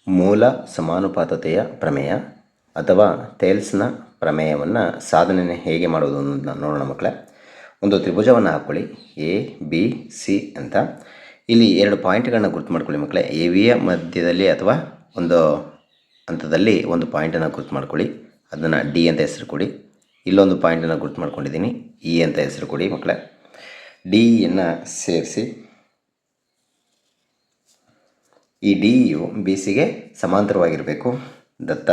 ಮೂಲ ಸಮಾನುಪಾತತೆಯ ಪ್ರಮೇಯ ಅಥವಾ ಥೇಲ್ಸ್ನ ಪ್ರಮೇಯವನ್ನು ಸಾಧನೆ ಹೇಗೆ ಮಾಡೋದು ಅನ್ನೋದನ್ನ ನೋಡೋಣ ಮಕ್ಕಳೇ. ಒಂದು ತ್ರಿಭುಜವನ್ನು ಹಾಕ್ಕೊಳ್ಳಿ, ಎ ಬಿ ಸಿ ಅಂತ. ಇಲ್ಲಿ 2 ಪಾಯಿಂಟ್ಗಳನ್ನ ಗುರ್ತು ಮಾಡ್ಕೊಳ್ಳಿ ಮಕ್ಕಳೇ. ಎ ವಿಯ ಮಧ್ಯದಲ್ಲಿ ಅಥವಾ ಒಂದು ಹಂತದಲ್ಲಿ ಒಂದು ಪಾಯಿಂಟನ್ನು ಗುರ್ತು ಮಾಡ್ಕೊಳ್ಳಿ, ಅದನ್ನು ಡಿ ಅಂತ ಹೆಸರು ಕೊಡಿ. ಇಲ್ಲೊಂದು ಪಾಯಿಂಟನ್ನು ಗುರ್ತು ಮಾಡ್ಕೊಂಡಿದ್ದೀನಿ, ಇ ಅಂತ ಹೆಸರು ಕೊಡಿ ಮಕ್ಕಳೇ. ಡಿಯನ್ನು ಸೇರಿಸಿ ಈ ಡಿ ಯು ಬಿ ಸಿಗೆ ಸಮಾಂತರವಾಗಿರಬೇಕು. ದತ್ತ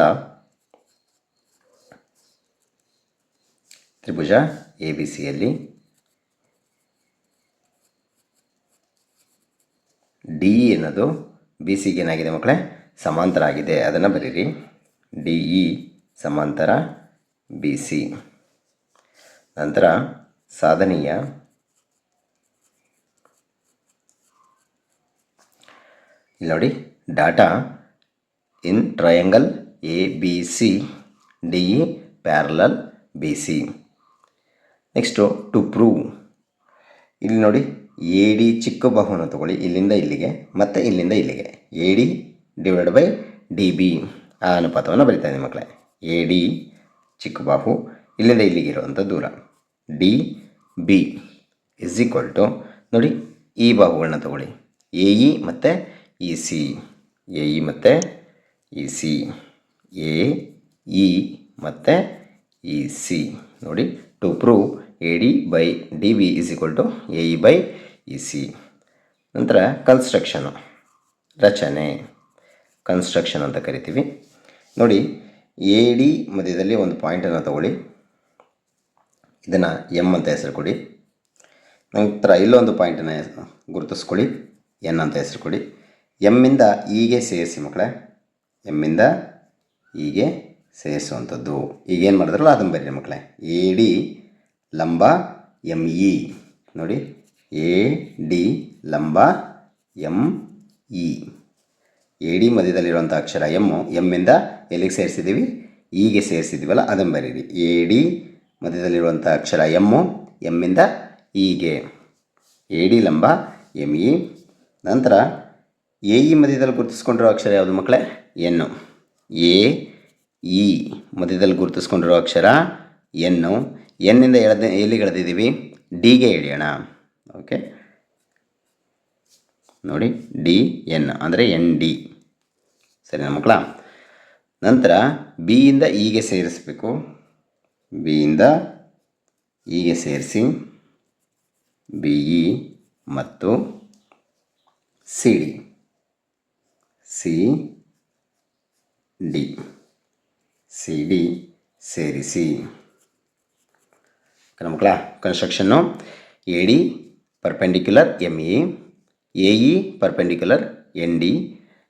ತ್ರಿಭುಜ ಎ ಬಿ ಸಿಯಲ್ಲಿ ಡಿ ಎನ್ನೋದು ಬಿ ಸಿಗೆ ಏನಾಗಿದೆ ಮಕ್ಕಳೇ, ಸಮಾಂತರ ಆಗಿದೆ. ಅದನ್ನು ಬರೀರಿ, ಡಿ ಇ ಸಮಾಂತರ ಬಿ ಸಿ. ನಂತರ ಸಾಧನೀಯ ಇಲ್ಲಿ ನೋಡಿ, data in triangle A B C D E parallel B C. Next to prove, ಇಲ್ಲಿ ನೋಡಿ ಎ ಡಿ ಚಿಕ್ಕ ಬಾಹುವನ್ನು ತಗೊಳ್ಳಿ, ಇಲ್ಲಿಂದ ಇಲ್ಲಿಗೆ ಮತ್ತು ಇಲ್ಲಿಂದ ಇಲ್ಲಿಗೆ, A D divide by D B ಆ ಅನುಪಾತವನ್ನು ಬರಿತಾ ಇದ್ದೀನಿ ಮಕ್ಕಳೇ. ಎ ಡಿ ಚಿಕ್ಕ ಬಾಹು, ಇಲ್ಲಿಂದ ಇಲ್ಲಿಗೆ ಇರುವಂಥ ದೂರ D B is equal to, ನೋಡಿ ಈ ಬಾಹುಗಳನ್ನ ತಗೊಳ್ಳಿ, ಎ ಇ ಮತ್ತು ಇ ಸಿ, ಎ ಇ ಮತ್ತು ಇ ಸಿ, ಎ ಇ ಮತ್ತು ಇ ಸಿ. ನೋಡಿ, to prove A D by D B is equal to A E by E C. ನಂತರ construction, ರಚನೆ, ಕನ್ಸ್ಟ್ರಕ್ಷನ್ ಅಂತ ಕರಿತೀವಿ. ನೋಡಿ, ಎ ಡಿ ಮಧ್ಯದಲ್ಲಿ ಒಂದು ಪಾಯಿಂಟನ್ನು ತಗೊಳ್ಳಿ, ಇದನ್ನು ಎಮ್ ಅಂತ ಹೆಸರು ಕೊಡಿ. ನಂತರ ಇಲ್ಲೊಂದು ಪಾಯಿಂಟನ್ನು ಗುರುತಿಸ್ಕೊಳ್ಳಿ, ಎನ್ ಅಂತ ಹೆಸರು ಕೊಡಿ. ಎಮ್ಮಿಂದ ಇಗೆ ಸೇರಿಸಿ ಮಕ್ಕಳೇ, ಎಮ್ಮಿಂದ ಇಗೆ ಸೇರಿಸುವಂಥದ್ದು. ಈಗೇನು ಮಾಡಿದ್ರಲ್ಲ ಅದನ್ನು ಬರೀರಿ ಮಕ್ಕಳೇ. ಎ ಡಿ ಲಂಬ ಎಮ್ ಇ, ನೋಡಿ ಎ ಡಿ ಲಂಬ ಎಮ್ ಇ. ಎ ಡಿ ಮಧ್ಯದಲ್ಲಿರುವಂಥ ಅಕ್ಷರ ಎಮ್ಮು, ಎಮ್ಮಿಂದ ಎಲ್ಲಿಗೆ ಸೇರಿಸಿದ್ದೀವಿ, ಇಗೆ ಸೇರಿಸಿದ್ದೀವಲ್ಲ ಅದನ್ನು ಬರೀರಿ. ಎ ಡಿ ಮಧ್ಯದಲ್ಲಿರುವಂಥ ಅಕ್ಷರ ಎಮ್ಮು, ಎಮ್ಮಿಂದ ಇಗೆ, ಎ ಡಿ ಲಂಬ ಎಮ್ ಇ. ನಂತರ ಎ ಇ ಮಧ್ಯದಲ್ಲಿ ಗುರುತಿಸ್ಕೊಂಡಿರೋ ಅಕ್ಷರ ಯಾವುದು ಮಕ್ಕಳೇ, ಎನ್ನು. ಎ ಇ ಮಧ್ಯದಲ್ಲಿ ಗುರುತಿಸ್ಕೊಂಡಿರೋ ಅಕ್ಷರ ಎನ್ನು. ಎನ್ನಿಂದ ಎಲ್ಲಿಗೆ ಎಳೆದಿದ್ದೀವಿ, ಡಿಗೆ ಎಳೆಯೋಣ. ಓಕೆ, ನೋಡಿ ಡಿ ಎನ್ ಅಂದರೆ ಎನ್ ಡಿ, ಸರಿನಾ ಮಕ್ಕಳ. ನಂತರ ಬಿಯಿಂದ ಇಗೆ ಸೇರಿಸಬೇಕು, ಬಿಯಿಂದ ಇಗೆ ಸೇರಿಸಿ ಬಿ ಇ ಮತ್ತು C D, C D, C D ಸೇರಿಸಿ. ಮಕ್ಕಳ construction, A D perpendicular M E, A E perpendicular N D,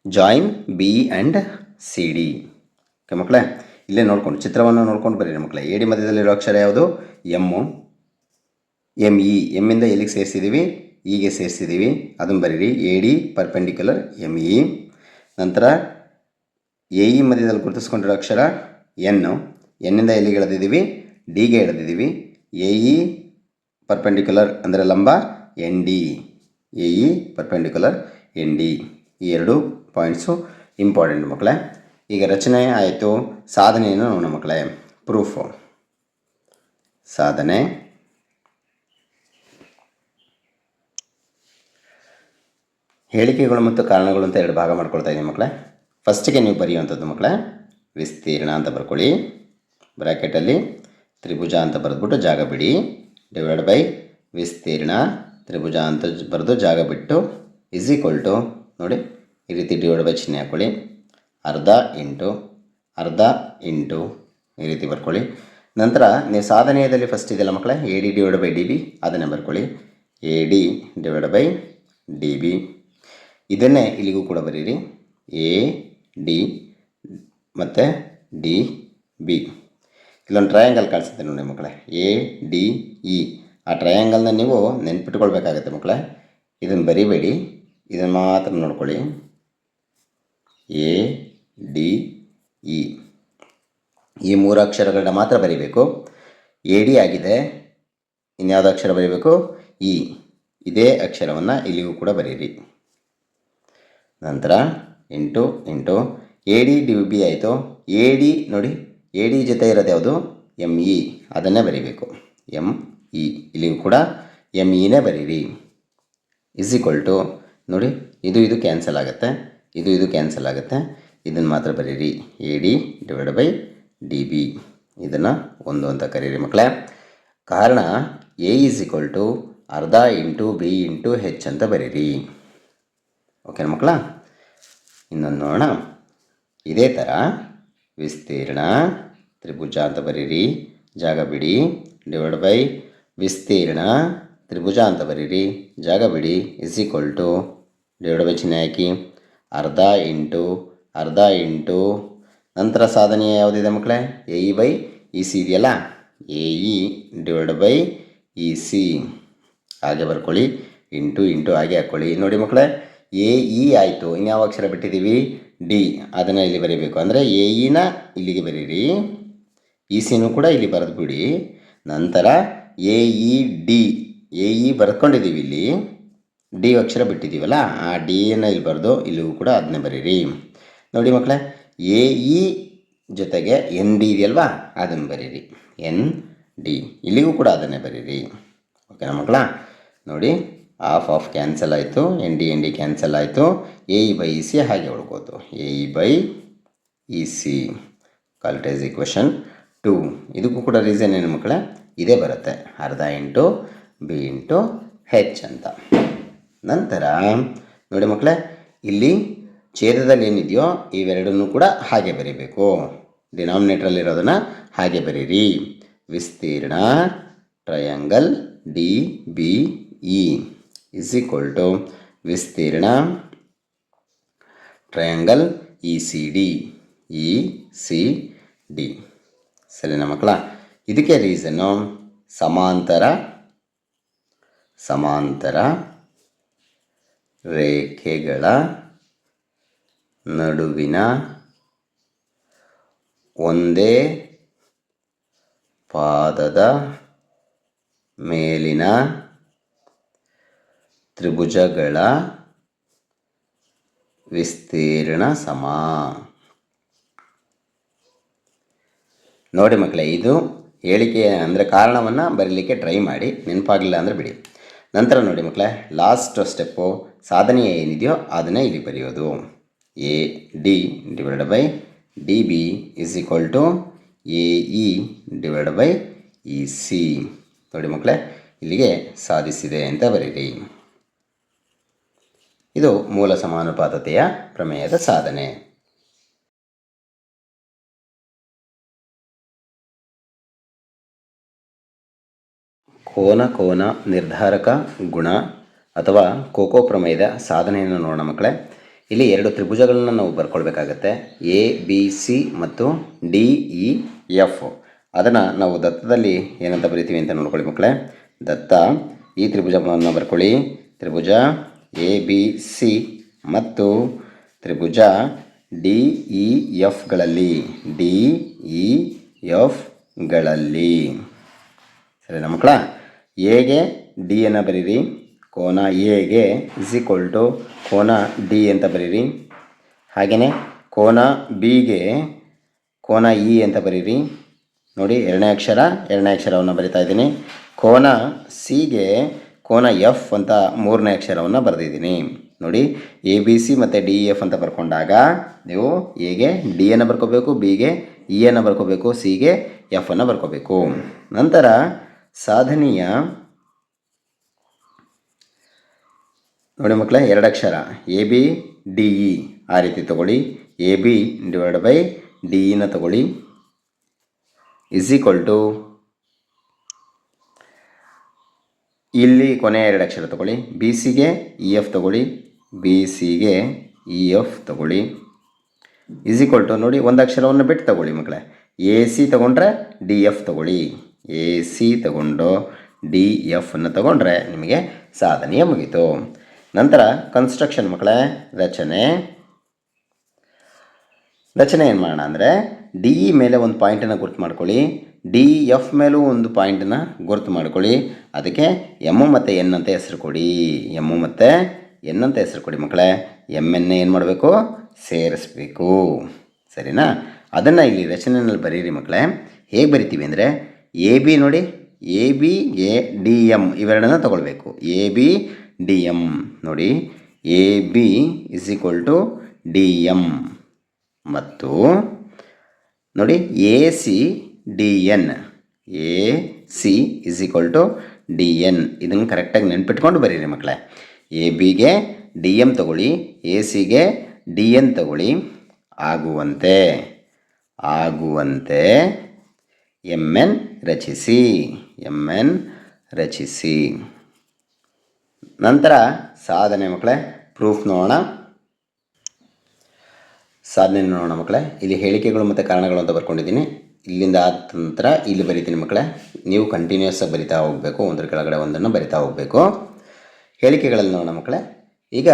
join B E and C D. Okay ಮಕ್ಕಳೇ, ಇಲ್ಲೇ ನೋಡ್ಕೊಂಡು ಚಿತ್ರವನ್ನು ನೋಡ್ಕೊಂಡು ಬರೀರಿ ಮಕ್ಕಳೇ. ಎ ಡಿ ಮಧ್ಯದಲ್ಲಿರೋ ಅಕ್ಷರ ಯಾವುದು, ಎಮ್ಮು. ಎಮ್ ಇ, ಎಮ್ಮಿಂದ ಎಲ್ಲಿಗೆ ಸೇರಿಸಿದ್ದೀವಿ, ಇಗೆ ಸೇರಿಸಿದ್ದೀವಿ, ಅದನ್ನು ಬರೀರಿ. A D perpendicular M E. ನಂತರ ಎ ಇ ಮಧ್ಯದಲ್ಲಿ ಗುರುತಿಸ್ಕೊಂಡಿರೋ ಅಕ್ಷರ ಎನ್ನು, ಎನ್ನಿಂದ ಎಲ್ಲಿಗೆ ಎಳೆದಿದ್ದೀವಿ, ಡಿಗೆ ಎಳೆದಿದ್ದೀವಿ. ಎ ಇ ಪರ್ಪೆಂಡಿಕ್ಯುಲರ್ ಅಂದರೆ ಲಂಬ N D, A E perpendicular N D. ಈ 2 ಪಾಯಿಂಟ್ಸು ಇಂಪಾರ್ಟೆಂಟ್ ಮಕ್ಕಳೇ. ಈಗ ರಚನೆ ಆಯಿತು, ಸಾಧನೆಯನ್ನು ನೋಡೋಣ ಮಕ್ಕಳೇ. ಪ್ರೂಫು, ಸಾಧನೆ. ಹೇಳಿಕೆಗಳು ಮತ್ತು ಕಾರಣಗಳು ಅಂತ 2 ಭಾಗ ಮಾಡ್ಕೊಳ್ತಾ ಇದ್ದೀನಿ ಮಕ್ಕಳೇ. ಫಸ್ಟಿಗೆ ನೀವು ಬರೆಯುವಂಥದ್ದು ಮಕ್ಕಳೇ, ವಿಸ್ತೀರ್ಣ ಅಂತ ಬರ್ಕೊಳ್ಳಿ, ಬ್ರ್ಯಾಕೆಟಲ್ಲಿ ತ್ರಿಭುಜ ಅಂತ ಬರೆದ್ಬಿಟ್ಟು ಜಾಗ ಬಿಡಿ, ಡಿವೈಡ್ ಬೈ ವಿಸ್ತೀರ್ಣ ತ್ರಿಭುಜ ಅಂತ ಬರೆದು ಜಾಗ ಬಿಟ್ಟು ಇಸ್ ಈಕ್ವಲ್ ಟು, ನೋಡಿ ಈ ರೀತಿ ಡಿವೈಡ್ ಬೈ ಚಿಹ್ನೆ ಹಾಕ್ಕೊಳ್ಳಿ, ಅರ್ಧ ಇಂಟು ಈ ರೀತಿ ಬರ್ಕೊಳ್ಳಿ. ನಂತರ ನೀವು ಸಾಧನೆಯಲ್ಲಿ ಫಸ್ಟ್ ಇದೆಯಲ್ಲ ಮಕ್ಕಳೇ, A D divide by D B, ಅದನ್ನೇ ಬರ್ಕೊಳ್ಳಿ, A D divide by D B. ಇದನ್ನೇ ಇಲ್ಲಿಗೂ ಕೂಡ ಬರೀರಿ, ಎ ಡಿ ಮತ್ತು ಡಿ ಬಿ. ಇಲ್ಲೊಂದು ಟ್ರಯಾಂಗಲ್ ಕಾಣಿಸುತ್ತೆ ನೋಡಿ ಮಕ್ಕಳೇ, ಎ ಡಿ ಇ. ಆ ಟ್ರಯಾಂಗಲ್ನ ನೀವು ನೆನ್ಪಿಟ್ಕೊಳ್ಬೇಕಾಗತ್ತೆ ಮಕ್ಕಳೇ, ಇದನ್ನು ಬರಿಬೇಡಿ, ಇದನ್ನು ಮಾತ್ರ ನೋಡ್ಕೊಳ್ಳಿ. ಎ ಡಿ ಇ ಈ 3 ಅಕ್ಷರಗಳನ್ನ ಮಾತ್ರ ಬರೀಬೇಕು. ಎ ಡಿ ಆಗಿದೆ, ಇನ್ಯಾವುದು ಅಕ್ಷರ ಬರೀಬೇಕು, ಇ. ಇದೇ ಅಕ್ಷರವನ್ನು ಇಲ್ಲಿಗೂ ಕೂಡ ಬರೀರಿ. ನಂತರ into into A D D B ಆಯಿತು. ಎ ಡಿ ನೋಡಿ, ಎ ಡಿ ಜೊತೆ ಇರೋದು ಯಾವುದು, ಎಮ್ ಇ, ಅದನ್ನೇ ಬರೀಬೇಕು. ಎಮ್ ಇ ಇಲ್ಲಿಗೂ ಕೂಡ ಎಮ್ ಇನೇ ಬರೀರಿ. ಇಸ್ ಈಕ್ವಲ್ ಟು ನೋಡಿ, ಇದು ಕ್ಯಾನ್ಸಲ್ ಆಗುತ್ತೆ, ಇದು ಕ್ಯಾನ್ಸಲ್ ಆಗುತ್ತೆ, ಇದನ್ನು ಮಾತ್ರ ಬರೀರಿ. A D divide by D B, ಇದನ್ನು 1 ಅಂತ ಕರೀರಿ ಮಕ್ಕಳೇ. ಕಾರಣ ಎ ಈಸ್ ಈಕ್ವಲ್ ಟು ಅರ್ಧ ಇಂಟು ಬಿ ಇಂಟು ಹೆಚ್ ಅಂತ ಬರೀರಿ. ಓಕೆನಾ ಮಕ್ಕಳ? ಇನ್ನೊಂದು ನೋಡೋಣ. ಇದೇ ಥರ ವಿಸ್ತೀರ್ಣ ತ್ರಿಭುಜ ಅಂತ ಬರೀರಿ, ಜಾಗ ಬಿಡಿ, ಡಿವೈಡ್ ಬೈ ವಿಸ್ತೀರ್ಣ ತ್ರಿಭುಜ ಅಂತ ಬರೀರಿ, ಜಾಗ ಬಿಡಿ, is equal to divide by ಚಿಹ್ನೆ ಹಾಕಿ ಅರ್ಧ ಇಂಟು ನಂತರ ಸಾಧನೆ ಯಾವುದಿದೆ ಮಕ್ಕಳೇ, A E by E C ಇದೆಯಲ್ಲ, A E divide by E C ಹಾಗೆ ಬರ್ಕೊಳ್ಳಿ, ಇಂಟು ಹಾಗೆ ಹಾಕ್ಕೊಳ್ಳಿ. ನೋಡಿ ಮಕ್ಕಳೇ, ಎ ಇ ಆಯಿತು. ಇನ್ಯಾವ ಅಕ್ಷರ ಬಿಟ್ಟಿದ್ದೀವಿ, ಡಿ, ಅದನ್ನು ಇಲ್ಲಿ ಬರೀಬೇಕು. ಅಂದರೆ ಎ ಇನ ಇಲ್ಲಿಗೆ ಬರೀರಿ, ಇ ಸಿನೂ ಕೂಡ ಇಲ್ಲಿ ಬರೆದು ಬಿಡಿ. ನಂತರ A E D, A E ಬರ್ಕೊಂಡಿದ್ದೀವಿ, ಇಲ್ಲಿ ಡಿ ಅಕ್ಷರ ಬಿಟ್ಟಿದ್ದೀವಲ್ಲ, ಆ ಡಿಯನ್ನು ಇಲ್ಲಿ ಬರೆದು ಇಲ್ಲಿಗೂ ಕೂಡ ಅದನ್ನೇ ಬರೀರಿ. ನೋಡಿ ಮಕ್ಕಳೇ, ಎ ಇ ಜೊತೆಗೆ ಎನ್ ಡಿ ಇದೆಯಲ್ವಾ, ಅದನ್ನು ಬರೀರಿ, ಎನ್ ಡಿ, ಇಲ್ಲಿಗೂ ಕೂಡ ಅದನ್ನೇ ಬರೀರಿ. ಓಕೆನಾ ಮಕ್ಕಳ? ನೋಡಿ, ಆಫ್ ಕ್ಯಾನ್ಸಲ್ ಆಯಿತು, ಎನ್ ಡಿ ಕ್ಯಾನ್ಸಲ್ ಆಯಿತು, A E by E C ಹಾಗೆ ಉಳ್ಕೋತು, A E by E C ಕಾಲ್ಟೇಸ್ ಈಕ್ವೇಷನ್ 2. ಇದಕ್ಕೂ ಕೂಡ ರೀಸನ್ ಏನು ಮಕ್ಕಳೇ, ಇದೇ ಬರುತ್ತೆ, ಅರ್ಧ ಇಂಟು ಬಿ ಇಂಟು ಹೆಚ್ ಅಂತ. ನಂತರ ನೋಡಿ ಮಕ್ಕಳೇ, ಇಲ್ಲಿ ಛೇದದಲ್ಲಿ ಏನಿದೆಯೋ ಇವೆರಡನ್ನೂ ಕೂಡ ಹಾಗೆ ಬರೀಬೇಕು, ಡಿನಾಮಿನೇಟ್ರಲ್ಲಿರೋದನ್ನು ಹಾಗೆ ಬರೀರಿ. ವಿಸ್ತೀರ್ಣ triangle D B E is equal to ವಿಸ್ತೀರ್ಣ ಟ್ರಯಾಂಗಲ್ ಇ ಸಿ ಡಿ. ಸರಿನಾ ಮಕ್ಕಳ? ಇದಕ್ಕೆ ರೀಸನ್ನು ಸಮಾಂತರ ರೇಖೆಗಳ ನಡುವಿನ ಒಂದೇ ಪಾದದ ಮೇಲಿನ ತ್ರಿಭುಜಗಳ ವಿಸ್ತೀರ್ಣ ಸಮ. ನೋಡಿ ಮಕ್ಕಳೇ, ಇದು ಹೇಳಿಕೆ ಅಂದರೆ ಕಾರಣವನ್ನು ಬರೀಲಿಕ್ಕೆ ಟ್ರೈ ಮಾಡಿ, ನೆನಪಾಗಲಿಲ್ಲ ಅಂದರೆ ಬಿಡಿ. ನಂತರ ನೋಡಿ ಮಕ್ಕಳೇ, ಲಾಸ್ಟ್ ಸ್ಟೆಪ್ಪು ಸಾಧನೆ ಏನಿದೆಯೋ ಅದನ್ನೇ ಇಲ್ಲಿ ಬರೆಯೋದು. A D divide by D B is equal to A E divide by E C. ನೋಡಿ ಮಕ್ಕಳೇ, ಇಲ್ಲಿಗೆ ಸಾಧಿಸಿದೆ ಅಂತ ಬರೀರಿ. ಇದು ಮೂಲ ಸಮಾನುಪಾತತೆಯ ಪ್ರಮೇಯದ ಸಾಧನೆ. ಕೋನ ನಿರ್ಧಾರಕ ಗುಣ ಅಥವಾ ಕೋಕೋ ಪ್ರಮೇಯದ ಸಾಧನೆಯನ್ನು ನೋಡೋಣ ಮಕ್ಕಳೇ. ಇಲ್ಲಿ 2 ತ್ರಿಭುಜಗಳನ್ನು ನಾವು ಬರ್ಕೊಳ್ಬೇಕಾಗತ್ತೆ, ಎ ಬಿ ಸಿ ಮತ್ತು ಡಿ ಇ ಎಫ್. ಅದನ್ನು ನಾವು ದತ್ತದಲ್ಲಿ ಏನಂತ ಬರಿತೀವಿ ಅಂತ ನೋಡ್ಕೊಳ್ಳಿ ಮಕ್ಕಳೇ. ದತ್ತ, ಈ ತ್ರಿಭುಜವನ್ನು ಬರ್ಕೊಳ್ಳಿ, ತ್ರಿಭುಜ ಎ ಬಿ ಸಿ ಮತ್ತು ತ್ರಿಭುಜ ಡಿ ಇ ಎಫ್ಗಳಲ್ಲಿ ಸರಿನಾ ಮಕ್ಕಳ? ಎಗೆ ಡಿಯನ್ನು ಬರೀರಿ, ಕೋನ ಎಗೆ ಇಸ್ ಈಕ್ವಲ್ ಟು ಕೋನ ಡಿ ಅಂತ ಬರೀರಿ. ಹಾಗೆಯೇ ಕೋನ ಬಿಗೆ ಕೋನ ಇ ಅಂತ ಬರೀರಿ. ನೋಡಿ, ಎರಡನೇ ಅಕ್ಷರವನ್ನು ಬರಿತಾ ಇದ್ದೀನಿ. ಕೋನ ಸಿಗೆ ಕೋನ ಎಫ್ ಅಂತ 3ನೇ ಅಕ್ಷರವನ್ನು ಬರೆದಿದ್ದೀನಿ. ನೋಡಿ, ಎ ಬಿ ಸಿ ಮತ್ತು ಡಿ ಇ ಎಫ್ ಅಂತ ಬರ್ಕೊಂಡಾಗ ನೀವು ಎಗೆ ಡಿಯನ್ನು ಬರ್ಕೋಬೇಕು, ಬಿಗೆ ಇಯನ್ನು ಬರ್ಕೋಬೇಕು, ಸಿಗೆ ಎಫನ್ನು ಬರ್ಕೋಬೇಕು. ನಂತರ ಸಾಧನೆಯ ನೋಡಿ ಮಕ್ಕಳೇ, 2 ಅಕ್ಷರ ಎ ಬಿ ಡಿ ಇ ಆ ರೀತಿ ತಗೊಳ್ಳಿ. A B divide by D ಇನ ತಗೊಳ್ಳಿ ಇಸ್ ಈಕ್ವಲ್ ಟು ಇಲ್ಲಿ ಕೊನೆಯ 2 ಅಕ್ಷರ ತಗೊಳ್ಳಿ. ಬಿ ಸಿಗೆ ಇ ಎಫ್ ತಗೊಳ್ಳಿ, ಬಿ ಸಿಗೆ ಇ ಎಫ್ ತಗೊಳ್ಳಿ ಇಸ್ ಈಕ್ವಲ್ ಟು ನೋಡಿ, 1 ಅಕ್ಷರವನ್ನು ಬಿಟ್ಟು ತಗೊಳ್ಳಿ ಮಕ್ಕಳೇ. ಎ ಸಿ ತಗೊಂಡ್ರೆ ಡಿ ಎಫ್ ತಗೊಳ್ಳಿ, ಎ ಸಿ ತಗೊಂಡು ಡಿ ಎಫನ್ನು ತಗೊಂಡ್ರೆ ನಿಮಗೆ ಸಾಧನೆಯ ಮುಗೀತು. ನಂತರ ಕನ್ಸ್ಟ್ರಕ್ಷನ್ ಮಕ್ಕಳೇ, ರಚನೆ ಏನು ಮಾಡೋಣ ಅಂದರೆ, ಡಿ ಇ ಮೇಲೆ ಒಂದು ಪಾಯಿಂಟನ್ನು ಗುರ್ತು ಮಾಡ್ಕೊಳ್ಳಿ, ಡಿ ಎಫ್ ಮೇಲೂ ಒಂದು ಪಾಯಿಂಟನ್ನು ಗುರ್ತು ಮಾಡ್ಕೊಳ್ಳಿ. ಅದಕ್ಕೆ ಎಮ್ ಮತ್ತು ಎನ್ ಅಂತ ಹೆಸರು ಕೊಡಿ, ಮಕ್ಕಳೇ. ಎಮ್ ಎನ್ ಏನು ಮಾಡಬೇಕು, ಸೇರಿಸ್ಬೇಕು. ಸರಿನಾ? ಅದನ್ನು ಇಲ್ಲಿ ರಚನೆಯಲ್ಲಿ ಬರೀರಿ ಮಕ್ಕಳೇ. ಹೇಗೆ ಬರಿತೀವಿ ಅಂದರೆ ಎ ಬಿ ನೋಡಿ, A B A D M ಇವೆರಡನ್ನ ತಗೊಳ್ಬೇಕು. ಎ ಬಿ ಡಿ ಎಮ್ ನೋಡಿ, A B is equal to D M ಮತ್ತು ನೋಡಿ A C D N, A C is equal to D N. ಇದನ್ನು ಕರೆಕ್ಟಾಗಿ ನೆನ್ಪಿಟ್ಕೊಂಡು ಬರೀರಿ ಮಕ್ಕಳೇ. ಎ ಬಿಗೆ ಡಿ ಎಮ್ ತಗೊಳ್ಳಿ, ಎ ಸಿಗೆ ಡಿ ಎನ್ ತಗೊಳ್ಳಿ. ಆಗುವಂತೆ ಎಮ್ ಎನ್ ರಚಿಸಿ, ಎಮ್ ಎನ್ ರಚಿಸಿ. ನಂತರ ಸಾಧನೆ ಮಕ್ಕಳೇ, ಪ್ರೂಫ್ ನೋಡೋಣ. ಸಾಧನೆ ನೋಡೋಣ ಮಕ್ಕಳೇ. ಇಲ್ಲಿ ಹೇಳಿಕೆಗಳು ಮತ್ತು ಕಾರಣಗಳು ಅಂತ ಬರ್ಕೊಂಡಿದ್ದೀನಿ. ಇಲ್ಲಿಂದ ಆದ ನಂತರ ಇಲ್ಲಿ ಬರಿತೀನಿ ಮಕ್ಕಳೇ. ನೀವು ಕಂಟಿನ್ಯೂಸ್ ಆಗಿ ಬರಿತಾ ಹೋಗಬೇಕು, ಒಂದರ ಕೆಳಗಡೆ ಒಂದನ್ನು ಬರಿತಾ ಹೋಗಬೇಕು. ಹೇಳಿಕೆಗಳಲ್ಲಿ ನೋಡೋಣ ಮಕ್ಕಳೇ. ಈಗ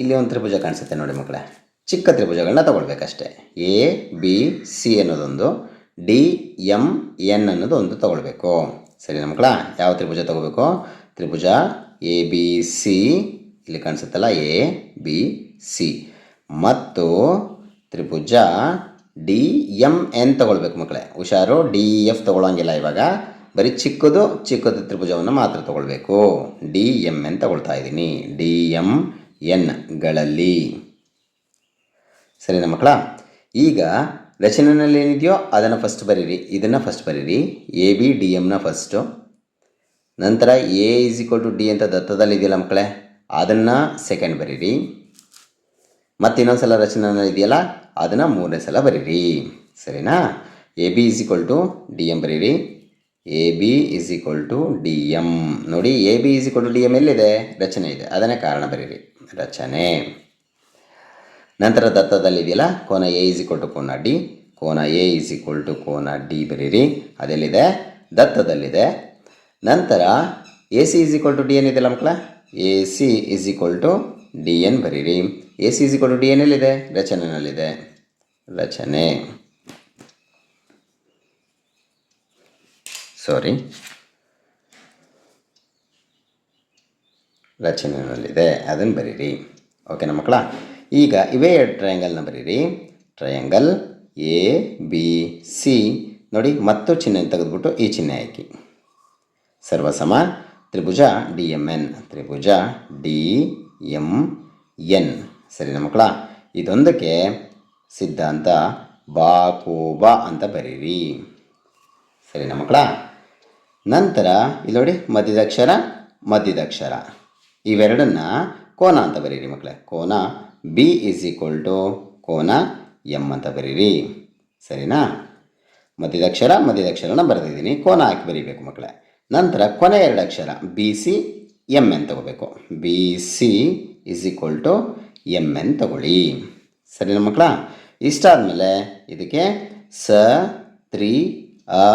ಇಲ್ಲಿ ಒಂದು ತ್ರಿಭುಜ ಕಾಣಿಸುತ್ತೆ ನೋಡಿ ಮಕ್ಕಳೇ. ಚಿಕ್ಕ ತ್ರಿಭುಜಗಳನ್ನ ತಗೊಳ್ಬೇಕಷ್ಟೇ. ಎ ಬಿ ಸಿ ಅನ್ನೋದೊಂದು, ಡಿ ಎಮ್ ಎನ್ ಅನ್ನೋದು ಒಂದು ತಗೊಳ್ಬೇಕು. ಸರಿನಾ ಮಕ್ಕಳ? ಯಾವ ತ್ರಿಭುಜ ತಗೋಬೇಕು? ತ್ರಿಭುಜ ಎ ಬಿ ಸಿ, ಇಲ್ಲಿ ಕಾಣಿಸುತ್ತಲ್ಲ ಎ ಬಿ ಸಿ, ಮತ್ತು ತ್ರಿಭುಜ ಡಿ ಎಮ್ ಎನ್ ತಗೊಳ್ಬೇಕು ಮಕ್ಕಳೇ. ಹುಷಾರು, ಡಿ ಎಫ್ ತಗೊಳ್ಳೋಂಗಿಲ್ಲ ಇವಾಗ. ಬರೀ ಚಿಕ್ಕದು ತ್ರಿಭುಜವನ್ನು ಮಾತ್ರ ತಗೊಳ್ಬೇಕು. ಡಿ ಎಮ್ ಎನ್ ತಗೊಳ್ತಾ ಇದ್ದೀನಿ, ಡಿ ಎಮ್ ಎನ್ಗಳಲ್ಲಿ. ಸರಿನಾ ಮಕ್ಕಳ? ಈಗ ರಚನೆಯಲ್ಲಿ ಏನಿದೆಯೋ ಅದನ್ನು ಫಸ್ಟ್ ಬರೀರಿ, ಇದನ್ನು ಫಸ್ಟ್ ಬರೀರಿ. ಎ ಬಿ ಡಿ ಎಮ್ನ ಫಸ್ಟು. ನಂತರ A is equal to D ಅಂತ ದತ್ತದಲ್ಲಿ ಇದೆಯಲ್ಲ ಮಕ್ಕಳೇ, ಅದನ್ನು ಸೆಕೆಂಡ್ ಬರೀರಿ. ಮತ್ತು ಇನ್ನೊಂದು ಸಲ ರಚನೆಯಲ್ಲಿ ಇದೆಯಲ್ಲ ಅದನ್ನು ಮೂರನೇ ಸಲ ಬರೀರಿ. ಸರಿನಾ? A B is equal to D M ಬರೀರಿ. A B is equal to D M ನೋಡಿ, A B is equal to D M ಎಲ್ಲಿದೆ? ರಚನೆ ಇದೆ, ಅದನ್ನೇ ಕಾರಣ ಬರೀರಿ, ರಚನೆ. ನಂತರ ದತ್ತದಲ್ಲಿ ಇದೆಯಲ್ಲ ಕೋನ ಎ ಇಸ್ ಈಕ್ವಲ್ ಟು ಕೋನ ಡಿ, ಕೋನ ಎ ಇಸ್ ಈಕ್ವಲ್ ಟು ಕೋನ ಡಿ ಬರೀರಿ. ಅದೆಲ್ಲಿದೆ? ದತ್ತದಲ್ಲಿದೆ. ನಂತರ A C is equal to D N ಇದೆಯಲ್ಲ ಮಕ್ಕಳ, A C is equal to D N ಬರೀರಿ. A C is equal to D N ಎಲ್ಲಿದೆ? ರಚನೆಯಲ್ಲಿದೆ, ರಚನೆ. ರಚನೆಯಲ್ಲಿದೆ, ಅದನ್ನು ಬರೀರಿ. ಓಕೆನಾ ಮಕ್ಕಳ? ಈಗ ಇವೇ ಎರಡು ಟ್ರಯಾಂಗಲ್ನ ಬರೀರಿ. ಟ್ರಯಾಂಗಲ್ ಎ ಬಿ ಸಿ ನೋಡಿ, ಮತ್ತು ಚಿಹ್ನೆ ತೆಗೆದುಬಿಟ್ಟು ಈ ಚಿಹ್ನೆ ಹಾಕಿ. ಸರ್ವಸಮ ತ್ರಿಭುಜ ಡಿ ಎಮ್ ಎನ್, ತ್ರಿಭುಜ ಡಿ ಎಮ್ ಎನ್. ಸರಿನಾ ಮಕ್ಕಳ? ಇದೊಂದಕ್ಕೆ ಸಿದ್ಧಾಂತ ಬಾಕೋಬ ಅಂತ ಬರೀರಿ. ಸರಿನಾ ಮಕ್ಕಳ? ನಂತರ ಇಲ್ಲಿ ನೋಡಿ, ಮಧ್ಯದಕ್ಷರ ಇವೆರಡನ್ನ ಕೋನ ಅಂತ ಬರೀರಿ ಮಕ್ಕಳೇ. ಕೋನ ಬಿ ಇಸ್ ಈಕ್ವಲ್ ಟು ಕೋನ ಎಮ್ ಅಂತ ಬರೀರಿ. ಸರಿನಾ? ಮಧ್ಯದಕ್ಷರನ ಬರೆದಿದ್ದೀನಿ, ಕೋನ ಹಾಕಿ ಬರೀಬೇಕು ಮಕ್ಕಳೇ. ನಂತರ ಕೊನೆ ಎರಡು ಅಕ್ಷರ ಬಿ ಸಿ ಎಮ್ ಎನ್ ತಗೋಬೇಕು. B C is equal to M N ತಗೊಳ್ಳಿ. ಸರಿನಾ ಮಕ್ಕಳ? ಇಷ್ಟಾದಮೇಲೆ ಇದಕ್ಕೆ ಸ ತ್ರಿ ಅ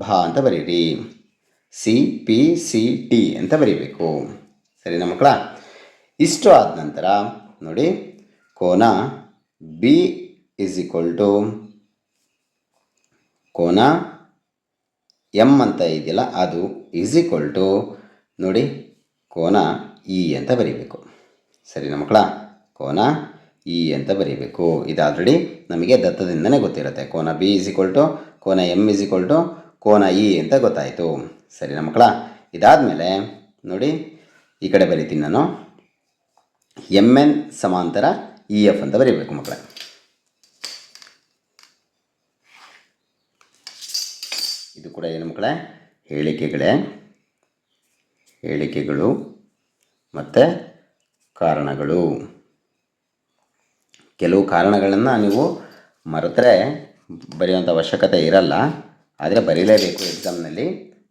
ಭ ಅಂತ ಬರೀರಿ. ಸಿ ಪಿ ಸಿ ಟಿ ಅಂತ ಬರೀಬೇಕು. ಸರಿನಾ ಮಕ್ಕಳ? ಇಷ್ಟು ಆದ ನಂತರ ನೋಡಿ, ಕೋನ ಬಿ ಇಸ್ ಈಕ್ವಲ್ ಟು ಕೋನ ಎಮ್ ಅಂತ ಇದೆಯಲ್ಲ ಅದು ಈಸ್ ಈಕ್ವಲ್ ಟು ನೋಡಿ ಕೋನ ಇ ಅಂತ ಬರೀಬೇಕು. ಸರಿನಾ ಮಕ್ಕಳ? ಕೋನ ಇ ಅಂತ ಬರೀಬೇಕು. ಇದು ಆಲ್ರೆಡಿ ನಮಗೆ ದತ್ತದಿಂದನೇ ಗೊತ್ತಿರುತ್ತೆ. ಕೋನ ಬಿ ಇಸ್ ಈಕ್ವಲ್ ಟು ಕೋನ ಎಮ್ ಇಸ್ ಈಕ್ವಲ್ ಟು ಕೋನ ಇ ಅಂತ ಗೊತ್ತಾಯಿತು. ಸರಿನಾ ಮಕ್ಕಳ? ಇದಾದಮೇಲೆ ನೋಡಿ, ಈ ಕಡೆ ಬರೀತೀನಿ ನಾನು, ಎಮ್ ಎನ್ ಸಮಾಂತರ ಇ ಎಫ್ ಅಂತ ಬರೀಬೇಕು ಮಕ್ಕಳೇ. ಇದು ಕೂಡ ಏನು ಮಕ್ಕಳೇ? ಹೇಳಿಕೆಗಳು ಮತ್ತು ಕಾರಣಗಳು. ಕೆಲವು ಕಾರಣಗಳನ್ನು ನೀವು ಮರೆತರೆ ಬರೆಯುವಂಥ ಅವಶ್ಯಕತೆ ಇರಲ್ಲ, ಆದರೆ ಬರೀಲೇಬೇಕು ಎಕ್ಸಾಮ್ನಲ್ಲಿ.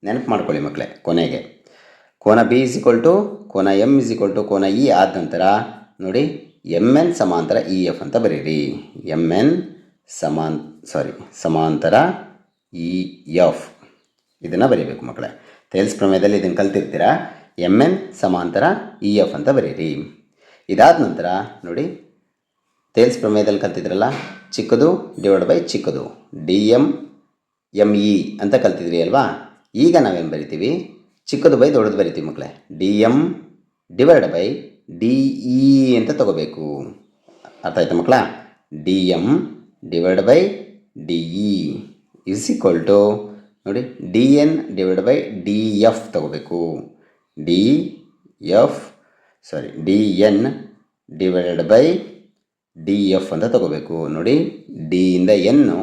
ನೆನಪು ಮಾಡ್ಕೊಳ್ಳಿ ಮಕ್ಕಳೇ. ಕೊನೆಗೆ ಕೋನ ಬಿ ಇಸ್ ಈಕ್ವಲ್ ಟು ಕೋನ ಎಮ್ ಇಸ್ ಈಕ್ವಲ್ ಟು ಕೋನ ಇ ಆದ ನಂತರ ನೋಡಿ, ಎಮ್ ಎನ್ ಸಮಾಂತರ ಇ ಎಫ್ ಅಂತ ಬರೀರಿ. ಎಮ್ ಎನ್ ಸಮಾಂತರ ಇ ಎಫ್ ಇದನ್ನು ಬರೀಬೇಕು ಮಕ್ಕಳೇ. ಥೇಲ್ಸ್ ಪ್ರಮೇಯದಲ್ಲಿ ಇದನ್ನು ಕಲ್ತಿರ್ತೀರಾ. ಎಮ್ ಎನ್ ಸಮಾಂತರ ಇ ಎಫ್ ಅಂತ ಬರೀರಿ. ಇದಾದ ನಂತರ ನೋಡಿ, ಥೇಲ್ಸ್ ಪ್ರಮೇಯದಲ್ಲಿ ಕಲ್ತಿದ್ರಲ್ಲ, ಚಿಕ್ಕದು ಡಿವೈಡ್ ಬೈ ಚಿಕ್ಕದು, ಡಿ ಎಮ್ ಎಮ್ ಇ ಅಂತ ಕಲ್ತಿದ್ರಿ ಅಲ್ವಾ. ಈಗ ನಾವೇನು ಬರಿತೀವಿ? ಚಿಕ್ಕದು ಬೈ ದೊಡ್ಡದು ಬರಿತೀವಿ ಮಕ್ಕಳೇ. D M divide by D E ಅಂತ ತಗೋಬೇಕು. ಅರ್ಥ ಆಯ್ತಾ ಮಕ್ಕಳ? D M divide by D E is equal to ನೋಡಿ D N divide by D F ತಗೋಬೇಕು. D N divided by D F ಅಂತ ತಗೋಬೇಕು. ನೋಡಿ ಡಿ ಇಂದ ಎನ್ನು,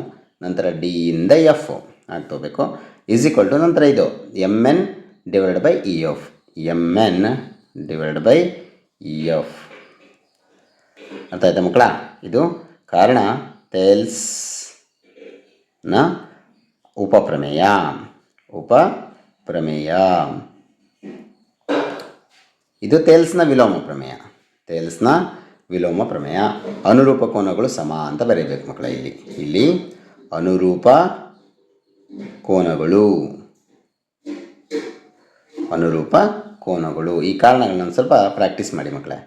ನಂತರ ಡಿ ಇಂದ ಎಫ್ ಆಗಿ ತಗೋಬೇಕು. ಇಸ್ ಈಕ್ವಲ್ ಟು ನಂತರ ಇದು M N divide by E F. M N divide by E F. ಅರ್ಥ ಆಯ್ತಾ ಮಕ್ಕಳ? ಇದು ಕಾರಣ ಥೇಲ್ಸ್ನ ಉಪಪ್ರಮೇಯ. ಇದು ಥೇಲ್ಸ್ನ ವಿಲೋಮ ಪ್ರಮೇಯ. ಅನುರೂಪ ಕೋನಗಳು ಸಮ ಅಂತ ಬರೀಬೇಕು ಮಕ್ಕಳ. ಇಲ್ಲಿ ಅನುರೂಪ ಕೋನಗಳು ಈ ಕಾರಣಗಳನ್ನ ಸ್ವಲ್ಪ ಪ್ರಾಕ್ಟೀಸ್ ಮಾಡಿ ಮಕ್ಕಳೇ.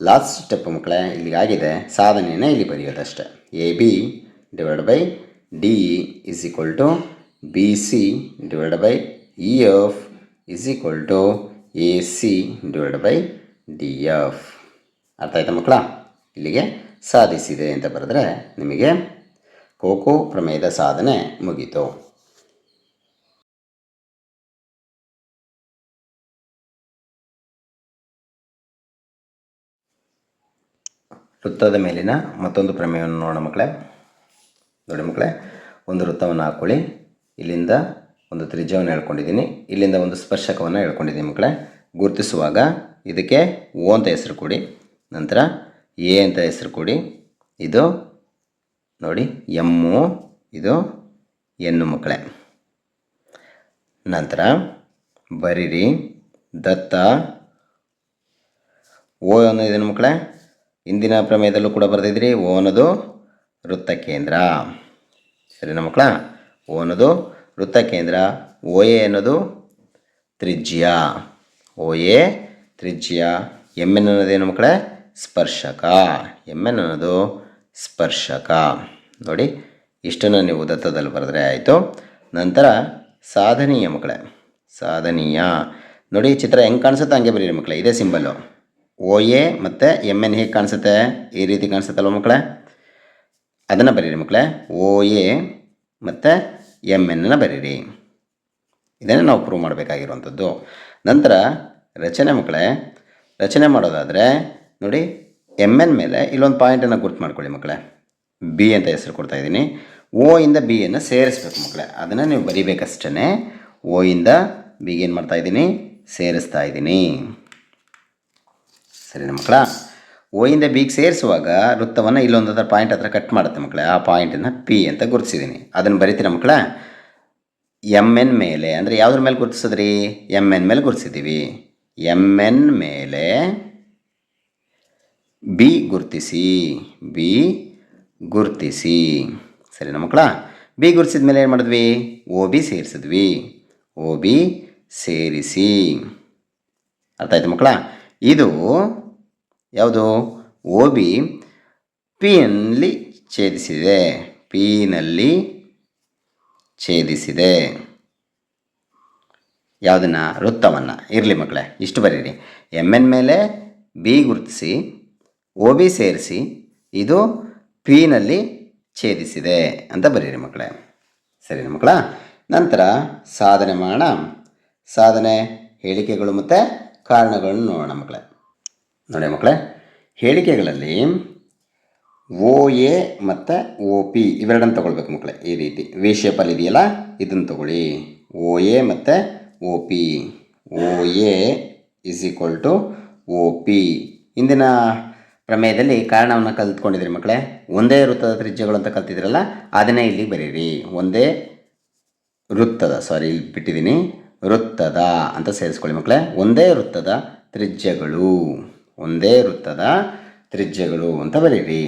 ಲಾಸ್ಟ್ ಸ್ಟೆಪ್ ಮಕ್ಕಳೇ ಇಲ್ಲಿಗಾಗಿದೆ. ಸಾಧನೆಯನ್ನು ಇಲ್ಲಿ ಬರೆಯೋದಷ್ಟೇ. A B divide by D is equal to B C divide by E F is equal to A C divide by D F. ಅರ್ಥ ಆಯ್ತಾ ಮಕ್ಕಳ? ಇಲ್ಲಿಗೆ ಸಾಧಿಸಿದೆ ಅಂತ ಬರೆದ್ರೆ ನಿಮಗೆ ಕೋಕೋ ಪ್ರಮೇಯದ ಸಾಧನೆ ಮುಗೀತು. ವೃತ್ತದ ಮೇಲಿನ ಮತ್ತೊಂದು ಪ್ರಮೇಯವನ್ನು ನೋಡೋಣ ಮಕ್ಕಳೇ. ನೋಡಿ ಮಕ್ಕಳೇ, ಒಂದು ವೃತ್ತವನ್ನು ಹಾಕ್ಕೊಳ್ಳಿ. ಇಲ್ಲಿಂದ ಒಂದು ತ್ರಿಜ್ಯವನ್ನು ಹೇಳ್ಕೊಂಡಿದ್ದೀನಿ, ಇಲ್ಲಿಂದ ಒಂದು ಸ್ಪರ್ಶಕವನ್ನು ಹೇಳ್ಕೊಂಡಿದ್ದೀನಿ ಮಕ್ಕಳೇ. ಗುರುತಿಸುವಾಗ ಇದಕ್ಕೆ ಓ ಅಂತ ಹೆಸರು ಕೊಡಿ, ನಂತರ ಎ ಅಂತ ಹೆಸರು ಕೊಡಿ. ಇದು ನೋಡಿ ಎಮ್ಮು, ಇದು ಎನ್ನು ಮಕ್ಕಳೇ. ನಂತರ ಬರೀರಿ ದತ್ತ ಓ ಅನ್ನೋದೇನು ಮಕ್ಕಳೇ, ಇಂದಿನ ಪ್ರಮೇಯದಲ್ಲೂ ಕೂಡ ಬರೆದಿದ್ರಿ. ಓ ಅನ್ನೋದು ವೃತ್ತ ಕೇಂದ್ರ. ಸರಿನಾ ಮಕ್ಕಳ? ಓ ಅನ್ನೋದು ವೃತ್ತ ಕೇಂದ್ರ. ಓ ಎ ಅನ್ನೋದು ತ್ರಿಜ್ಯ. ಎಮ್ ಎನ್ ಅನ್ನೋದೇನು ಮಕ್ಕಳೇ? ಸ್ಪರ್ಶಕ. ನೋಡಿ ಇಷ್ಟನ್ನು ನೀವು ದತ್ತದಲ್ಲಿ ಬರೆದ್ರೆ ಆಯಿತು. ನಂತರ ಸಾಧನೀಯ ಮಕ್ಕಳೇ, ನೋಡಿ ಚಿತ್ರ ಹೆಂಗೆ ಕಾಣಿಸುತ್ತೆ ಹಂಗೆ ಬರೀರಿ ಮಕ್ಕಳೇ. ಇದೇ ಸಿಂಬಲ್ಲು ಓ ಎ ಮತ್ತು ಎಮ್ ಎನ್ ಹೇಗೆ ಕಾಣಿಸುತ್ತೆ? ಈ ರೀತಿ ಕಾಣಿಸುತ್ತಲ್ವ ಮಕ್ಕಳೇ? ಅದನ್ನು ಬರೀರಿ ಮಕ್ಕಳೇ. ಓ ಎ ಮತ್ತು ಎಮ್ ಎನ್ನ ಬರೀರಿ. ಇದನ್ನು ನಾವು ಪ್ರೂವ್ ಮಾಡಬೇಕಾಗಿರುವಂಥದ್ದು. ನಂತರ ರಚನೆ ಮಕ್ಕಳೇ. ರಚನೆ ಮಾಡೋದಾದರೆ ನೋಡಿ ಎಮ್ ಎನ್ ಮೇಲೆ ಇಲ್ಲೊಂದು ಪಾಯಿಂಟನ್ನು ಗುರ್ತು ಮಾಡ್ಕೊಳ್ಳಿ ಮಕ್ಕಳೇ. ಬಿ ಅಂತ ಹೆಸರು ಕೊಡ್ತಾಯಿದ್ದೀನಿ. ಓ ಇಂದ ಬಿ ಯನ್ನು ಸೇರಿಸ್ಬೇಕು ಮಕ್ಕಳೇ. ಅದನ್ನು ನೀವು ಬರೀಬೇಕಷ್ಟೇ. ಓ ಇಂದ ಬಿಗೆ ಏನು ಮಾಡ್ತಾಯಿದ್ದೀನಿ? ಸೇರಿಸ್ತಾ ಇದ್ದೀನಿ. ಸರಿನಾ ಮಕ್ಕಳ? ಓ ಇಂದ ಬಿಗೆ ಸೇರಿಸುವಾಗ ವೃತ್ತವನ್ನು ಇಲ್ಲೊಂದು ಪಾಯಿಂಟ್ ಹತ್ರ ಕಟ್ ಮಾಡುತ್ತೆ ಮಕ್ಕಳೇ. ಆ ಪಾಯಿಂಟನ್ನು ಪಿ ಅಂತ ಗುರುತಿಸಿದ್ದೀನಿ. ಅದನ್ನು ಬರಿತೀರಾ ಮಕ್ಕಳ? ಎಮ್ ಎನ್ ಮೇಲೆ ಅಂದರೆ ಯಾವುದ್ರ ಮೇಲೆ ಗುರುತಿಸಿದ್ರಿ? ಎಮ್ ಎನ್ ಮೇಲೆ ಗುರುತಿಸಿದ್ದೀವಿ. ಎಮ್ ಎನ್ ಮೇಲೆ ಬಿ ಗುರುತಿಸಿ. ಸರಿನಾ ಮಕ್ಕಳ? ಬಿ ಗುರುತಿಸಿದ ಮೇಲೆ ಏನು ಮಾಡಿದ್ವಿ? ಓ ಬಿ ಸೇರಿಸಿದ್ವಿ. ಸೇರಿಸಿ. ಅರ್ಥ ಆಯ್ತು ಮಕ್ಕಳ? ಇದು ಯಾವುದು? ಓ ಬಿ ಪಿನಲ್ಲಿ ಛೇದಿಸಿದೆ. ಯಾವುದನ್ನು? ವೃತ್ತವನ್ನು. ಇರಲಿ ಮಕ್ಕಳೇ, ಇಷ್ಟು ಬರೀರಿ. ಎಮ್ ಎನ್ ಮೇಲೆ ಬಿ ಗುರುತಿಸಿ, ಓ ಬಿ ಸೇರಿಸಿ, ಇದು ಪಿನಲ್ಲಿ ಛೇದಿಸಿದೆ ಅಂತ ಬರೀರಿ ಮಕ್ಕಳೇ. ಸರಿನಾ ಮಕ್ಕಳ? ನಂತರ ಸಾಧನೆ ಮಾಡೋಣ. ಸಾಧನೆ ಹೇಳಿಕೆಗಳು ಮತ್ತು ಕಾರಣಗಳನ್ನು ನೋಡೋಣ ಮಕ್ಕಳೇ. ನೋಡಿ ಮಕ್ಕಳೇ, ಹೇಳಿಕೆಗಳಲ್ಲಿ ಓ ಎ ಮತ್ತು ಓ ಪಿ ಇವೆರಡನ್ನು ತೊಗೊಳ್ಬೇಕು ಮಕ್ಕಳೇ. ಈ ರೀತಿ ವಿ ಶೇಪಲ್ಲಿ ಇದೆಯಲ್ಲ, ಇದನ್ನು ತೊಗೊಳ್ಳಿ. ಓ ಎ ಮತ್ತು O P. O A is equal to O P. ಇಂದಿನ ಪ್ರಮೇಯದಲ್ಲಿ ಕಾರಣವನ್ನು ಕಲ್ತ್ಕೊಂಡಿದ್ರಿ ಮಕ್ಕಳೇ. ಒಂದೇ ವೃತ್ತದ ತ್ರಿಜ್ಯಗಳು ಅಂತ ಕಲ್ತಿದ್ರಲ್ಲ, ಅದನ್ನೇ ಇಲ್ಲಿ ಬರೀರಿ. ಒಂದೇ ವೃತ್ತದ ಇಲ್ಲಿ ಬಿಟ್ಟಿದ್ದೀನಿ, ವೃತ್ತದ ಅಂತ ಸೇರಿಸ್ಕೊಳ್ಳಿ ಮಕ್ಕಳೇ. ಒಂದೇ ವೃತ್ತದ ತ್ರಿಜ್ಯಗಳು ಅಂತ ಬರೀರಿ.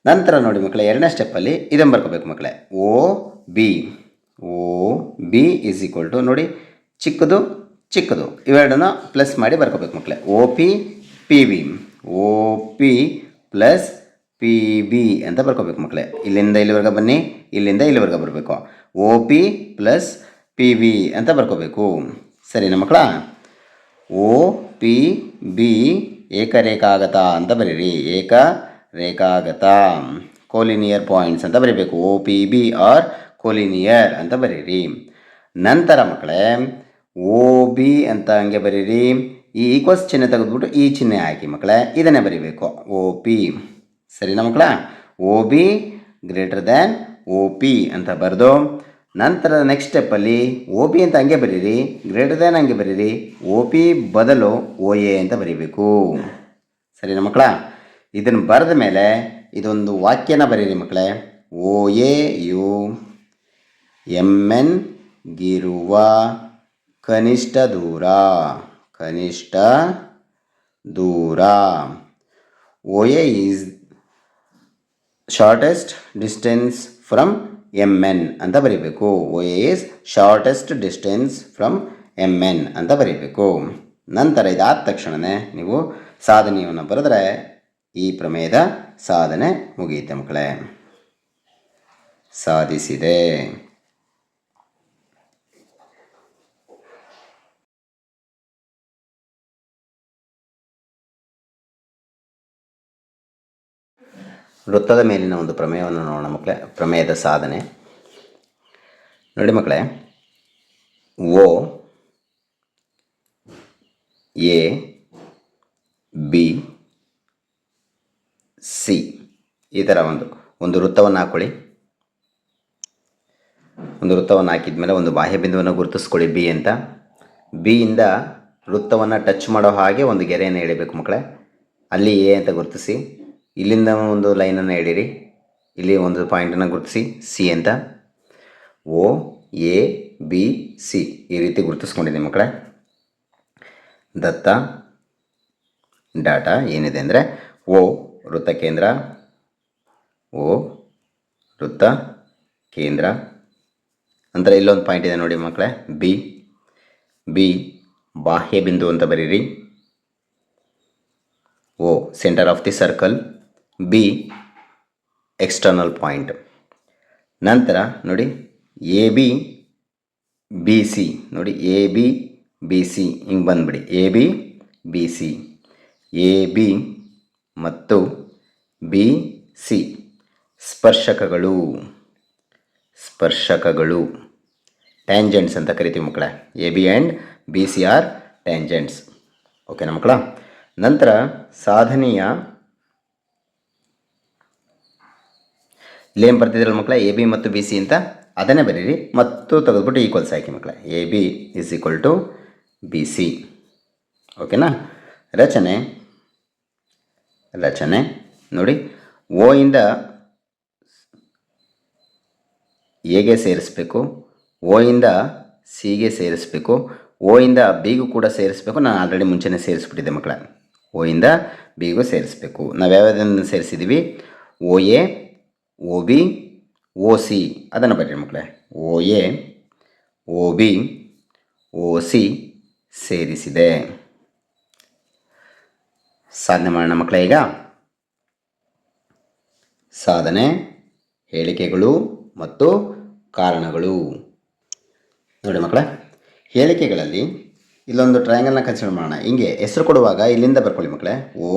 ನಂತರ ನೋಡಿ ಮಕ್ಕಳೇ, ಎರಡನೇ ಸ್ಟೆಪ್ಪಲ್ಲಿ ಇದನ್ನು ಬರ್ಕೋಬೇಕು ಮಕ್ಕಳೇ. O B is equal to ನೋಡಿ ಚಿಕ್ಕದು ಇವೆರಡನ್ನು ಪ್ಲಸ್ ಮಾಡಿ ಬರ್ಕೋಬೇಕು ಮಕ್ಕಳೇ. O P plus P B ಅಂತ ಬರ್ಕೋಬೇಕು ಮಕ್ಕಳೇ. ಇಲ್ಲಿಂದ ಇಲ್ಲಿವರೆಗೆ ಬನ್ನಿ, ಇಲ್ಲಿಂದ ಇಲ್ಲಿವರೆಗೆ ಬರಬೇಕು. O P plus P B ಅಂತ ಬರ್ಕೋಬೇಕು. ಸರಿನಾ ಮಕ್ಕಳ? ಓ ಪಿ ಬಿ ಏಕರೇಖಾಗತ ಅಂತ ಬರೀರಿ. ರೇಖಾಗತ ಕೋಲಿನಿಯರ್ ಪಾಯಿಂಟ್ಸ್ ಅಂತ ಬರೀಬೇಕು. ಒ ಪಿ ಬಿ ಆರ್ ಕೋಲಿನಿಯರ್ ಅಂತ ಬರೀರಿ. ನಂತರ ಮಕ್ಕಳೇ ಒ ಬಿ ಅಂತ ಹಂಗೆ ಬರೀರಿ. ಈ ಈಕ್ವಲ್ಸ್ ಚಿಹ್ನೆ ತೆಗೆದುಬಿಟ್ಟು ಈ ಚಿಹ್ನೆ ಹಾಕಿ ಮಕ್ಕಳೇ, ಇದನ್ನೇ ಬರೀಬೇಕು ಒ ಪಿ. ಸರಿನಾ ಮಕ್ಕಳ? O B greater than O P ಅಂತ ಬರೆದು ನಂತರ ನೆಕ್ಸ್ಟ್ ಸ್ಟೆಪ್ಪಲ್ಲಿ ಒ ಬಿ ಅಂತ ಹಂಗೆ ಬರೀರಿ, ಗ್ರೇಟರ್ ದ್ಯಾನ್ ಹಂಗೆ ಬರೀರಿ, ಒ ಪಿ ಬದಲು ಒ ಎ ಅಂತ ಬರೀಬೇಕು. ಸರಿನಾ ಮಕ್ಕಳ? ಇದನ್ನು ಬರೆದ ಮೇಲೆ ಇದೊಂದು ವಾಕ್ಯನ ಬರೀರಿ ಮಕ್ಕಳೇ. ಒ ಎ ಯು ಎಮ್ ಎನ್ ಗಿರುವ ಕನಿಷ್ಠ ದೂರ. ಕನಿಷ್ಠ ದೂರ. O A is shortest distance from M N ಅಂತ ಬರೀಬೇಕು. O A is shortest distance from M N ಅಂತ ಬರೀಬೇಕು. ನಂತರ ಇದಾದ ತಕ್ಷಣವೇ ನೀವು ಸಾಧನೆಯನ್ನು ಬರೆದ್ರೆ ಈ ಪ್ರಮೇಯದ ಸಾಧನೆ ಮುಗಿಯುತ್ತೆ ಮಕ್ಕಳೇ. ಸಾಧಿಸಿದೆ. ವೃತ್ತದ ಮೇಲಿನ ಒಂದು ಪ್ರಮೇಯವನ್ನು ನೋಡೋಣ ಮಕ್ಕಳೇ. ಪ್ರಮೇಯದ ಸಾಧನೆ ನೋಡಿ ಮಕ್ಕಳೇ. ಒ ಎ ಬಿ ಸಿ ಈ ಥರ ಒಂದು ವೃತ್ತವನ್ನು ಹಾಕ್ಕೊಳ್ಳಿ. ಒಂದು ವೃತ್ತವನ್ನು ಹಾಕಿದ ಮೇಲೆ ಒಂದು ಬಾಹ್ಯ ಬಿಂದುವನ್ನು ಗುರುತಿಸ್ಕೊಳ್ಳಿ ಬಿ ಅಂತ. ಬಿಯಿಂದ ವೃತ್ತವನ್ನು ಟಚ್ ಮಾಡೋ ಹಾಗೆ ಒಂದು ಗೆರೆಯನ್ನು ಎಳಿಬೇಕು ಮಕ್ಕಳೇ. ಅಲ್ಲಿ ಎ ಅಂತ ಗುರುತಿಸಿ, ಇಲ್ಲಿಂದ ಒಂದು ಲೈನನ್ನು ಎಳೀರಿ, ಇಲ್ಲಿ ಒಂದು ಪಾಯಿಂಟನ್ನು ಗುರುತಿಸಿ ಸಿ ಅಂತ. ಒ ಎ ಬಿ ಸಿ ಈ ರೀತಿ ಗುರುತಿಸ್ಕೊಂಡಿದ್ದೀನಿ ಮಕ್ಕಳೇ. ದತ್ತ ಡಾಟಾ ಏನಿದೆ ಅಂದರೆ ಒ ವೃತ್ತ ಕೇಂದ್ರ, ಒ ವೃತ್ತ ಕೇಂದ್ರ. ನಂತರ ಇಲ್ಲೊಂದು ಪಾಯಿಂಟ್ ಇದೆ ನೋಡಿ ಮಕ್ಕಳೇ, ಬಿ. ಬಿ ಬಾಹ್ಯ ಬಿಂದು ಅಂತ ಬರೀರಿ. O centre of the circle, B external point. ನಂತರ ನೋಡಿ ಎ ಬಿ ಬಿ ಸಿ ನೋಡಿ, ಎ ಬಿ ಬಿ ಸಿ ಹಿಂಗೆ ಬಂದುಬಿಡಿ. A B B C, A B ಮತ್ತು ಬಿ ಸಿ ಸ್ಪರ್ಶಕಗಳು. ಸ್ಪರ್ಶಕಗಳು ಟ್ಯಾಂಜೆಂಟ್ಸ್ ಅಂತ ಕರಿತೀವಿ ಮಕ್ಕಳೇ. A B and B C are tangents. ಓಕೆನಾ ಮಕ್ಕಳ? ನಂತರ ಸಾಧನೆಯ ಇಲ್ಲೇನು ಬರ್ತಿದ್ರಲ್ಲ ಮಕ್ಕಳೇ, ಎ ಬಿ ಮತ್ತು ಬಿ ಸಿ ಅಂತ, ಅದನ್ನೇ ಬರೀರಿ ಮತ್ತು ತೆಗೆದುಬಿಟ್ಟು ಈಕ್ವಲ್ಸ್ ಹಾಕಿ ಮಕ್ಕಳೇ. A B is equal to B C. ಓಕೆನಾ? ರಚನೆ ನೋಡಿ, ಒ ಇಂದ ಎಗೆ ಸೇರಿಸ್ಬೇಕು, ಒ ಇಂದ ಸಿಗೆ ಸೇರಿಸ್ಬೇಕು, ಒ ಇಂದ ಬಿಗೂ ಕೂಡ ಸೇರಿಸ್ಬೇಕು. ನಾನು ಆಲ್ರೆಡಿ ಮುಂಚೆನೇ ಸೇರಿಸ್ಬಿಟ್ಟಿದ್ದೆ ಮಕ್ಕಳೇ. ಒ ಇಂದ ಬಿಗೂ ಸೇರಿಸ್ಬೇಕು. ನಾವು ಯಾವ್ಯಾವುದನ್ನು ಸೇರಿಸಿದ್ದೀವಿ? O A, O B, O C ಅದನ್ನು ಬರೀರಿ ಮಕ್ಕಳೇ. O A, O B, O C ಸೇರಿಸಿದೆ. ಸಾಧನೆ ಮಾಡೋಣ ಮಕ್ಕಳೇ. ಈಗ ಸಾಧನೆ, ಹೇಳಿಕೆಗಳು ಮತ್ತು ಕಾರಣಗಳು ನೋಡಿ ಮಕ್ಕಳೇ. ಹೇಳಿಕೆಗಳಲ್ಲಿ ಇಲ್ಲೊಂದು ಟ್ರಯಾಂಗಲ್ನ ಕನ್ಸಿಡರ್ ಮಾಡೋಣ. ಹಿಂಗೆ ಹೆಸರು ಕೊಡುವಾಗ ಇಲ್ಲಿಂದ ಬರ್ಕೊಳ್ಳಿ ಮಕ್ಕಳೇ. ಒ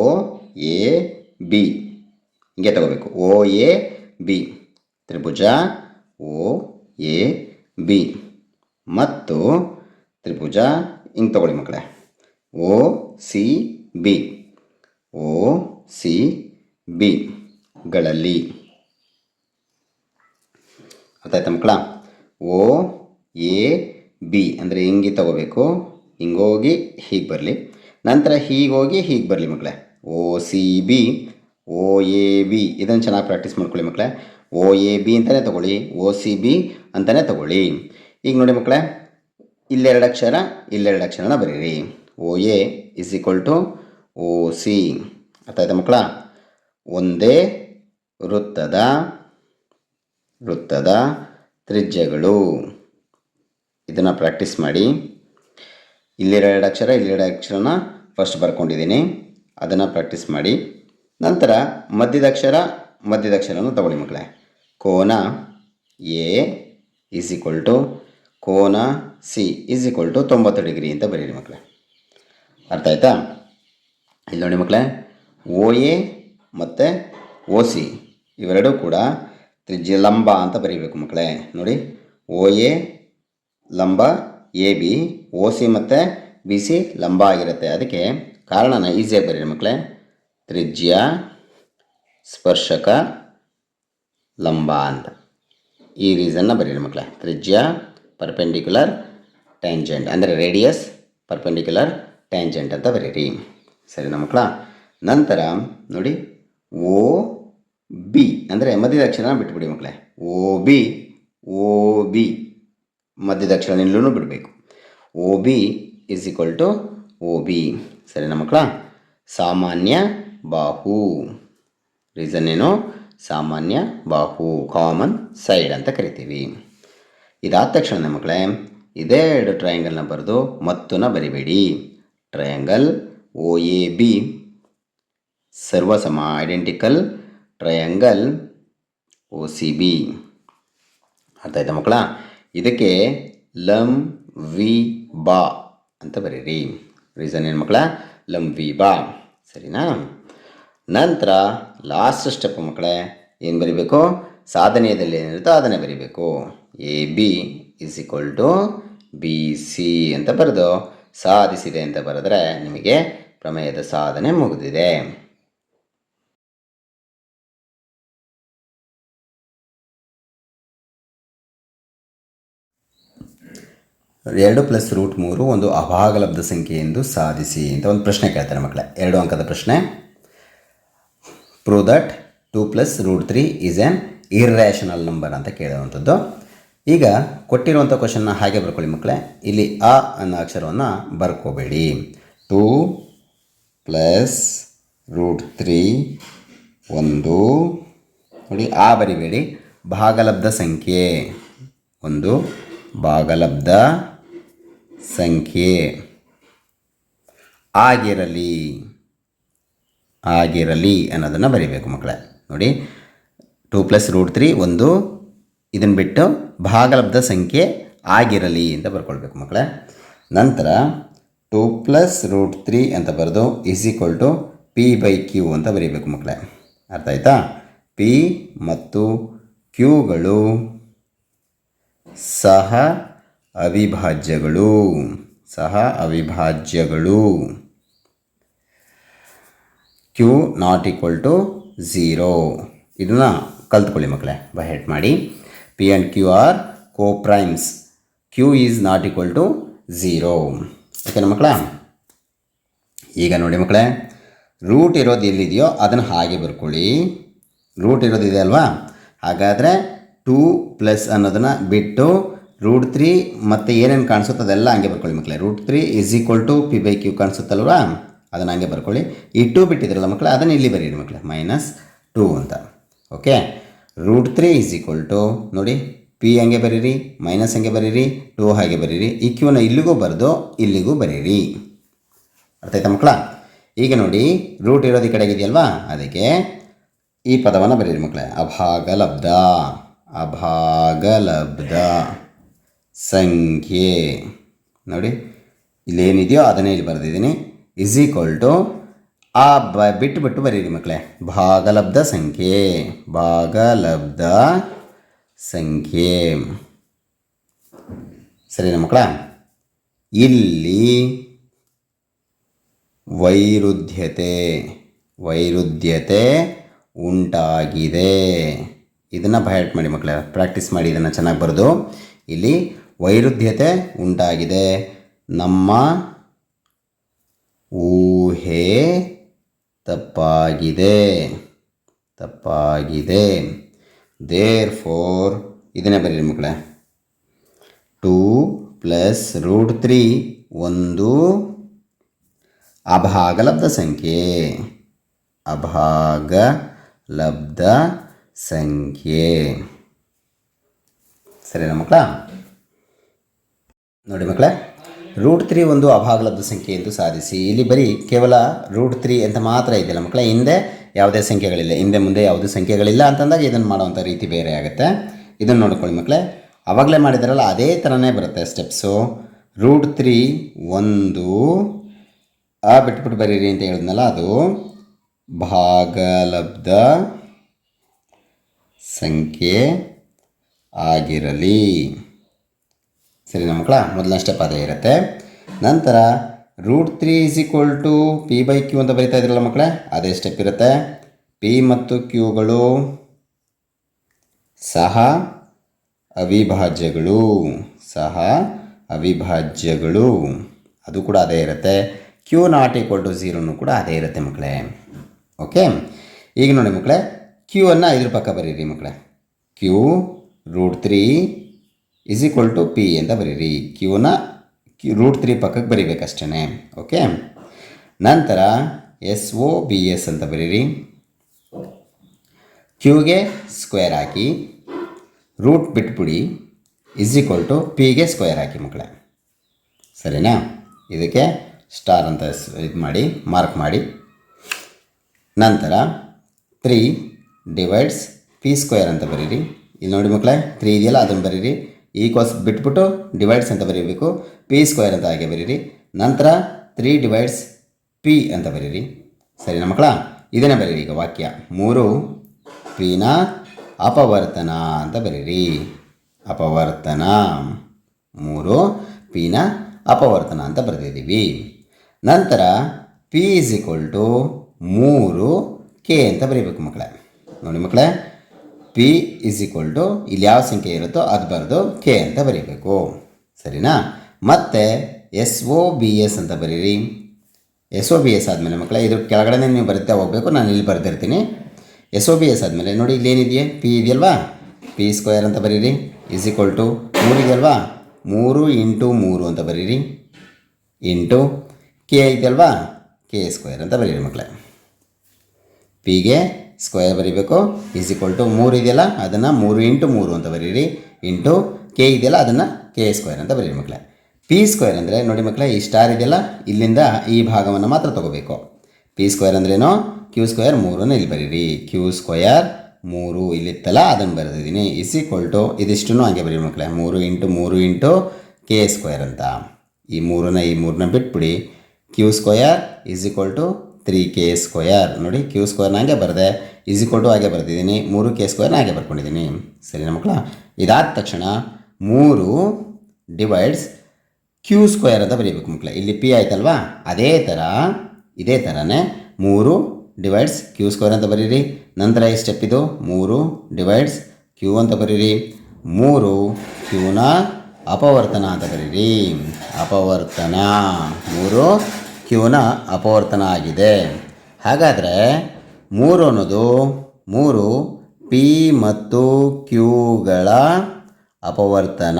ಎ ಬಿ ಹಿಂಗೆ ತಗೋಬೇಕು. ಒ A B Tribhuja O A B ಮತ್ತು ತ್ರಿಭುಜ ಹಿಂಗೆ ತಗೊಳ್ಳಿ ಮಕ್ಕಳೇ. ಒ C B, O C B ಗಳಲ್ಲಿ ಅರ್ಥ ಆಯ್ತಾ ಮಕ್ಕಳ? ಒ ಎ ಬಿ ಅಂದರೆ ಹಿಂಗೆ ತಗೋಬೇಕು, ಹಿಂಗೋಗಿ ಹೀಗೆ ಬರಲಿ, ನಂತರ ಹೀಗೋಗಿ ಹೀಗೆ ಬರಲಿ ಮಕ್ಕಳೇ. ಒ C B, O A B ಇದನ್ನು ಚೆನ್ನಾಗಿ ಪ್ರಾಕ್ಟೀಸ್ ಮಾಡ್ಕೊಳ್ಳಿ ಮಕ್ಕಳೇ. ಒ ಎ ಬಿ ಅಂತಲೇ ತೊಗೊಳ್ಳಿ, ಒ ಸಿ ಬಿ ಅಂತಲೇ ತೊಗೊಳ್ಳಿ. ಈಗ ನೋಡಿ ಮಕ್ಕಳೇ, ಇಲ್ಲೆರಡು ಅಕ್ಷರ ಇಲ್ಲೆರಡು ಅಕ್ಷರನ ಬರೀರಿ. O A is equal to O C. ಅರ್ಥ ಆಯ್ತಾ ಮಕ್ಕಳ? ಒಂದೇ ವೃತ್ತದ ತ್ರಿಜ್ಯಗಳು. ಇದನ್ನು ಪ್ರಾಕ್ಟೀಸ್ ಮಾಡಿ. ಇಲ್ಲೆರಡು ಅಕ್ಷರ ಇಲ್ಲೆರಡು ಅಕ್ಷರನ ಫಸ್ಟ್ ಬರ್ಕೊಂಡಿದ್ದೀನಿ, ಅದನ್ನು ಪ್ರಾಕ್ಟೀಸ್ ಮಾಡಿ. ನಂತರ ಮಧ್ಯದಕ್ಷರನ ತಗೊಳ್ಳಿ ಮಕ್ಕಳೇ. ಕೋನ ಎ ಈಸ್ ಈಕ್ವಲ್ ಟು ಕೋನ C is equal to 90 degree ಅಂತ ಬರೀರಿ ಮಕ್ಕಳೇ. ಅರ್ಥ ಆಯ್ತಾ? ಇಲ್ಲಿ ನೋಡಿ ಮಕ್ಕಳೇ, ಒ ಎ ಮತ್ತು ಒ ಸಿ ಇವೆರಡೂ ಕೂಡ ತ್ರಿಜ್ಯ ಲಂಬ ಅಂತ ಬರೀಬೇಕು ಮಕ್ಕಳೇ. ನೋಡಿ, ಒ ಎ ಲಂಬ ಎ ಬಿ, ಒ ಸಿ ಮತ್ತು ಬಿ ಸಿ ಲಂಬ ಆಗಿರುತ್ತೆ. ಅದಕ್ಕೆ ಕಾರಣನ ಈಸಿಯಾಗಿ ಬರೀರಿ ಮಕ್ಕಳೇ. ತ್ರಿಜ್ಯ ಸ್ಪರ್ಶಕ ಲಂಬ ಅಂತ ಈ ರೀಸನ್ನ ಬರೀರಿ ಮಕ್ಕಳೇ. ತ್ರಿಜ್ಯ ಪರ್ಪೆಂಡಿಕ್ಯುಲರ್ ಟ್ಯಾಂಜೆಂಟ್ ಅಂದರೆ ರೇಡಿಯಸ್ ಪರ್ಪೆಂಡಿಕ್ಯುಲರ್ ಟ್ಯಾಂಜೆಂಟ್ ಅಂತ ಬರೀರಿ. ಸರಿನಾ ಮಕ್ಕಳ? ನಂತರ ನೋಡಿ, ಓ ಬಿ ಅಂದರೆ ಮಧ್ಯದ ಅಕ್ಷರ ಬಿಟ್ಬಿಡಿ ಮಕ್ಕಳೇ. ಓ ಬಿ ಮಧ್ಯದ ಅಕ್ಷರ ನಿಲ್ಲೂ ಬಿಡಬೇಕು. O B is equal to O B. ಸರಿನಾ ಮಕ್ಕಳ? ಸಾಮಾನ್ಯ ಬಾಹು. ರೀಸನ್ ಏನು? ಸಾಮಾನ್ಯ ಬಾಹು, ಕಾಮನ್ ಸೈಡ್ ಅಂತ ಕರಿತೀವಿ. ಇದಾದ ತಕ್ಷಣ ಮಕ್ಕಳೇ ಇದೇ ಎರಡು ಟ್ರಯಾಂಗಲ್ನ ಬರೆದು ಮತ್ತನ್ನ ಬರಿಬೇಡಿ. ಟ್ರಯಾಂಗಲ್ ಒ ಎ ಬಿ ಸರ್ವಸಮ identical triangle O C B. ಅರ್ಥ ಆಯ್ತಾ ಮಕ್ಕಳ? ಇದಕ್ಕೆ ಲಂ ವಿ ಬಾ ಅಂತ ಬರೀರಿ. ರೀಸನ್ ಏನು ಮಕ್ಕಳ? ಲಂ ವಿ ಬಾ. ಸರಿನಾ? ನಂತರ ಲಾಸ್ಟ್ ಸ್ಟೆಪ್ ಮಕ್ಕಳೇ ಏನು ಬರೀಬೇಕು? ಸಾಧನೆಯಲ್ಲಿ ಏನಿರುತ್ತೋ ಅದನ್ನೇ ಬರೀಬೇಕು. A B is equal to B C ಅಂತ ಬರೆದು ಸಾಧಿಸಿದೆ ಅಂತ ಬರೆದ್ರೆ ನಿಮಗೆ ಪ್ರಮೇಯದ ಸಾಧನೆ ಮುಗಿದಿದೆ. ಎರಡು ಪ್ಲಸ್ ರೂಟ್ 3 ಒಂದು ಅಭಾಗಲಬ್ಧ ಸಂಖ್ಯೆ ಎಂದು ಸಾಧಿಸಿ ಅಂತ ಒಂದು ಪ್ರಶ್ನೆ ಕೇಳ್ತಾರೆ ಮಕ್ಕಳೇ. 2 ಅಂಕದ ಪ್ರಶ್ನೆ. Prove that 2 plus root 3 is an irrational number ಅಂತ ಕೇಳುವಂಥದ್ದು. ಈಗ ಕೊಟ್ಟಿರುವಂಥ ಕ್ವಶನ್ನ ಹಾಗೆ ಬರ್ಕೊಳ್ಳಿ ಮಕ್ಕಳೇ. ಇಲ್ಲಿ ಅ ಅನ್ನೋ ಅಕ್ಷರವನ್ನು ಬರ್ಕೋಬೇಡಿ. 2 ಪ್ಲಸ್ ರೂಟ್ 3 ಒಂದು ನೋಡಿ, ಆ ಬರಿಬೇಡಿ. ಭಾಗಲಬ್ಧ ಸಂಖ್ಯೆ, ಒಂದು ಭಾಗಲಬ್ಧ ಸಂಖ್ಯೆ ಆಗಿರಲಿ ಅನ್ನೋದನ್ನು ಬರೀಬೇಕು ಮಕ್ಕಳೇ. ನೋಡಿ, 2 ಪ್ಲಸ್ ರೂಟ್ 3 ಒಂದು, ಇದನ್ನು ಬಿಟ್ಟು ಭಾಗಲಬ್ಧ ಸಂಖ್ಯೆ ಆಗಿರಲಿ ಅಂತ ಬರ್ಕೊಳ್ಬೇಕು ಮಕ್ಕಳೇ. ನಂತರ 2 ಪ್ಲಸ್ ರೂಟ್ 3 ಅಂತ ಬರೆದು is equal to P by Q ಅಂತ ಬರೀಬೇಕು ಮಕ್ಕಳೇ. ಅರ್ಥ ಆಯ್ತಾ? ಪಿ ಮತ್ತು ಕ್ಯೂಗಳು ಸಹ ಅವಿಭಾಜ್ಯಗಳು. Q not equal to 0. ಇದನ್ನು ಕಲ್ತ್ಕೊಳ್ಳಿ ಮಕ್ಕಳೇ, ಬೈ ಹೆಡ್ ಮಾಡಿ. P and Q are coprimes. Q is not equal to 0. ಓಕೆನಾ ಮಕ್ಕಳ? ಈಗ ನೋಡಿ ಮಕ್ಕಳೇ, ರೂಟ್ ಇರೋದು ಎಲ್ಲಿದೆಯೋ ಅದನ್ನು ಹಾಗೆ ಬರ್ಕೊಳ್ಳಿ. ರೂಟ್ ಇರೋದಿದೆ ಅಲ್ವಾ? ಹಾಗಾದರೆ 2 ಪ್ಲಸ್ ಅನ್ನೋದನ್ನು ಬಿಟ್ಟು ರೂಟ್ 3 ಮತ್ತು ಏನೇನು ಕಾಣಿಸುತ್ತೆ ಅದೆಲ್ಲ ಹಂಗೆ ಬರ್ಕೊಳ್ಳಿ ಮಕ್ಕಳೇ. Root 3 is equal to P by Q ಕಾಣಿಸುತ್ತಲ್ವಾ? ಅದನ್ನು ಹಂಗೆ ಬರ್ಕೊಳ್ಳಿ. ಈ 2 ಬಿಟ್ಟಿದ್ರಲ್ಲ ಮಕ್ಕಳೇ, ಅದನ್ನು ಇಲ್ಲಿ ಬರೀರಿ ಮಕ್ಕಳೇ, -2 ಅಂತ. Okay. Root 3 is equal to ನೋಡಿ, ಪಿ ಹಂಗೆ ಬರೀರಿ, ಮೈನಸ್ ಹಂಗೆ ಬರೀರಿ, 2 ಹಾಗೆ ಬರೀರಿ. ಈ ಕ್ಯೂನ ಇಲ್ಲಿಗೂ ಬರೆದು ಇಲ್ಲಿಗೂ ಬರೀರಿ. ಅರ್ಥ ಆಯ್ತಾ ಮಕ್ಕಳ? ಈಗ ನೋಡಿ, ರೂಟ್ ಇರೋದು ಈ ಕಡೆಗಿದೆಯಲ್ವಾ? ಅದಕ್ಕೆ ಈ ಪದವನ್ನು ಬರೀರಿ ಮಕ್ಕಳೇ. ಅಭಾಗಲಬ್ಧ ಸಂಖ್ಯೆ. ನೋಡಿ, ಇಲ್ಲೇನಿದೆಯೋ ಅದನ್ನೇ ಇಲ್ಲಿ ಬರೆದಿದ್ದೀನಿ. ಇಸ್ ಈಕ್ವಲ್ ಟು ಆ ಬಿಟ್ಟು ಬರೀರಿ ಮಕ್ಕಳೇ, ಭಾಗಲಬ್ಧ ಸಂಖ್ಯೆ. ಸರಿನಾ ಮಕ್ಕಳ? ಇಲ್ಲಿ ವೈರುಧ್ಯತೆ ಉಂಟಾಗಿದೆ. ಇದನ್ನು ಬೈಹರ್ಟ್ ಮಾಡಿ ಮಕ್ಕಳೇ, ಪ್ರಾಕ್ಟೀಸ್ ಮಾಡಿ, ಇದನ್ನು ಚೆನ್ನಾಗಿ ಬರೆದು. ಇಲ್ಲಿ ವೈರುಧ್ಯತೆ ಉಂಟಾಗಿದೆ, ನಮ್ಮ ಊಹೆ ತಪ್ಪಾಗಿದೆ. ದೇರ್ ಫೋರ್ ಇದನ್ನೇ ಬರೀರಿ ಮಕ್ಕಳೇ. 2 ಪ್ಲಸ್ ರೂಟ್ 3 ಒಂದು ಅಭಾಗಲಬ್ಧ ಸಂಖ್ಯೆ. ಸರಿನಾ ಮಕ್ಕಳ? ನೋಡಿ ಮಕ್ಕಳೇ, ರೂಟ್ 3 ಒಂದು ಅಭಾಗಲಬ್ಧ ಸಂಖ್ಯೆ ಎಂದು ಸಾಧಿಸಿ. ಇಲ್ಲಿ ಬರೀ ಕೇವಲ ರೂಟ್ 3 ಅಂತ ಮಾತ್ರ ಇದೆಯಲ್ಲ ಮಕ್ಕಳೇ, ಹಿಂದೆ ಯಾವುದೇ ಸಂಖ್ಯೆಗಳಿಲ್ಲ, ಹಿಂದೆ ಮುಂದೆ ಯಾವುದೇ ಸಂಖ್ಯೆಗಳಿಲ್ಲ ಅಂತಂದಾಗ ಇದನ್ನು ಮಾಡುವಂಥ ರೀತಿ ಬೇರೆ ಆಗುತ್ತೆ. ಇದನ್ನು ನೋಡ್ಕೊಳ್ಳಿ ಮಕ್ಕಳೇ, ಆವಾಗಲೇ ಮಾಡಿದಾರಲ್ಲ ಅದೇ ಥರನೇ ಬರುತ್ತೆ ಸ್ಟೆಪ್ಸು. ರೂಟ್ 3 ಒಂದು ಬಿಟ್ಬಿಟ್ಟು ಬರೀರಿ ಅಂತ ಹೇಳಿದ್ನಲ್ಲ, ಅದು ಭಾಗಲಬ್ಧ ಸಂಖ್ಯೆ ಆಗಿರಲಿ. ಸರಿನಾ ಮಕ್ಕಳ? ಮೊದಲನೇ ಸ್ಟೆಪ್ ಅದೇ ಇರುತ್ತೆ. ನಂತರ √3 = P/Q ಅಂತ ಬರಿತಾ ಇದ್ರಲ್ಲ ಮಕ್ಕಳೇ, ಅದೇ ಸ್ಟೆಪ್ ಇರುತ್ತೆ. P ಮತ್ತು Qಗಳು ಸಹ ಅವಿಭಾಜ್ಯಗಳು, ಅದು ಕೂಡ ಅದೇ ಇರುತ್ತೆ. Q ≠ 0 ಕೂಡ ಅದೇ ಇರುತ್ತೆ ಮಕ್ಕಳೇ. ಓಕೆ, ಈಗ ನೋಡಿ ಮಕ್ಕಳೇ, Q ಅನ್ನು ಇದ್ರ ಪಕ್ಕ ಬರೀರಿ ಮಕ್ಕಳೇ. Q √3 = P ಅಂತ ಬರೀರಿ. Qನ √3 ಪಕ್ಕಕ್ಕೆ ಬರೀಬೇಕಷ್ಟೇ. ಓಕೆ, ನಂತರ SOBS ಅಂತ ಬರೀರಿ. Qಗೆ ಸ್ಕ್ವೇರ್ ಹಾಕಿ, ರೂಟ್ ಬಿಟ್ಬಿಡಿ, Pಗೆ ಸ್ಕ್ವೇರ್ ಹಾಕಿ ಮಕ್ಕಳೇ. ಸರಿನಾ? ಇದಕ್ಕೆ ಸ್ಟಾರ್ ಅಂತ ಇದು ಮಾಡಿ, ಮಾರ್ಕ್ ಮಾಡಿ. ನಂತರ 3 / P² ಅಂತ ಬರೀರಿ. ಇಲ್ಲಿ ನೋಡಿ ಮಕ್ಕಳೇ, 3 ಇದೆಯಲ್ಲ, ಅದನ್ನು ಬರೀರಿ. ಈಕ್ವಲ್ಸ್ ಬಿಟ್ಬಿಟ್ಟು ಡಿವೈಡ್ಸ್ ಅಂತ ಬರೀಬೇಕು. P² ಅಂತ ಹಾಗೆ ಬರೀರಿ. ನಂತರ 3 / P ಅಂತ ಬರೀರಿ. ಸರಿನಾ ಮಕ್ಕಳ? ಇದನ್ನೇ ಬರೀರಿ ಈಗ ವಾಕ್ಯ. 3 Pನ ಅಪವರ್ತನ ಅಂತ ಬರೀರಿ. ಅಪವರ್ತನ, 3 Pನ ಅಪವರ್ತನ ಅಂತ ಬರೆದಿದ್ದೀವಿ. ನಂತರ P = 3K ಅಂತ ಬರೀಬೇಕು ಮಕ್ಕಳೇ. ನೋಡಿ ಮಕ್ಕಳೇ, P = ಇಲ್ಲಿ ಯಾವ ಸಂಖ್ಯೆ ಇರುತ್ತೋ ಅದು ಬರೆದು K ಅಂತ ಬರೀಬೇಕು. ಸರಿನಾ? ಮತ್ತೆ SOBS ಅಂತ ಬರೀರಿ. SOBS ಆದಮೇಲೆ ಮಕ್ಕಳೇ, ಇದ್ರ ಕೆಳಗಡೆ ನೀವು ಬರೀತಾ ಹೋಗಬೇಕು, ನಾನು ಇಲ್ಲಿ ಬರೆದಿರ್ತೀನಿ. SOBS ಆದಮೇಲೆ ನೋಡಿ, ಇಲ್ಲಿ ಏನಿದೆಯೇ, P ಇದೆಯಲ್ವಾ, P² ಅಂತ ಬರೀರಿ. = 3 ಇದೆಯಲ್ವಾ, 3 × 3 ಅಂತ ಬರೀರಿ. ಇಂಟು K ಇದೆಯಲ್ವಾ, K² ಅಂತ ಬರೀರಿ ಮಕ್ಕಳೇ. Pಗೆ ಸ್ಕ್ವೇರ್ ಬರೀಬೇಕು. = 3 ಇದೆಯಲ್ಲ, ಅದನ್ನು 3 × 3 ಅಂತ ಬರೀರಿ. ಇಂಟು K ಇದೆಯಲ್ಲ, ಅದನ್ನು K² ಅಂತ ಬರೀರಿ ಮಕ್ಕಳೇ. P² ಅಂದರೆ ನೋಡಿ ಮಕ್ಕಳೇ, ಈ ಸ್ಟಾರ್ ಇದೆಯಲ್ಲ, ಇಲ್ಲಿಂದ ಈ ಭಾಗವನ್ನು ಮಾತ್ರ ತೊಗೋಬೇಕು. P² ಅಂದ್ರೇನು, Q² 3 ಇಲ್ಲಿ ಬರೀರಿ. Q² 3 ಇಲ್ಲಿತ್ತಲ್ಲ, ಅದನ್ನು ಬರೆದಿದ್ದೀನಿ. ಇದಿಷ್ಟು ಹಾಗೆ ಬರೀರಿ ಮಕ್ಕಳೇ. 3 × 3 × K² ಅಂತ. ಈ 3ನ ಬಿಟ್ಬಿಡಿ. Q² = 3K². ನೋಡಿ, Q² ಹಾಗೆ ಬರೆದೆ, ಹಾಗೆ ಬರೆದಿದ್ದೀನಿ. 3K² ಹಾಗೆ ಬರ್ಕೊಂಡಿದ್ದೀನಿ. ಸರಿನಾ ಮಕ್ಕಳ? ಇದಾದ ತಕ್ಷಣ 3 / Q² ಅಂತ ಬರೀಬೇಕು ಮಕ್ಕಳೇ. ಇಲ್ಲಿ P ಆಯ್ತಲ್ವಾ, ಇದೇ ಥರನೇ 3 / Q² ಅಂತ ಬರೀರಿ. ನಂತರ ಈ ಸ್ಟೆಪ್ ಇದು, 3 / Q ಅಂತ ಬರೀರಿ. 3 Qನ ಅಪವರ್ತನ ಅಂತ ಬರೀರಿ. ಅಪವರ್ತನ, 3 Qನ ಅಪವರ್ತನ ಆಗಿದೆ. ಹಾಗಾದರೆ 3 ಅನ್ನೋದು 3 P ಮತ್ತು Qಗಳ ಅಪವರ್ತನ.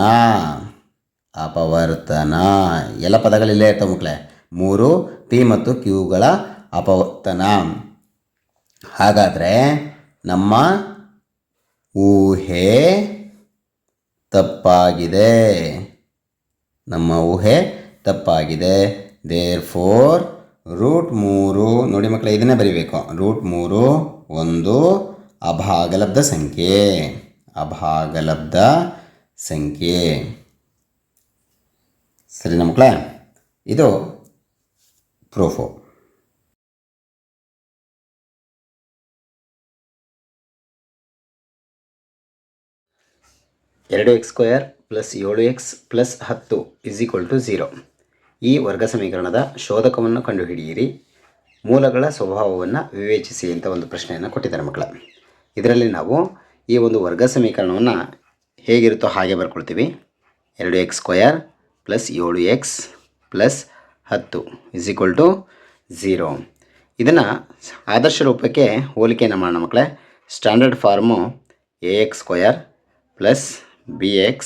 ಎಲ್ಲ ಪದಗಳಿಲ್ಲೇ ಇರ್ತವೆ ಮಕ್ಕಳೇ. 3 P ಮತ್ತು Qಗಳ ಅಪವರ್ತನ. ಹಾಗಾದರೆ ನಮ್ಮ ಊಹೆ ತಪ್ಪಾಗಿದೆ. Therefore √3, ನೋಡಿ ಮಕ್ಕಳೇ, ಇದನ್ನೇ ಬರೀಬೇಕು. √3 ಒಂದು ಅಭಾಗಲಬ್ಧ ಸಂಖ್ಯೆ. ಸರಿನಾ ಮಕ್ಕಳೇ? ಇದು ಪ್ರೂಫು. (2x² + 7x + 10 = 0). ಈ ವರ್ಗ ಸಮೀಕರಣದ ಶೋಧಕವನ್ನು ಕಂಡುಹಿಡಿಯಿರಿ. ಮೂಲಗಳ ಸ್ವಭಾವವನ್ನು ವಿವೇಚಿಸಿ ಅಂತ ಒಂದು ಪ್ರಶ್ನೆಯನ್ನು ಕೊಟ್ಟಿದ್ದಾರೆ ಮಕ್ಕಳ. ಇದರಲ್ಲಿ ನಾವು ಈ ಒಂದು ವರ್ಗ ಸಮೀಕರಣವನ್ನು ಹೇಗಿರುತ್ತೋ ಹಾಗೆ ಬರ್ಕೊಳ್ತೀವಿ. 2x² + 7x + 10 = 0. ಇದನ್ನು ಆದರ್ಶ ರೂಪಕ್ಕೆ ಹೋಲಿಕೆಯನ್ನು ಮಾಡೋಣ ಮಕ್ಕಳೇ. Standard form ax² + bx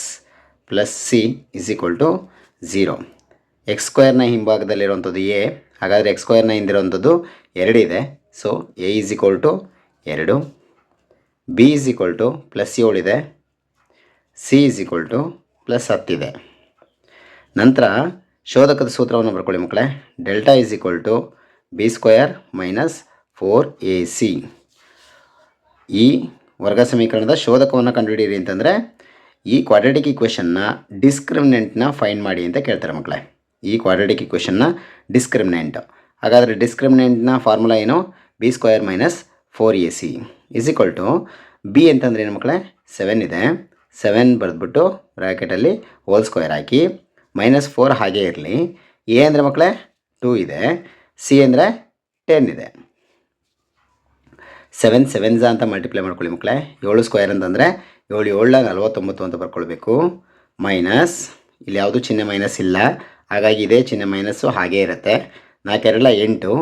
+ c = 0. x² ಹಿಂಭಾಗದಲ್ಲಿರುವಂಥದ್ದು a, ಹಾಗಾದರೆ x² ಹಿಂದಿರುವಂಥದ್ದು 2 ಇದೆ. ಸೊ a = 2, b +7 ಇದೆ, c +10 ಇದೆ. ನಂತರ ಶೋಧಕದ ಸೂತ್ರವನ್ನು ಬರ್ಕೊಳ್ಳಿ ಮಕ್ಕಳೇ. Delta b² - 4ac. ಈ ವರ್ಗ ಸಮೀಕರಣದ ಶೋಧಕವನ್ನು ಕಂಡುಹಿಡಿಯಿರಿ ಅಂತಂದರೆ, ಈ ಕ್ವಾಡ್ರಾಟಿಕ್ ಈಕ್ವೇಷನ್ನ ಡಿಸ್ಕ್ರಿಮಿನೆಂಟ್ನ ಫೈಂಡ್ ಮಾಡಿ ಅಂತ ಕೇಳ್ತಾರೆ ಮಕ್ಕಳೇ. ಈ ಕ್ವಾಡ್ರಾಟಿಕ್ ಈಕ್ವೇಷನ್ನ ಡಿಸ್ಕ್ರಿಮಿನೆಂಟ್. ಹಾಗಾದರೆ ಡಿಸ್ಕ್ರಿಮಿನೆಂಟ್ನ ಫಾರ್ಮುಲಾ ಏನು? b² - 4ac = ಬಿ ಅಂತಂದರೆ ಏನು ಮಕ್ಕಳೇ 7 ಇದೆ. 7 ಬರೆದ್ಬಿಟ್ಟು ಬ್ರ್ಯಾಕೆಟಲ್ಲಿ ಹೋಲ್ ಸ್ಕ್ವೇರ್ ಹಾಕಿ -4 ಹಾಗೇ ಇರಲಿ. ಎ ಅಂದರೆ ಮಕ್ಕಳೇ 2 ಇದೆ. ಸಿ ಅಂದರೆ 10 ಇದೆ. 7 7 ಅಂತ ಮಲ್ಟಿಪ್ಲೈ ಮಾಡ್ಕೊಳ್ಳಿ ಮಕ್ಕಳೇ. 7 ಸ್ಕ್ವೇರ್ ಅಂತಂದರೆ 7 7 49 ಅಂತ ಬರ್ಕೊಳ್ಬೇಕು. ಮೈನಸ್ ಇಲ್ಲಿ ಯಾವುದೂ ಚಿಹ್ನೆ ಮೈನಸ್ ಇಲ್ಲ, ಹಾಗಾಗಿ ಇದೇ ಚಿಹ್ನೆ ಮೈನಸ್ಸು ಹಾಗೇ ಇರುತ್ತೆ. 4 2 8.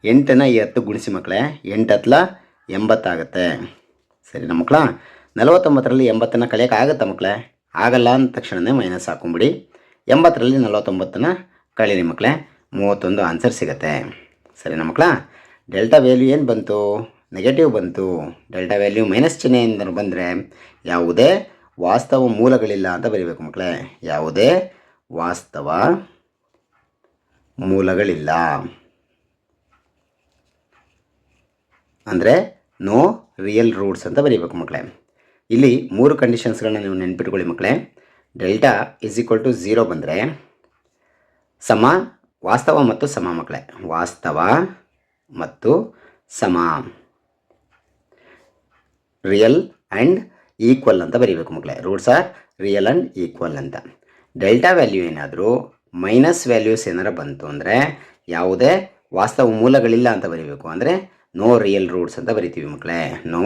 8ನ ಈ 10 ಗುಣಿಸಿ ಮಕ್ಕಳೇ. 8 10 80 ಆಗುತ್ತೆ. ಸರಿನಾ ಮಕ್ಕಳ? 49ರಲ್ಲಿ 80ನ ಕಳೆಯೋಕ್ಕಾಗತ್ತಾ ಮಕ್ಕಳೇ? ಆಗಲ್ಲ ಅಂದ ತಕ್ಷಣವೇ ಮೈನಸ್ ಹಾಕೊಂಬಿಡಿ. 80ರಲ್ಲಿ 49ನ ಕಳೀರಿ ಮಕ್ಕಳೇ. 31 ಆನ್ಸರ್ ಸಿಗುತ್ತೆ. ಸರಿನಾ ಮಕ್ಕಳ? ಡೆಲ್ಟಾ ವ್ಯಾಲ್ಯೂ ಏನು ಬಂತು? ನೆಗೆಟಿವ್ ಬಂತು. ಡೆಲ್ಟಾ ವ್ಯಾಲ್ಯೂ ಮೈನಸ್ ಚಿಹ್ನೆಯಿಂದ ಬಂದರೆ ಯಾವುದೇ ವಾಸ್ತವ ಮೂಲಗಳಿಲ್ಲ ಅಂತ ಬರೀಬೇಕು ಮಕ್ಕಳೇ. ಯಾವುದೇ ವಾಸ್ತವ ಮೂಲಗಳಿಲ್ಲ ಅಂದರೆ ನೋ ರಿಯಲ್ ರೂಟ್ಸ್ ಅಂತ ಬರೀಬೇಕು ಮಕ್ಕಳೇ. ಇಲ್ಲಿ 3 ಕಂಡೀಷನ್ಸ್ಗಳನ್ನ ನೀವು ನೆನ್ಪಿಟ್ಕೊಳ್ಳಿ ಮಕ್ಕಳೇ. ಡೆಲ್ಟಾ = 0 ಬಂದರೆ ಸಮ, ವಾಸ್ತವ ಮತ್ತು ಸಮ ಮಕ್ಕಳೇ. ವಾಸ್ತವ ಮತ್ತು ಸಮ, ರಿಯಲ್ ಆ್ಯಂಡ್ ಈಕ್ವಲ್ ಅಂತ ಬರೀಬೇಕು ಮಕ್ಕಳೇ. Roots are real and equal ಅಂತ. ಡೆಲ್ಟಾ ವ್ಯಾಲ್ಯೂ ಏನಾದರೂ ಮೈನಸ್ ವ್ಯಾಲ್ಯೂಸ್ ಏನಾರು ಬಂತು ಅಂದರೆ ಯಾವುದೇ ವಾಸ್ತವ ಮೂಲಗಳಿಲ್ಲ ಅಂತ ಬರೀಬೇಕು. ಅಂದರೆ ನೋ ರಿಯಲ್ ರೂಟ್ಸ್ ಅಂತ ಬರಿತೀವಿ ಮಕ್ಕಳೇ. ನೋ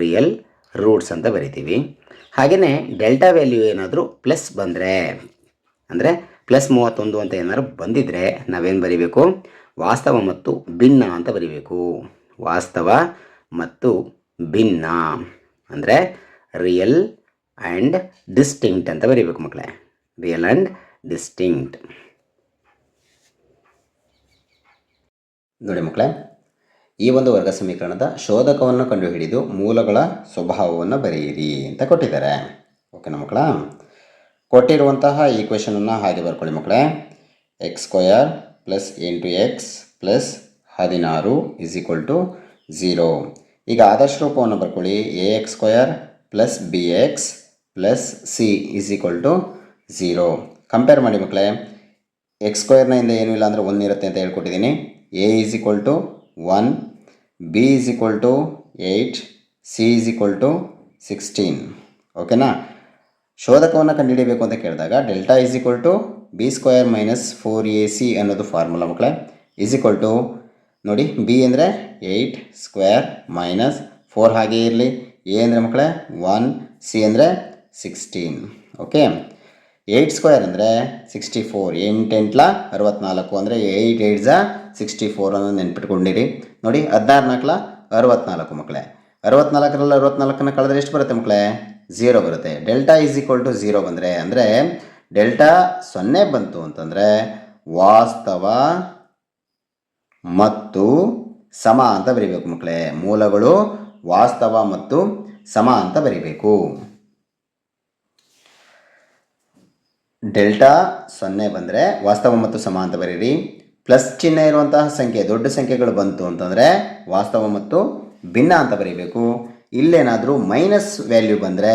ರಿಯಲ್ ರೂಟ್ಸ್ ಅಂತ ಬರಿತೀವಿ. ಹಾಗೆಯೇ ಡೆಲ್ಟಾ ವ್ಯಾಲ್ಯೂ ಏನಾದರೂ ಪ್ಲಸ್ ಬಂದರೆ ಅಂದರೆ +31 ಅಂತ ಏನಾದ್ರು ಬಂದಿದ್ದರೆ ನಾವೇನು ಬರಿಬೇಕು? ವಾಸ್ತವ ಮತ್ತು ಭಿನ್ನ ಅಂತ ಬರಿಬೇಕು. ವಾಸ್ತವ ಮತ್ತು ಭಿನ್ನ ಅಂದರೆ ರಿಯಲ್ ಆ್ಯಂಡ್ ಡಿಸ್ಟಿಂಕ್ಟ್ ಅಂತ ಬರೀಬೇಕು ಮಕ್ಕಳೇ. Real and distinct. ನೋಡಿ ಮಕ್ಕಳೇ, ಈ ಒಂದು ವರ್ಗ ಸಮೀಕರಣದ ಶೋಧಕವನ್ನು ಕಂಡುಹಿಡಿದು ಮೂಲಗಳ ಸ್ವಭಾವವನ್ನು ಬರೆಯಿರಿ ಅಂತ ಕೊಟ್ಟಿದ್ದಾರೆ. ಓಕೆನಾ ಮಕ್ಕಳ? ಕೊಟ್ಟಿರುವಂತಹ ಈಕ್ವೇಷನನ್ನು ಹಾಗೆ ಬರ್ಕೊಳ್ಳಿ ಮಕ್ಕಳೇ. x² + 8x + 16 = 0. ಈಗ ಆದರ್ಶ ರೂಪವನ್ನು ಬರ್ಕೊಳ್ಳಿ. ax² + bx + c = 0. ಕಂಪೇರ್ ಮಾಡಿ ಮಕ್ಕಳೇ. x² ಇಂದ ಏನೂ ಇಲ್ಲ ಅಂದರೆ 1 ಇರುತ್ತೆ ಅಂತ ಹೇಳ್ಕೊಟ್ಟಿದ್ದೀನಿ. a = 1, b = 8, c = 16. ಓಕೆನಾ? ಶೋಧಕವನ್ನು ಕಂಡುಹಿಡಿಯಬೇಕು ಅಂತ ಕೇಳಿದಾಗ ಡೆಲ್ಟಾ b² - 4ac ಅನ್ನೋದು ಫಾರ್ಮುಲಾ ಮಕ್ಕಳೇ. ನೋಡಿ, b ಅಂದರೆ 8² - 4 ಹಾಗೇ ಇರಲಿ. a ಅಂದರೆ ಮಕ್ಕಳೇ 1, c ಅಂದರೆ 16. ಓಕೆ, 8² ಅಂದರೆ 64. 8 8 64 ಅಂದರೆ 8 8 64 ಅನ್ನೋದು ನೆನ್ಪಿಟ್ಕೊಂಡಿರಿ. ನೋಡಿ, 16 4 64 ಮಕ್ಕಳೇ. 64ರಲ್ಲಿ 64ನ ಕಳೆದ್ರೆ ಎಷ್ಟು ಬರುತ್ತೆ ಮಕ್ಕಳೇ? 0 ಬರುತ್ತೆ. ಡೆಲ್ಟಾ = 0 ಬಂದರೆ ಅಂದರೆ ಡೆಲ್ಟಾ 0 ಬಂತು ಅಂತಂದರೆ ವಾಸ್ತವ ಮತ್ತು ಸಮ ಅಂತ ಬರಿಬೇಕು ಮಕ್ಕಳೇ. ಮೂಲಗಳು ವಾಸ್ತವ ಮತ್ತು ಸಮ ಅಂತ ಬರಿಬೇಕು. ಡೆಲ್ಟಾ 0 ಬಂದರೆ ವಾಸ್ತವ ಮತ್ತು ಸಮ ಅಂತ ಬರೀರಿ. ಪ್ಲಸ್ ಚಿಹ್ನೆ ಇರುವಂತಹ ಸಂಖ್ಯೆ, ದೊಡ್ಡ ಸಂಖ್ಯೆಗಳು ಬಂತು ಅಂತಂದರೆ ವಾಸ್ತವ ಮತ್ತು ಭಿನ್ನ ಅಂತ ಬರೀಬೇಕು. ಇಲ್ಲೇನಾದರೂ ಮೈನಸ್ ವ್ಯಾಲ್ಯೂ ಬಂದರೆ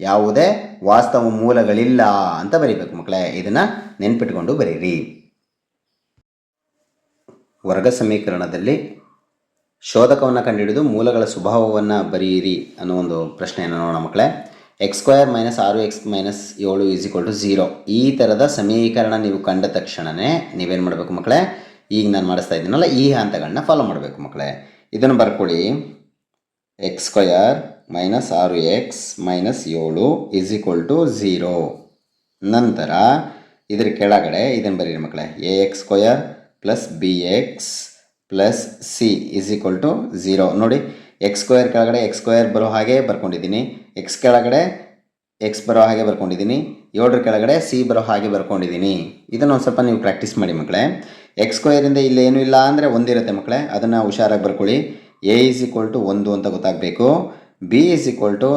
ಯಾವುದೇ ವಾಸ್ತವ ಮೂಲಗಳಿಲ್ಲ ಅಂತ ಬರೀಬೇಕು ಮಕ್ಕಳೇ. ಇದನ್ನು ನೆನ್ಪಿಟ್ಕೊಂಡು ಬರೀರಿ. ವರ್ಗ ಸಮೀಕರಣದಲ್ಲಿ ಶೋಧಕವನ್ನು ಕಂಡುಹಿಡಿದು ಮೂಲಗಳ ಸ್ವಭಾವವನ್ನು ಬರೆಯಿರಿ ಅನ್ನೋ ಒಂದು ಪ್ರಶ್ನೆಯನ್ನು ನೋಡೋಣ ಮಕ್ಕಳೇ. x² - 6x - 7 = 0. ಈ ಥರದ ಸಮೀಕರಣ ನೀವು ಕಂಡ ತಕ್ಷಣವೇ ನೀವೇನು ಮಾಡಬೇಕು ಮಕ್ಕಳೇ? ಈಗ ನಾನು ಮಾಡಿಸ್ತಾ ಇದ್ದೀನಲ್ಲ ಈ ಹಂತಗಳನ್ನ ಫಾಲೋ ಮಾಡಬೇಕು ಮಕ್ಕಳೇ. ಇದನ್ನು ಬರ್ಕೊಳ್ಳಿ. x² - 6x - 7 = 0. ನಂತರ ಇದರ ಕೆಳಗಡೆ ಇದನ್ನು ಬರೀರಿ ಮಕ್ಕಳೇ. ax² + bx + c = 0. ನೋಡಿ, x² ಕೆಳಗಡೆ x² ಬರೋ ಹಾಗೆ ಬರ್ಕೊಂಡಿದ್ದೀನಿ. x ಕೆಳಗಡೆ x ಬರೋ ಹಾಗೆ ಬರ್ಕೊಂಡಿದ್ದೀನಿ. 7 ಕೆಳಗಡೆ c ಬರೋ ಹಾಗೆ ಬರ್ಕೊಂಡಿದ್ದೀನಿ. ಇದನ್ನು ಒಂದು ಸ್ವಲ್ಪ ನೀವು ಪ್ರಾಕ್ಟೀಸ್ ಮಾಡಿ ಮಕ್ಕಳೇ. x² ಇಂದ ಇಲ್ಲಿ ಏನೂ ಇಲ್ಲ ಅಂದರೆ 1 ಇರುತ್ತೆ ಮಕ್ಕಳೇ. ಅದನ್ನು ಹುಷಾರಾಗಿ ಬರ್ಕೊಳ್ಳಿ. a = 1 ಅಂತ ಗೊತ್ತಾಗಬೇಕು. b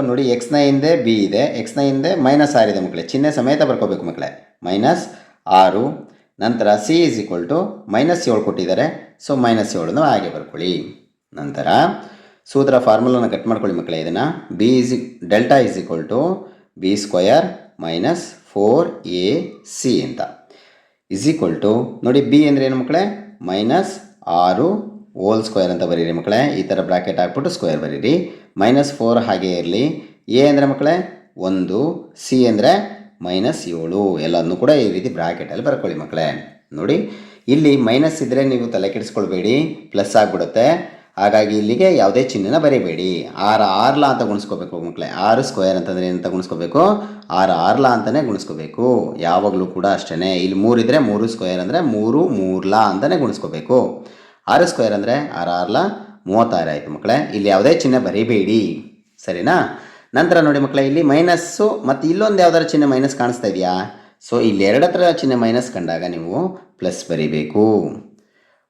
ನೋಡಿ, x ನ ಹಿಂದೆ b ಇದೆ, x ನ ಹಿಂದೆ -6 ಇದೆ ಮಕ್ಕಳೇ. ಚಿಹ್ನೆ ಸಮೇತ ಬರ್ಕೋಬೇಕು ಮಕ್ಕಳೇ. -6. ನಂತರ c -7 ಕೊಟ್ಟಿದ್ದಾರೆ. ಸೊ -7 ಹಾಗೆ ಬರ್ಕೊಳ್ಳಿ. ನಂತರ ಸೂತ್ರ ಫಾರ್ಮುಲಾನ ಕಟ್ ಮಾಡ್ಕೊಳ್ಳಿ ಮಕ್ಕಳೇ. ಇದನ್ನು ಡೆಲ್ಟಾ b² - 4ac ಅಂತ ನೋಡಿ, b ಅಂದರೆ ಏನು ಮಕ್ಕಳೇ? -6ac ಹೋಲ್ ಸ್ಕ್ವೇರ್ ಅಂತ ಬರೀರಿ ಮಕ್ಕಳೇ. ಈ ಥರ ಬ್ರಾಕೆಟ್ ಹಾಕ್ಬಿಟ್ಟು ಸ್ಕ್ವೇರ್ ಬರೀರಿ. -4 ಹಾಗೆ ಇರಲಿ. ಎ ಅಂದರೆ ಮಕ್ಕಳೇ 1, ಸಿ ಅಂದರೆ -7 ಎಲ್ಲದನ್ನು ಕೂಡ ಈ ರೀತಿ ಬ್ರಾಕೆಟಲ್ಲಿ ಬರ್ಕೊಳ್ಳಿ ಮಕ್ಕಳೇ. ನೋಡಿ ಇಲ್ಲಿ ಮೈನಸ್ ಇದ್ದರೆ ನೀವು ತಲೆ ಕೆಡಿಸ್ಕೊಳ್ಬೇಡಿ, ಪ್ಲಸ್ ಆಗಿಬಿಡುತ್ತೆ. ಹಾಗಾಗಿ ಇಲ್ಲಿಗೆ ಯಾವುದೇ ಚಿಹ್ನೆನ ಬರೀಬೇಡಿ. 6 ಆರ್ಲಾ ಅಂತ ಗುಣಿಸ್ಕೋಬೇಕು ಮಕ್ಕಳೇ. 6 ಸ್ಕ್ವೇರ್ ಅಂತಂದರೆ ಏನಂತ ಗುಣಿಸ್ಕೋಬೇಕು? 6 ಆರ್ಲಾ ಅಂತಲೇ ಗುಣಿಸ್ಕೋಬೇಕು. ಯಾವಾಗಲೂ ಕೂಡ ಅಷ್ಟೇ. ಇಲ್ಲಿ 3 ಇದ್ದರೆ 3 ಸ್ಕ್ವೇರ್ ಅಂದರೆ 3 ಮೂರ್ಲಾ ಅಂತಲೇ ಗುಣಿಸ್ಕೋಬೇಕು. 6 ಸ್ಕ್ವೇರ್ ಅಂದರೆ 6 ಆರ್ಲಾ 36 ಆಯಿತು ಮಕ್ಕಳೇ. ಇಲ್ಲಿ ಯಾವುದೇ ಚಿಹ್ನೆ ಬರೀಬೇಡಿ, ಸರಿನಾ? ನಂತರ ನೋಡಿ ಮಕ್ಕಳೇ, ಇಲ್ಲಿ ಮೈನಸ್ಸು ಮತ್ತು ಇಲ್ಲೊಂದು ಯಾವ್ದಾರು ಚಿಹ್ನೆ ಮೈನಸ್ ಕಾಣಿಸ್ತಾ ಇದೆಯಾ? ಸೊ ಇಲ್ಲಿ ಎರಡತ್ರ ಚಿಹ್ನೆ ಮೈನಸ್ ಕಂಡಾಗ ನೀವು ಪ್ಲಸ್ ಬರೀಬೇಕು.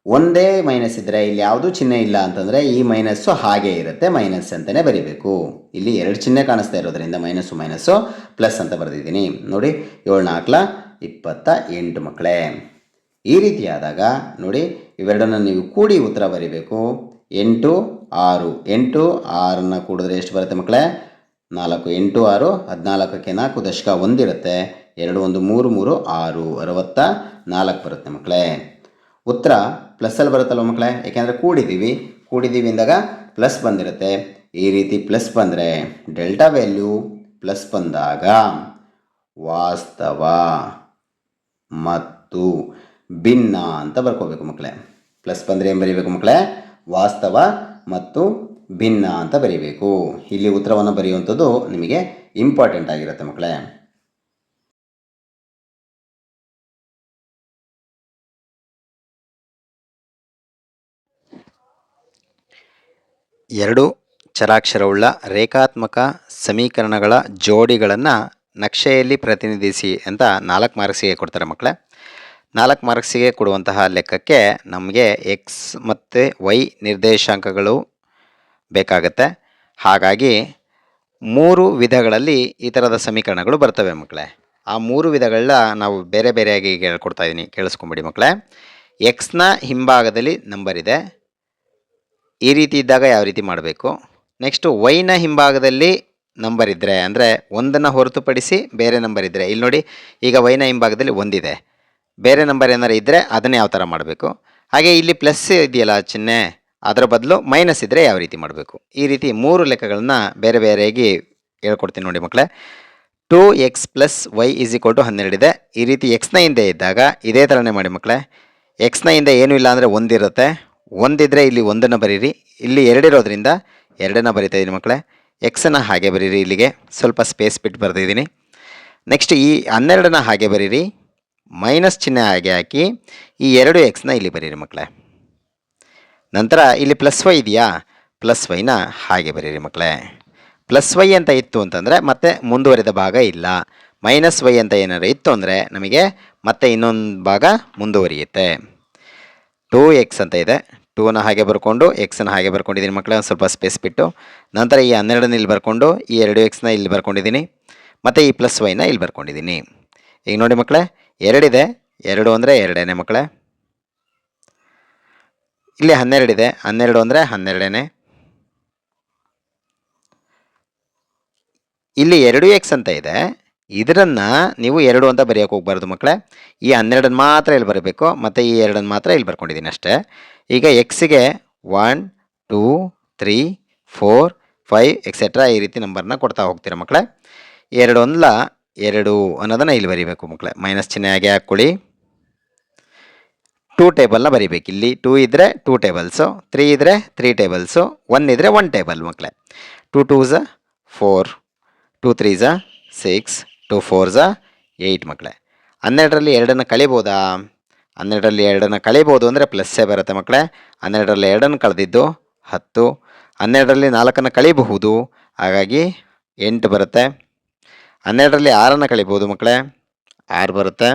ಒಂದೇ ಮೈನಸ್ ಇದ್ದರೆ ಇಲ್ಲಿ ಯಾವುದೂ ಚಿಹ್ನೆ ಇಲ್ಲ ಅಂತಂದರೆ ಈ ಮೈನಸ್ಸು ಹಾಗೆ ಇರುತ್ತೆ, ಮೈನಸ್ ಅಂತಲೇ ಬರೀಬೇಕು. ಇಲ್ಲಿ 2 ಚಿಹ್ನೆ ಕಾಣಿಸ್ತಾ ಇರೋದ್ರಿಂದ ಮೈನಸ್ಸು ಪ್ಲಸ್ ಅಂತ ಬರೆದಿದ್ದೀನಿ. ನೋಡಿ 7 4 28 ಮಕ್ಕಳೇ. ಈ ರೀತಿ ಆದಾಗ ನೋಡಿ ಇವೆರಡನ್ನು ನೀವು ಕೂಡಿ ಉತ್ತರ ಬರೀಬೇಕು. 8 6 8 6ನ್ನು ಕೂಡಿದ್ರೆ ಎಷ್ಟು ಬರುತ್ತೆ ಮಕ್ಕಳೇ? 4 8 6 14ಕ್ಕೆ 4 ದಶಕ 1 ಇರುತ್ತೆ. 2 1 3 3 6 64 ಬರುತ್ತೆ ಮಕ್ಕಳೇ. ಉತ್ತರ ಪ್ಲಸ್ಸಲ್ಲಿ ಬರುತ್ತಲ್ವ ಮಕ್ಕಳೇ, ಯಾಕೆಂದರೆ ಕೂಡಿದ್ದೀವಿ ಅಂದಾಗ ಪ್ಲಸ್ ಬಂದಿರುತ್ತೆ. ಈ ರೀತಿ ಪ್ಲಸ್ ಬಂದರೆ ಡೆಲ್ಟಾ ವ್ಯಾಲ್ಯೂ ಪ್ಲಸ್ ಬಂದಾಗ ವಾಸ್ತವ ಮತ್ತು ಭಿನ್ನ ಅಂತ ಬರ್ಕೋಬೇಕು ಮಕ್ಕಳೇ. ಪ್ಲಸ್ ಬಂದರೆ ಏನು ಬರೀಬೇಕು ಮಕ್ಕಳೇ? ವಾಸ್ತವ ಮತ್ತು ಭಿನ್ನ ಅಂತ ಬರೀಬೇಕು. ಇಲ್ಲಿ ಉತ್ತರವನ್ನು ಬರೆಯುವಂಥದ್ದು ನಿಮಗೆ ಇಂಪಾರ್ಟೆಂಟ್ ಆಗಿರುತ್ತೆ ಮಕ್ಕಳೇ. ಎರಡು ಚರಾಕ್ಷರವುಳ್ಳ ರೇಖಾತ್ಮಕ ಸಮೀಕರಣಗಳ ಜೋಡಿಗಳನ್ನು ನಕ್ಷೆಯಲ್ಲಿ ಪ್ರತಿನಿಧಿಸಿ ಅಂತ 4 ಮಾರ್ಕ್ಸಿಗೆ ಕೊಡ್ತಾರೆ ಮಕ್ಕಳೇ. 4 ಮಾರ್ಕ್ಸಿಗೆ ಕೊಡುವಂತಹ ಲೆಕ್ಕಕ್ಕೆ ನಮಗೆ ಎಕ್ಸ್ ಮತ್ತು ವೈ ನಿರ್ದೇಶಾಂಕಗಳು ಬೇಕಾಗತ್ತೆ. ಹಾಗಾಗಿ 3 ವಿಧಗಳಲ್ಲಿ ಈ ಥರದ ಸಮೀಕರಣಗಳು ಬರ್ತವೆ ಮಕ್ಕಳೇ. ಆ 3 ವಿಧಗಳನ್ನ ನಾವು ಬೇರೆ ಬೇರೆಯಾಗಿ ಹೇಳ್ಕೊಡ್ತಾ ಇದ್ದೀನಿ, ಕೇಳಿಸ್ಕೊಂಬಿಡಿ ಮಕ್ಕಳೇ. ಎಕ್ಸ್ನ ಹಿಂಭಾಗದಲ್ಲಿ ನಂಬರ್ ಇದೆ, ಈ ರೀತಿ ಇದ್ದಾಗ ಯಾವ ರೀತಿ ಮಾಡಬೇಕು. ನೆಕ್ಸ್ಟು ವೈನ ಹಿಂಭಾಗದಲ್ಲಿ ನಂಬರ್ ಇದ್ದರೆ, ಅಂದರೆ ಒಂದನ್ನು ಹೊರತುಪಡಿಸಿ ಬೇರೆ ನಂಬರ್ ಇದ್ದರೆ, ಇಲ್ಲಿ ನೋಡಿ ಈಗ ವೈನ ಹಿಂಭಾಗದಲ್ಲಿ ಒಂದಿದೆ, ಬೇರೆ ನಂಬರ್ ಏನಾರು ಇದ್ದರೆ ಅದನ್ನು ಯಾವ ಥರ ಮಾಡಬೇಕು. ಹಾಗೆ ಇಲ್ಲಿ ಪ್ಲಸ್ ಇದೆಯಲ್ಲ ಚಿಹ್ನೆ, ಅದರ ಬದಲು ಮೈನಸ್ ಇದ್ದರೆ ಯಾವ ರೀತಿ ಮಾಡಬೇಕು. ಈ ರೀತಿ 3 ಲೆಕ್ಕಗಳನ್ನ ಬೇರೆ ಬೇರೆಯಾಗಿ ಹೇಳ್ಕೊಡ್ತೀನಿ ನೋಡಿ ಮಕ್ಕಳೇ. 2x + y = 12 ಇದೆ. ಈ ರೀತಿ ಎಕ್ಸ್ನ ಹಿಂದೆ ಇದ್ದಾಗ ಇದೇ ಥರನೇ ಮಾಡಿ ಮಕ್ಕಳೇ. ಎಕ್ಸ್ನ ಹಿಂದೆ ಏನೂ ಇಲ್ಲ ಅಂದರೆ ಒಂದಿರುತ್ತೆ, ಒಂದಿದ್ದರೆ ಇಲ್ಲಿ 1ನ್ನು ಬರೀರಿ. ಇಲ್ಲಿ 2 ಇರೋದ್ರಿಂದ 2ನ್ನು ಬರಿತಾ ಇದ್ದೀನಿ ಮಕ್ಕಳೇ. ಎಕ್ಸನ್ನು ಹಾಗೆ ಬರೀರಿ, ಇಲ್ಲಿಗೆ ಸ್ವಲ್ಪ ಸ್ಪೇಸ್ ಬಿಟ್ಟು ಬರೆದಿದ್ದೀನಿ. ನೆಕ್ಸ್ಟ್ ಈ 12ನ್ನು ಹಾಗೆ ಬರೀರಿ, ಮೈನಸ್ ಚಿಹ್ನೆ ಹಾಗೆ ಹಾಕಿ ಈ 2 ಎಕ್ಸ್ನ ಇಲ್ಲಿ ಬರೀರಿ ಮಕ್ಕಳೇ. ನಂತರ ಇಲ್ಲಿ ಪ್ಲಸ್ ವೈ ಇದೆಯಾ, ಪ್ಲಸ್ ವೈನ ಹಾಗೆ ಬರೀರಿ ಮಕ್ಕಳೇ. ಪ್ಲಸ್ ವೈ ಅಂತ ಇತ್ತು ಅಂತಂದರೆ ಮತ್ತೆ ಮುಂದುವರಿದ ಭಾಗ ಇಲ್ಲ, ಮೈನಸ್ ವೈ ಅಂತ ಏನಾರು ಇತ್ತು ಅಂದರೆ ನಮಗೆ ಮತ್ತೆ ಇನ್ನೊಂದು ಭಾಗ ಮುಂದುವರಿಯುತ್ತೆ. 2x ಅಂತ ಇದೆ, 2ನ ಹಾಗೆ ಬರ್ಕೊಂಡು ಎಕ್ಸನ್ನು ಹಾಗೆ ಬರ್ಕೊಂಡಿದ್ದೀನಿ ಮಕ್ಕಳೇ, ಒಂದು ಸ್ವಲ್ಪ ಸ್ಪೇಸ್ ಬಿಟ್ಟು. ನಂತರ ಈ 12ನ ಇಲ್ಲಿ ಬರ್ಕೊಂಡು ಈ 2xನ ಇಲ್ಲಿ ಬರ್ಕೊಂಡಿದ್ದೀನಿ, ಮತ್ತು ಈ ಪ್ಲಸ್ ವೈನ ಇಲ್ಲಿ ಬರ್ಕೊಂಡಿದ್ದೀನಿ. ಈಗ ನೋಡಿ ಮಕ್ಕಳೇ, 2 ಇದೆ, 2 ಅಂದರೆ 2 ಮಕ್ಕಳೇ. ಇಲ್ಲಿ 12 ಇದೆ, 12 ಅಂದರೆ 12. ಇಲ್ಲಿ 2x ಅಂತ ಇದೆ, ಇದನ್ನು ನೀವು 2 ಅಂತ ಬರೆಯೋಕೆ ಹೋಗ್ಬಾರ್ದು ಮಕ್ಕಳೇ. ಈ 12ನ್ನು ಮಾತ್ರ ಇಲ್ಲಿ ಬರಬೇಕು, ಮತ್ತು ಈ 2ನ್ನು ಮಾತ್ರ ಇಲ್ಲಿ ಬರ್ಕೊಂಡಿದ್ದೀನಿ ಅಷ್ಟೇ. ಈಗ ಎಕ್ಸಿಗೆ 1 2 3 4 5 ಎಕ್ಸೆಟ್ರಾ ಈ ರೀತಿ ನಂಬರ್ನ ಕೊಡ್ತಾ ಹೋಗ್ತೀರಾ ಮಕ್ಕಳೇ. 2 1 2 ಅನ್ನೋದನ್ನು ಇಲ್ಲಿ ಬರೀಬೇಕು ಮಕ್ಕಳೇ, ಮೈನಸ್ ಚಿಹ್ನೆ ಹಾಗೆ ಹಾಕ್ಕೊಳ್ಳಿ. 2 ಟೇಬಲ್ನ ಬರೀಬೇಕು. ಇಲ್ಲಿ 2 ಇದ್ದರೆ 2 ಟೇಬಲ್ಸು, 3 ಇದ್ದರೆ 3 ಟೇಬಲ್ಸು, 1 ಇದ್ದರೆ 1 ಟೇಬಲ್ ಮಕ್ಕಳೇ. 2 2s 4, 2 3s 6, 2 4s 8 ಮಕ್ಕಳೇ. 12ರಲ್ಲಿ 2ನ್ನು ಕಳಿಬೋದಾ? 12ರಲ್ಲಿ 2ನ್ನು ಕಳಿಬೋದು ಅಂದರೆ ಪ್ಲಸ್ಸೇ ಬರುತ್ತೆ ಮಕ್ಕಳೇ. 12ರಲ್ಲಿ 2ನ್ನು ಕಳೆದಿದ್ದು 10, 12ರಲ್ಲಿ 4ನ್ನು ಕಳಿಬಹುದು, ಹಾಗಾಗಿ 8 ಬರುತ್ತೆ. 12ರಲ್ಲಿ 6ನ್ನು ಕಳಿಬೋದು ಮಕ್ಕಳೇ, 6 ಬರುತ್ತೆ.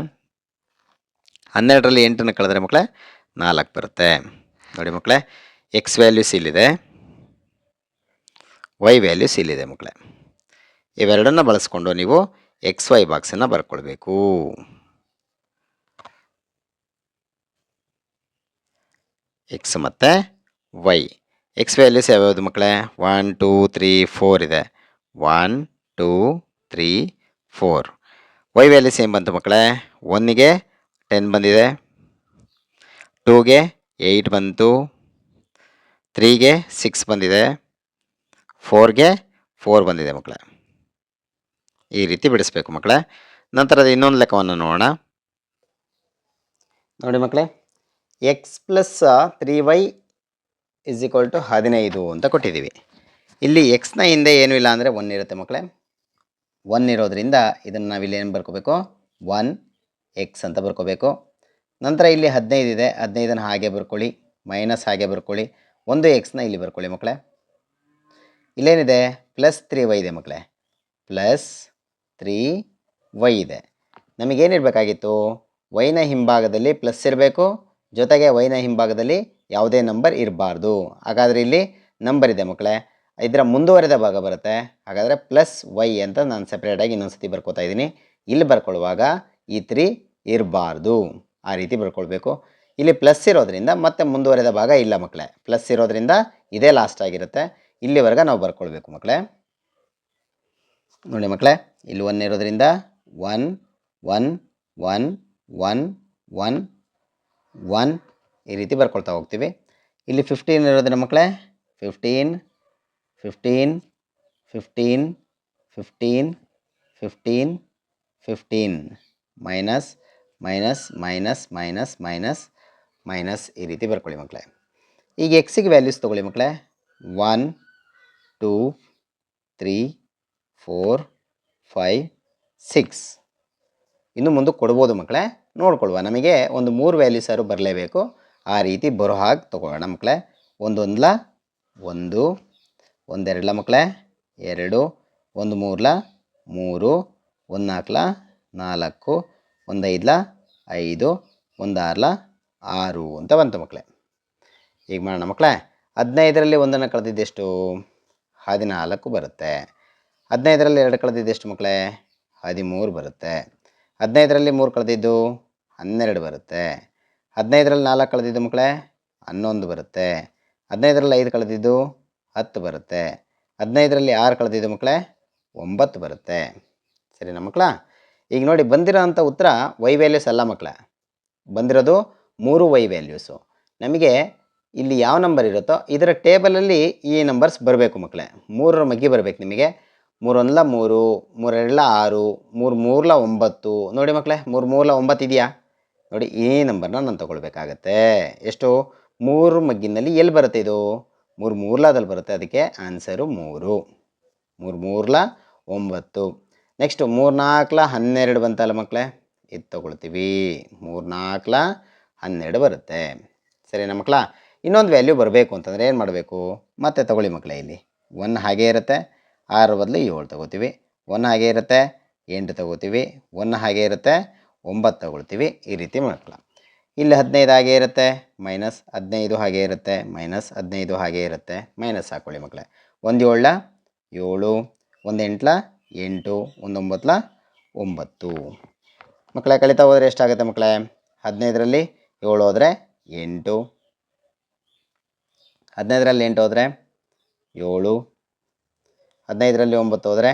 12ರಲ್ಲಿ 8ನ್ನು ಕಳೆದ್ರೆ ಮಕ್ಕಳೇ 4 ಬರುತ್ತೆ. ನೋಡಿ ಮಕ್ಕಳೇ, ಎಕ್ಸ್ ವ್ಯಾಲ್ಯೂಸ್ ಇಲ್ಲಿದೆ, ವೈ ವ್ಯಾಲ್ಯೂಸ್ ಇಲ್ಲಿದೆ ಮಕ್ಕಳೇ. ಇವೆರಡನ್ನು ಬಳಸ್ಕೊಂಡು ನೀವು ಎಕ್ಸ್ ವೈ ಬಾಕ್ಸನ್ನು ಬರ್ಕೊಳ್ಬೇಕು. ಎಕ್ಸ್ ಮತ್ತು ವೈ. ಎಕ್ಸ್ ವ್ಯಾಲ್ಯೂಸ್ ಯಾವ್ಯಾವುದು ಮಕ್ಕಳೇ? 1 2 3 4 ಇದೆ, 1 2 3 4. ವೈ ವ್ಯಾಲ್ಯೂಸ್ ಏನು ಬಂತು ಮಕ್ಕಳೇ? 1ಗೆ 10 ಬಂದಿದೆ, 2ಗೆ 8 ಬಂತು, 3ಗೆ 6 ಬಂದಿದೆ, 4ಗೆ 4 ಬಂದಿದೆ ಮಕ್ಕಳೇ. ಈ ರೀತಿ ಬಿಡಿಸ್ಬೇಕು ಮಕ್ಕಳೇ. ನಂತರದ ಇನ್ನೊಂದು ಲೆಕ್ಕವನ್ನು ನೋಡೋಣ. ನೋಡಿ ಮಕ್ಕಳೇ, X plus 3y is equal to 15 ಅಂತ ಕೊಟ್ಟಿದ್ದೀವಿ. ಇಲ್ಲಿ ಎಕ್ಸ್ನ ಹಿಂದೆ ಏನೂ ಇಲ್ಲ ಅಂದರೆ 1 ಇರುತ್ತೆ ಮಕ್ಕಳೇ. 1 ಇರೋದ್ರಿಂದ ಇದನ್ನು ನಾವಿಲ್ಲಿ ಏನು ಬರ್ಕೋಬೇಕು, 1x ಅಂತ ಬರ್ಕೋಬೇಕು. ನಂತರ ಇಲ್ಲಿ 15 ಇದೆ, 15ನ್ನು ಹಾಗೆ ಬರ್ಕೊಳ್ಳಿ, ಮೈನಸ್ ಹಾಗೆ ಬರ್ಕೊಳ್ಳಿ, 1xನ ಇಲ್ಲಿ ಬರ್ಕೊಳ್ಳಿ ಮಕ್ಕಳೇ. ಇಲ್ಲೇನಿದೆ, ಪ್ಲಸ್ 3y ಇದೆ ಮಕ್ಕಳೇ, ಪ್ಲಸ್ 3y ಇದೆ. ನಮಗೇನಿರಬೇಕಾಗಿತ್ತು, ವೈನ ಹಿಂಭಾಗದಲ್ಲಿ ಪ್ಲಸ್ ಇರಬೇಕು, ಜೊತೆಗೆ ವೈನ ಹಿಂಭಾಗದಲ್ಲಿ ಯಾವುದೇ ನಂಬರ್ ಇರಬಾರ್ದು. ಹಾಗಾದರೆ ಇಲ್ಲಿ ನಂಬರ್ ಇದೆ ಮಕ್ಕಳೇ, ಇದರ ಮುಂದುವರೆದ ಭಾಗ ಬರುತ್ತೆ. ಹಾಗಾದರೆ ಪ್ಲಸ್ ವೈ ಅಂತ ನಾನು ಸೆಪ್ರೇಟಾಗಿ ಇನ್ನೊಂದು ಸತಿ ಬರ್ಕೋತಾ ಇದ್ದೀನಿ. ಇಲ್ಲಿ ಬರ್ಕೊಳ್ಳುವಾಗ ಈ 3 ಇರಬಾರ್ದು, ಆ ರೀತಿ ಬರ್ಕೊಳ್ಬೇಕು. ಇಲ್ಲಿ ಪ್ಲಸ್ ಇರೋದ್ರಿಂದ ಮತ್ತೆ ಮುಂದುವರೆದ ಭಾಗ ಇಲ್ಲ ಮಕ್ಕಳೇ, ಪ್ಲಸ್ ಇರೋದ್ರಿಂದ ಇದೇ ಲಾಸ್ಟ್ ಆಗಿರುತ್ತೆ. ಇಲ್ಲಿವರೆಗೆ ನಾವು ಬರ್ಕೊಳ್ಬೇಕು ಮಕ್ಕಳೇ. ನೋಡಿ ಮಕ್ಕಳೇ, ಇಲ್ಲಿ 1 ಇರೋದ್ರಿಂದ 1 1 1 1 1 1 ಈ ರೀತಿ ಬರ್ಕೊಳ್ತಾ ಹೋಗ್ತೀವಿ. ಇಲ್ಲಿ 15 ಇರೋದ್ರಿಂದ ಮಕ್ಕಳೇ 15 15 15 15 15 15 minus minus minus minus minus minus ಈ ರೀತಿ ಬರ್ಕೊಳ್ಳಿ ಮಕ್ಕಳೇ. ಈಗ ಎಕ್ಸಿಗೆ ವ್ಯಾಲ್ಯೂಸ್ ತೊಗೊಳ್ಳಿ ಮಕ್ಕಳೇ, 1 2 3 4 5 6 ಇನ್ನು ಮುಂದಕ್ಕೆ ಕೊಡ್ಬೋದು ಮಕ್ಕಳೇ, ನೋಡ್ಕೊಳ್ವ. ನಮಗೆ ಒಂದು 3 ವ್ಯಾಲ್ಯೂಸಾರು ಬರಲೇಬೇಕು, ಆ ರೀತಿ ಬರೋ ಹಾಗೆ ತೊಗೊಳ್ಳೋಣ ಮಕ್ಕಳೇ. 1 1 1 1 2 ಮಕ್ಕಳೇ 2 1 3 3 1 4 4 1 5 5 1 6 6 ಅಂತ ಬಂತು ಮಕ್ಕಳೇ. ಈಗ ಮಾಡೋಣ ಮಕ್ಕಳೇ. 15ರಲ್ಲಿ 1ಅನ್ನು ಕಳೆದಿದ್ದೆಷ್ಟು, 14 ಬರುತ್ತೆ. 15ರಲ್ಲಿ 2 ಕಳೆದಿದ್ದೆಷ್ಟು ಮಕ್ಕಳೇ, 13 ಬರುತ್ತೆ. 15ರಲ್ಲಿ 3 ಕಳೆದಿದ್ದು 12 ಬರುತ್ತೆ. 15ರಲ್ಲಿ 4 ಕಳೆದಿದ್ದು ಮಕ್ಕಳೇ 11 ಬರುತ್ತೆ. 15ರಲ್ಲಿ 5 ಕಳೆದಿದ್ದು 10 ಬರುತ್ತೆ. 15ರಲ್ಲಿ 6 ಕಳೆದಿದ್ದು ಮಕ್ಕಳೇ 9 ಬರುತ್ತೆ. ಸರಿನಾ ಮಕ್ಕಳ? ಈಗ ನೋಡಿ, ಬಂದಿರೋ ಅಂಥ ಉತ್ತರ ವೈ ವ್ಯಾಲ್ಯೂಸ್ ಅಲ್ಲ ಮಕ್ಕಳೇ, ಬಂದಿರೋದು 3 ವೈ ವ್ಯಾಲ್ಯೂಸು. ನಮಗೆ ಇಲ್ಲಿ ಯಾವ ನಂಬರ್ ಇರುತ್ತೋ ಇದರ ಟೇಬಲಲ್ಲಿ ಈ ನಂಬರ್ಸ್ ಬರಬೇಕು ಮಕ್ಕಳೇ. 3ರ ಮಗ್ಗಿ ಬರಬೇಕು ನಿಮಗೆ. 3 1 3 3 2 6 3 3 9. ನೋಡಿ ಮಕ್ಕಳೇ, 3 3 9 ಇದೆಯಾ? ನೋಡಿ, ಈ ನಂಬರ್ನ ನಾನು ತೊಗೊಳ್ಬೇಕಾಗತ್ತೆ. ಎಷ್ಟು? 3 ಮಗ್ಗಿನಲ್ಲಿ ಎಲ್ಲಿ ಬರುತ್ತೆ ಇದು? 3 3ದಲ್ಲಿ ಬರುತ್ತೆ, ಅದಕ್ಕೆ ಆನ್ಸರು 3. 3 3 9. ನೆಕ್ಸ್ಟು 3 4 12 ಬಂತಲ್ಲ ಮಕ್ಕಳೇ, ಇದು ತೊಗೊಳ್ತೀವಿ. 3 4 12 ಬರುತ್ತೆ. ಸರಿನಾ ಮಕ್ಕಳ? ಇನ್ನೊಂದು ವ್ಯಾಲ್ಯೂ ಬರಬೇಕು ಅಂತಂದರೆ ಏನು ಮಾಡಬೇಕು? ಮತ್ತೆ ತೊಗೊಳ್ಳಿ ಮಕ್ಕಳೇ, ಇಲ್ಲಿ 1 ಹಾಗೇ ಇರುತ್ತೆ, 6 ಬದಲು 7 ತೊಗೋತೀವಿ. 1 ಹಾಗೇ ಇರುತ್ತೆ, 8 ತೊಗೋತೀವಿ. 1 ಹಾಗೇ ಇರುತ್ತೆ, 9 ತೊಗೊಳ್ತೀವಿ. ಈ ರೀತಿ ಮಕ್ಕಳ. ಇಲ್ಲಿ 15 ಹಾಗೇ ಇರುತ್ತೆ, ಮೈನಸ್ 15 ಹಾಗೇ ಇರುತ್ತೆ, ಮೈನಸ್ 15 ಹಾಗೇ ಇರುತ್ತೆ, ಮೈನಸ್ ಹಾಕ್ಕೊಳ್ಳಿ ಮಕ್ಕಳೇ. 1 7 7, 1 8 8, 1 9 9. ಮಕ್ಕಳೇ, ಕಲಿತಾ ಹೋದರೆ ಎಷ್ಟಾಗುತ್ತೆ ಮಕ್ಕಳೇ? 15ರಲ್ಲಿ 7 ಹೋದರೆ 8, 15ರಲ್ಲಿ 8 ಹೋದರೆ 7, 15ರಲ್ಲಿ 9 ಹೋದರೆ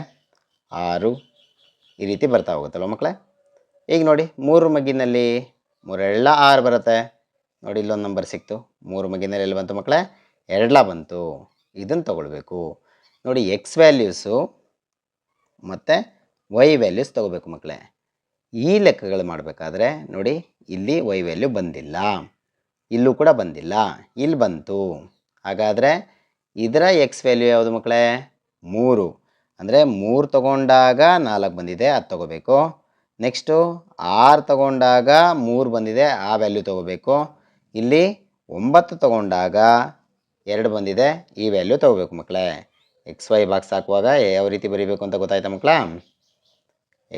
6. ಈ ರೀತಿ ಬರ್ತಾ ಹೋಗುತ್ತಲ್ವ ಮಕ್ಕಳೇ? ಈಗ ನೋಡಿ, 3 ಮಗ್ಗಿನಲ್ಲಿ 3 2 6 ಬರುತ್ತೆ. ನೋಡಿ, ಇಲ್ಲೊಂದು ನಂಬರ್ ಸಿಕ್ತು. 3 ಮಗ್ಗಿನಲ್ಲಿ ಎಲ್ಲಿ ಬಂತು ಮಕ್ಕಳೇ? 2 ಬಂತು. ಇದನ್ನು ತೊಗೊಳ್ಬೇಕು. ನೋಡಿ, ಎಕ್ಸ್ ವ್ಯಾಲ್ಯೂಸು ಮತ್ತು ವೈ ವ್ಯಾಲ್ಯೂಸ್ ತೊಗೋಬೇಕು ಮಕ್ಕಳೇ. ಈ ಲೆಕ್ಕಗಳು ಮಾಡಬೇಕಾದ್ರೆ ನೋಡಿ, ಇಲ್ಲಿ ವೈ ವ್ಯಾಲ್ಯೂ ಬಂದಿಲ್ಲ, ಇಲ್ಲೂ ಕೂಡ ಬಂದಿಲ್ಲ, ಇಲ್ಲಿ ಬಂತು. ಹಾಗಾದರೆ ಇದರ ಎಕ್ಸ್ ವ್ಯಾಲ್ಯೂ ಯಾವುದು ಮಕ್ಕಳೇ? 3. ಅಂದರೆ 3 ತೊಗೊಂಡಾಗ 4 ಬಂದಿದೆ, ಅದು ತೊಗೋಬೇಕು. ನೆಕ್ಸ್ಟು 6 ತೊಗೊಂಡಾಗ 3 ಬಂದಿದೆ, ಆ ವ್ಯಾಲ್ಯೂ ತೊಗೋಬೇಕು. ಇಲ್ಲಿ 9 ತೊಗೊಂಡಾಗ 2 ಬಂದಿದೆ, ಈ ವ್ಯಾಲ್ಯೂ ತೊಗೋಬೇಕು ಮಕ್ಕಳೇ. ಎಕ್ಸ್ ವೈ ಬಾಕ್ಸ್ ಹಾಕುವಾಗ ಯಾವ ರೀತಿ ಬರೀಬೇಕು ಅಂತ ಗೊತ್ತಾಯ್ತಾ ಮಕ್ಕಳ?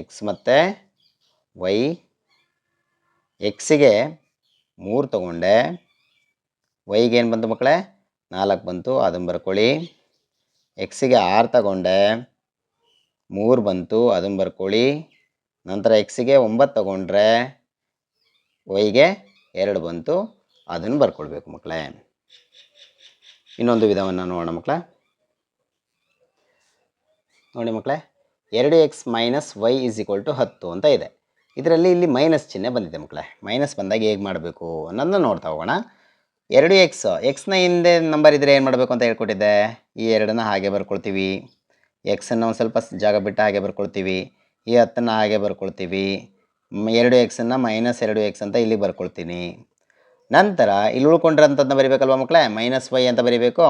ಎಕ್ಸ್ ಮತ್ತು ವೈ. ಎಕ್ಸಿಗೆ 3 ತೊಗೊಂಡೆ, ವೈಗೆ ಏನು ಬಂತು ಮಕ್ಕಳೇ? 4 ಬಂತು, ಅದನ್ನು ಬರ್ಕೊಳ್ಳಿ. ಎಕ್ಸಿಗೆ 6 ತಗೊಂಡೆ, 3 ಬಂತು, ಅದನ್ನು ಬರ್ಕೊಳ್ಳಿ. ನಂತರ ಎಕ್ಸಿಗೆ 9 ತೊಗೊಂಡ್ರೆ ವೈಗೆ 2 ಬಂತು, ಅದನ್ನು ಬರ್ಕೊಳ್ಬೇಕು ಮಕ್ಕಳೇ. ಇನ್ನೊಂದು ವಿಧವನ್ನು ನೋಡೋಣ ಮಕ್ಕಳೇ. ನೋಡಿ ಮಕ್ಕಳೇ, 2x minus Y is equal to 10 ಅಂತ ಇದೆ. ಇದರಲ್ಲಿ ಇಲ್ಲಿ ಮೈನಸ್ ಚಿಹ್ನೆ ಬಂದಿದೆ ಮಕ್ಕಳೇ. ಮೈನಸ್ ಬಂದಾಗ ಹೇಗೆ ಮಾಡಬೇಕು ಅನ್ನೋದನ್ನ ನೋಡ್ತಾ ಹೋಗೋಣ. 2 ಎಕ್ಸ್ನ ಹಿಂದೆ ನಂಬರ್ ಇದ್ದರೆ ಏನು ಮಾಡಬೇಕು ಅಂತ ಹೇಳ್ಕೊಟ್ಟಿದ್ದೆ. ಈ 2ನ್ನ ಹಾಗೆ ಬರ್ಕೊಳ್ತೀವಿ. ಎಕ್ಸನ್ನು ಒಂದು ಸ್ವಲ್ಪ ಜಾಗ ಬಿಟ್ಟು ಹಾಗೆ ಬರ್ಕೊಳ್ತೀವಿ. ಈ 10ನ್ನು ಹಾಗೆ ಬರ್ಕೊಳ್ತೀವಿ. 2 ಎಕ್ಸನ್ನು -2 ಅಂತ ಇಲ್ಲಿ ಬರ್ಕೊಳ್ತೀನಿ. ನಂತರ ಇಲ್ಲಿ ಉಳ್ಕೊಂಡಿರೋಂಥದ್ದನ್ನ ಬರಿಬೇಕಲ್ವ ಮಕ್ಕಳೇ, -y ಅಂತ ಬರಿಬೇಕು.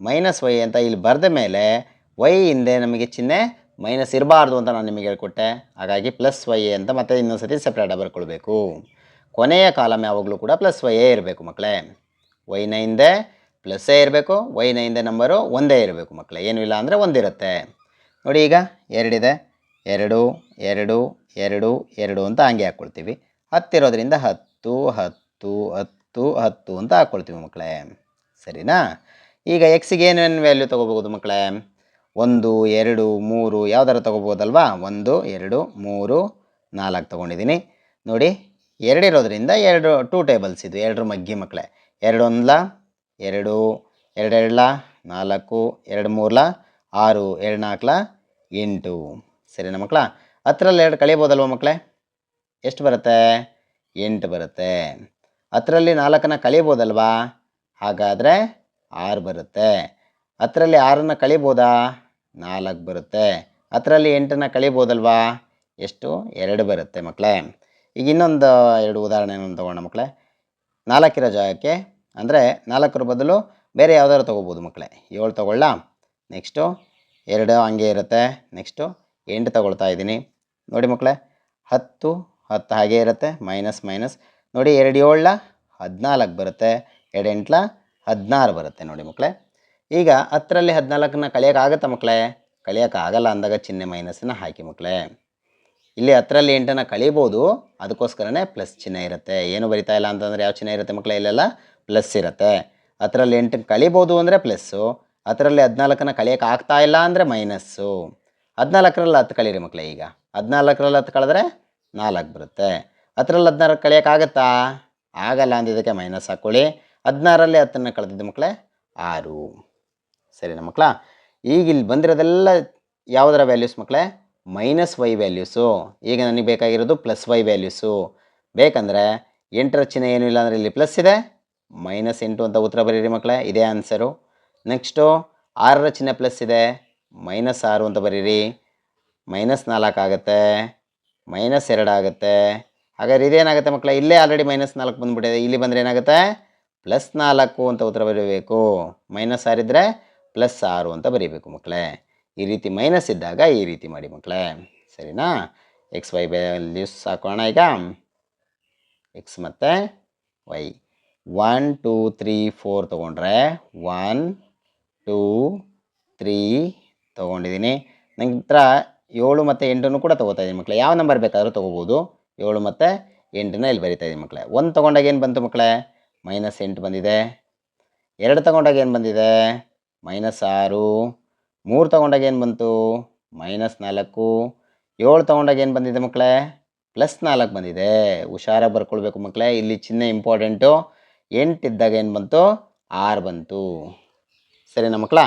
-y ಅಂತ ಇಲ್ಲಿ ಬರೆದ ಮೇಲೆ y ಹಿಂದೆ ನಮಗೆ ಚಿಹ್ನೆ ಮೈನಸ್ ಇರಬಾರ್ದು ಅಂತ ನಾನು ನಿಮಗೆ ಹೇಳ್ಕೊಟ್ಟೆ. ಹಾಗಾಗಿ +y ಅಂತ ಮತ್ತೆ ಇನ್ನೊಂದು ಸತಿ ಸಪ್ರೇಟಾಗಿ ಬರ್ಕೊಳ್ಬೇಕು. ಕೊನೆಯ ಕಾಲಮ್ ಯಾವಾಗಲೂ ಕೂಡ +y ಇರಬೇಕು ಮಕ್ಕಳೇ. ವೈನ ಹಿಂದೆ ಪ್ಲಸ್ಸೇ ಇರಬೇಕು, ವೈನ ಹಿಂದೆ ನಂಬರು ಒಂದೇ ಇರಬೇಕು ಮಕ್ಕಳೇ. ಏನೂ ಇಲ್ಲ ಅಂದರೆ ಒಂದಿರುತ್ತೆ. ನೋಡಿ ಈಗ 2 ಇದೆ, 2 2 2 2 ಅಂತ ಹಂಗೆ ಹಾಕ್ಕೊಳ್ತೀವಿ. 10 ಇರೋದ್ರಿಂದ 10 10 10 10 ಅಂತ ಹಾಕ್ಕೊಳ್ತೀವಿ ಮಕ್ಕಳೇ. ಸರಿನಾ? ಈಗ ಎಕ್ಸಿಗೆ ಏನೇನು ವ್ಯಾಲ್ಯೂ ತೊಗೋಬೋದು ಮಕ್ಕಳೇ? 1 2 3 ಯಾವ್ದಾರು ತೊಗೋಬೋದಲ್ವಾ? 1 2 3 4 ತೊಗೊಂಡಿದ್ದೀನಿ. ನೋಡಿ 2 ಇರೋದ್ರಿಂದ 2 ಟೇಬಲ್ಸ್ ಇದು, 2ರ ಮಗ್ಗಿ ಮಕ್ಕಳೇ. 2 1 2 2 2 4 2 3 6 2 4 8. ಸರಿನಾ ಮಕ್ಕಳ? 10ರಲ್ಲಿ 2 ಕಳಿಬೋದಲ್ವ ಮಕ್ಕಳೇ? ಎಷ್ಟು ಬರುತ್ತೆ? 8 ಬರುತ್ತೆ. 10ರಲ್ಲಿ 4ನ್ನು ಕಳಿಬೋದಲ್ವಾ? ಹಾಗಾದರೆ 6 ಬರುತ್ತೆ. 10ರಲ್ಲಿ 6ನ್ನು ಕಳಿಬೋದಾ? 4 ಬರುತ್ತೆ. 10ರಲ್ಲಿ 8ನ್ನು ಕಳಿಬೋದಲ್ವಾ? ಎಷ್ಟು? 2 ಬರುತ್ತೆ ಮಕ್ಕಳೇ. ಈಗ ಇನ್ನೊಂದು 2 ಉದಾಹರಣೆಯನ್ನು ತೊಗೊಳ್ಳೋಣ ಮಕ್ಕಳೇ. 4 ಇರೋ ಜಾಗಕ್ಕೆ ಅಂದರೆ 4ರ ಬದಲು ಬೇರೆ ಯಾವ್ದಾದ್ರು ತೊಗೋಬೋದು ಮಕ್ಕಳೇ. 7 ತೊಗೊಳ್ಳಾ? ನೆಕ್ಸ್ಟು 2 ಹಂಗೆ ಇರುತ್ತೆ. ನೆಕ್ಸ್ಟು 8 ತೊಗೊಳ್ತಾ ಇದ್ದೀನಿ. ನೋಡಿ ಮಕ್ಕಳೇ, 10 10 ಹಾಗೆ ಇರುತ್ತೆ, ಮೈನಸ್. ನೋಡಿ 2 7 14 ಬರುತ್ತೆ, 2 8 16 ಬರುತ್ತೆ. ನೋಡಿ ಮಕ್ಕಳೇ, ಈಗ 10ರಲ್ಲಿ 14ನ್ನ ಕಳಿಯೋಕ್ಕಾಗತ್ತಾ ಮಕ್ಕಳೇ? ಕಳಿಯೋಕ್ಕಾಗಲ್ಲ ಅಂದಾಗ ಚಿಹ್ನೆ ಮೈನಸನ್ನು ಹಾಕಿ ಮಕ್ಕಳೇ. ಇಲ್ಲಿ 10ರಲ್ಲಿ 8ನ್ನು ಕಳಿಬೋದು, ಅದಕ್ಕೋಸ್ಕರನೇ ಪ್ಲಸ್ ಚಿಹ್ನೆ ಇರುತ್ತೆ. ಏನು ಬರಿತಾ ಇಲ್ಲ ಅಂತಂದರೆ ಯಾವ ಚಿಹ್ನೆ ಇರುತ್ತೆ ಮಕ್ಕಳೇ? ಇಲ್ಲೆಲ್ಲ ಪ್ಲಸ್ ಇರುತ್ತೆ. 10ರಲ್ಲಿ 8ನ್ನು ಕಳಿಬೋದು ಅಂದರೆ ಪ್ಲಸ್ಸು, 10ರಲ್ಲಿ 14ನ್ನು ಕಳಿಯೋಕೆ ಆಗ್ತಾ ಇಲ್ಲ ಅಂದರೆ ಮೈನಸ್ಸು. 14ರಲ್ಲಿ 10 ಕಳೀರಿ ಮಕ್ಕಳೇ. ಈಗ 14ರಲ್ಲಿ 10 ಕಳೆದ್ರೆ 4 ಬರುತ್ತೆ. 10ರಲ್ಲಿ 16 ಕಳಿಯೋಕ್ಕಾಗತ್ತಾ? ಆಗಲ್ಲ ಅಂದಿದ್ದಕ್ಕೆ ಮೈನಸ್ ಹಾಕ್ಕೊಳ್ಳಿ. 16ರಲ್ಲಿ 10ನ್ನು ಕಳೆದಿದ್ದು ಮಕ್ಕಳೇ 6. ಸರಿನಾ ಮಕ್ಕಳ? ಈಗ ಇಲ್ಲಿ ಬಂದಿರೋದೆಲ್ಲ ಯಾವುದರ ವ್ಯಾಲ್ಯೂಸ್ ಮಕ್ಕಳೇ? -y values. ಈಗ ನನಗೆ ಬೇಕಾಗಿರೋದು +y ವ್ಯಾಲ್ಯೂಸು. ಬೇಕಂದರೆ 8ರ ಚಿಹ್ನೆ ಏನೂ ಇಲ್ಲ ಅಂದರೆ ಇಲ್ಲಿ ಪ್ಲಸ್ ಇದೆ, -8 ಅಂತ ಉತ್ತರ ಬರೀರಿ ಮಕ್ಕಳೇ. ಇದೇ ಆನ್ಸರು. ನೆಕ್ಸ್ಟು 6ರ ಚಿಹ್ನೆ ಪ್ಲಸ್ ಇದೆ, -6 ಅಂತ ಬರೀರಿ. -4 ಆಗುತ್ತೆ, -2 ಆಗುತ್ತೆ. ಹಾಗಾದ್ರೆ ಇದೇನಾಗುತ್ತೆ ಮಕ್ಕಳೇ? ಇಲ್ಲೇ ಆಲ್ರೆಡಿ -4 ಬಂದುಬಿಟ್ಟಿದೆ. ಇಲ್ಲಿ ಬಂದರೆ ಏನಾಗುತ್ತೆ? +4 ಅಂತ ಉತ್ತರ ಬರೀಬೇಕು. -6 ಇದ್ದರೆ +6 ಅಂತ ಬರೀಬೇಕು ಮಕ್ಕಳೇ. ಈ ರೀತಿ ಮೈನಸ್ ಇದ್ದಾಗ ಈ ರೀತಿ ಮಾಡಿ ಮಕ್ಕಳೇ. ಸರಿನಾ? XY ವ್ಯಾಲ್ಯೂಸ್ ಹಾಕೋಣ. ಈಗ ಎಕ್ಸ್ ಮತ್ತು ವೈ 1 2 3 4 ತೊಗೊಂಡ್ರೆ 1 2 3 ತೊಗೊಂಡಿದ್ದೀನಿ. ನಂತರ 7 ಮತ್ತು 8 ಕೂಡ ತೊಗೋತಾ ಇದ್ದೀನಿ ಮಕ್ಕಳೇ. ಯಾವ ನಂಬರ್ ಬೇಕಾದರೂ ತೊಗೋಬೋದು. 7 ಮತ್ತು 8ನ್ನ ಇಲ್ಲಿ ಬರಿತಾ ಇದ್ದೀನಿ ಮಕ್ಕಳೇ. 1 ತೊಗೊಂಡಾಗ ಏನು ಬಂತು ಮಕ್ಕಳೇ? -8 ಬಂದಿದೆ. 2 ತೊಗೊಂಡಾಗ ಏನು ಬಂದಿದೆ? -6. 3 ತೊಗೊಂಡಾಗ ಏನು ಬಂತು? -4. 7 ತೊಗೊಂಡಾಗ ಏನು ಬಂದಿದೆ ಮಕ್ಕಳೇ? +4 ಬಂದಿದೆ. ಹುಷಾರಾಗಿ ಬರ್ಕೊಳ್ಬೇಕು ಮಕ್ಕಳೇ, ಇಲ್ಲಿ ಚಿಹ್ನೆ ಇಂಪಾರ್ಟೆಂಟು. 8 ಇದ್ದಾಗ ಏನು ಬಂತು? 6 ಬಂತು. ಸರಿನಾ ಮಕ್ಕಳ?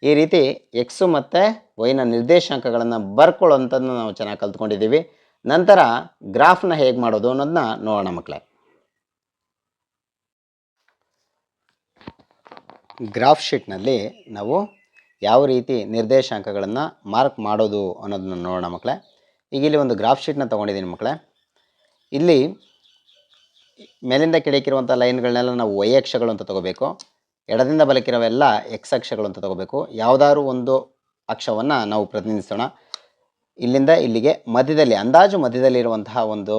ಈ ರೀತಿ ಎಕ್ಸು ಮತ್ತು ವೈನ ನಿರ್ದೇಶಾಂಕಗಳನ್ನು ಬರ್ಕೊಳ್ಳೋಂಥದ್ದನ್ನು ನಾವು ಚೆನ್ನಾಗಿ ಕಲ್ತ್ಕೊಂಡಿದ್ದೀವಿ. ನಂತರ ಗ್ರಾಫ್ನ ಹೇಗೆ ಮಾಡೋದು ಅನ್ನೋದನ್ನ ನೋಡೋಣ ಮಕ್ಕಳೇ. ಗ್ರಾಫ್ ಶೀಟ್ನಲ್ಲಿ ನಾವು ಯಾವ ರೀತಿ ನಿರ್ದೇಶಾಂಕಗಳನ್ನು ಮಾರ್ಕ್ ಮಾಡೋದು ಅನ್ನೋದನ್ನ ನೋಡೋಣ ಮಕ್ಕಳೇ. ಈಗ ಇಲ್ಲಿ ಒಂದು ಗ್ರಾಫ್ ಶೀಟ್ನ ತೊಗೊಂಡಿದ್ದೀನಿ ಮಕ್ಕಳೇ. ಇಲ್ಲಿ ಮೇಲಿಂದ ಕೆಳಕ್ಕಿರುವಂಥ ಲೈನ್ಗಳನ್ನೆಲ್ಲ ನಾವು ವೈ ಅಕ್ಷಗಳು ಅಂತ ತೊಗೋಬೇಕು. ಎಡದಿಂದ ಬಲಕ್ಕಿರೋವೆಲ್ಲ ಎಕ್ಸ್ ಅಕ್ಷಗಳು ಅಂತ ತೊಗೋಬೇಕು. ಯಾವುದಾದ್ರು ಒಂದು ಅಕ್ಷವನ್ನು ನಾವು ಪ್ರತಿನಿಧಿಸೋಣ. ಇಲ್ಲಿಂದ ಇಲ್ಲಿಗೆ ಮಧ್ಯದಲ್ಲಿ, ಅಂದಾಜು ಮಧ್ಯದಲ್ಲಿರುವಂತಹ ಒಂದು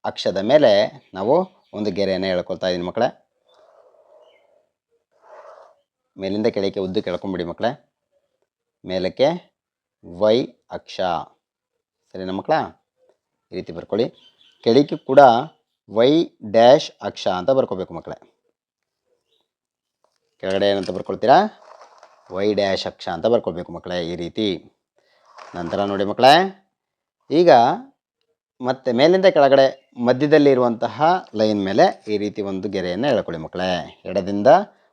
ಅಕ್ಷದ ಮೇಲೆ ನಾವು ಒಂದು ಗೆರೆಯನ್ನು ಎಳ್ಕೊಳ್ತಾ ಇದ್ದೀನಿ ಮಕ್ಕಳೇ. ಮೇಲಿಂದ ಕೆಳಕ್ಕೆ ಉದ್ದಕ್ಕೆ ಎಳ್ಕೊಂಬಿಡಿ ಮಕ್ಕಳೇ. ಮೇಲಕ್ಕೆ ವೈ ಅಕ್ಷ. ಸರಿನಾ ಮಕ್ಕಳ? ಈ ರೀತಿ ಬರ್ಕೊಳ್ಳಿ. ಕೆಳಕ್ಕೆ ಕೂಡ ವೈ ಡ್ಯಾಶ್ ಅಕ್ಷ ಅಂತ ಬರ್ಕೋಬೇಕು ಮಕ್ಕಳೇ. ಕೆಳಗಡೆ ಏನಂತ ಬರ್ಕೊಳ್ತೀರಾ? ವೈ ಡ್ಯಾಶ್ ಅಕ್ಷ ಅಂತ ಬರ್ಕೊಳ್ಬೇಕು ಮಕ್ಕಳೇ, ಈ ರೀತಿ. ನಂತರ ನೋಡಿ ಮಕ್ಕಳೇ, ಈಗ ಮತ್ತೆ ಮೇಲಿಂದ ಕೆಳಗಡೆ ಮಧ್ಯದಲ್ಲಿ ಇರುವಂತಹ ಲೈನ್ ಮೇಲೆ ಈ ರೀತಿ ಒಂದು ಗೆರೆಯನ್ನು ಎಳ್ಕೊಳ್ಳಿ ಮಕ್ಕಳೇ. ಎಡದಿಂದ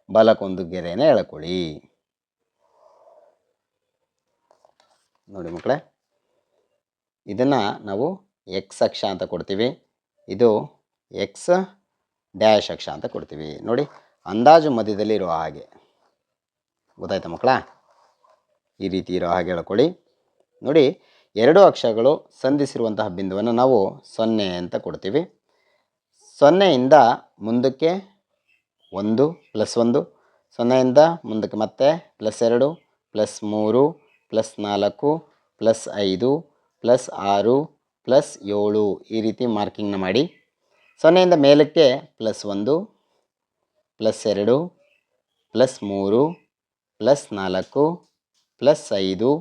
ಬಲಕ್ಕೊಂದು ಗೆರೆಯನ್ನು ಎಳ್ಕೊಳ್ಳಿ. ನೋಡಿ ಮಕ್ಕಳೇ, ಇದನ್ನು ನಾವು ಎಕ್ಸ್ ಅಕ್ಷ ಅಂತ ಕೊಡ್ತೀವಿ. ಇದು ಎಕ್ಸ್ ಡ್ಯಾಶ್ ಅಕ್ಷ ಅಂತ ಕೊಡ್ತೀವಿ. ನೋಡಿ ಅಂದಾಜು ಮಧ್ಯದಲ್ಲಿ ಇರೋ ಹಾಗೆ. ಗೊತ್ತಾಯ್ತಾ ಮಕ್ಕಳ? ಈ ರೀತಿ ಇರೋ ಹಾಗೆ ಹೇಳ್ಕೊಳ್ಳಿ. ನೋಡಿ, ಎರಡು ಅಕ್ಷರಗಳು ಸಂಧಿಸಿರುವಂತಹ ಬಿಂದುವನ್ನು ನಾವು 0 ಅಂತ ಕೊಡ್ತೀವಿ. 0ಇಂದ ಮುಂದಕ್ಕೆ 1 +1, 0ಇಂದ ಮುಂದಕ್ಕೆ ಮತ್ತೆ +2 +3 +4 +5 +6 +7 ಈ ರೀತಿ ಮಾರ್ಕಿಂಗ್ನ ಮಾಡಿ. 0ಇಂದ ಮೇಲಕ್ಕೆ +1 +2 +3 +4 +5 +6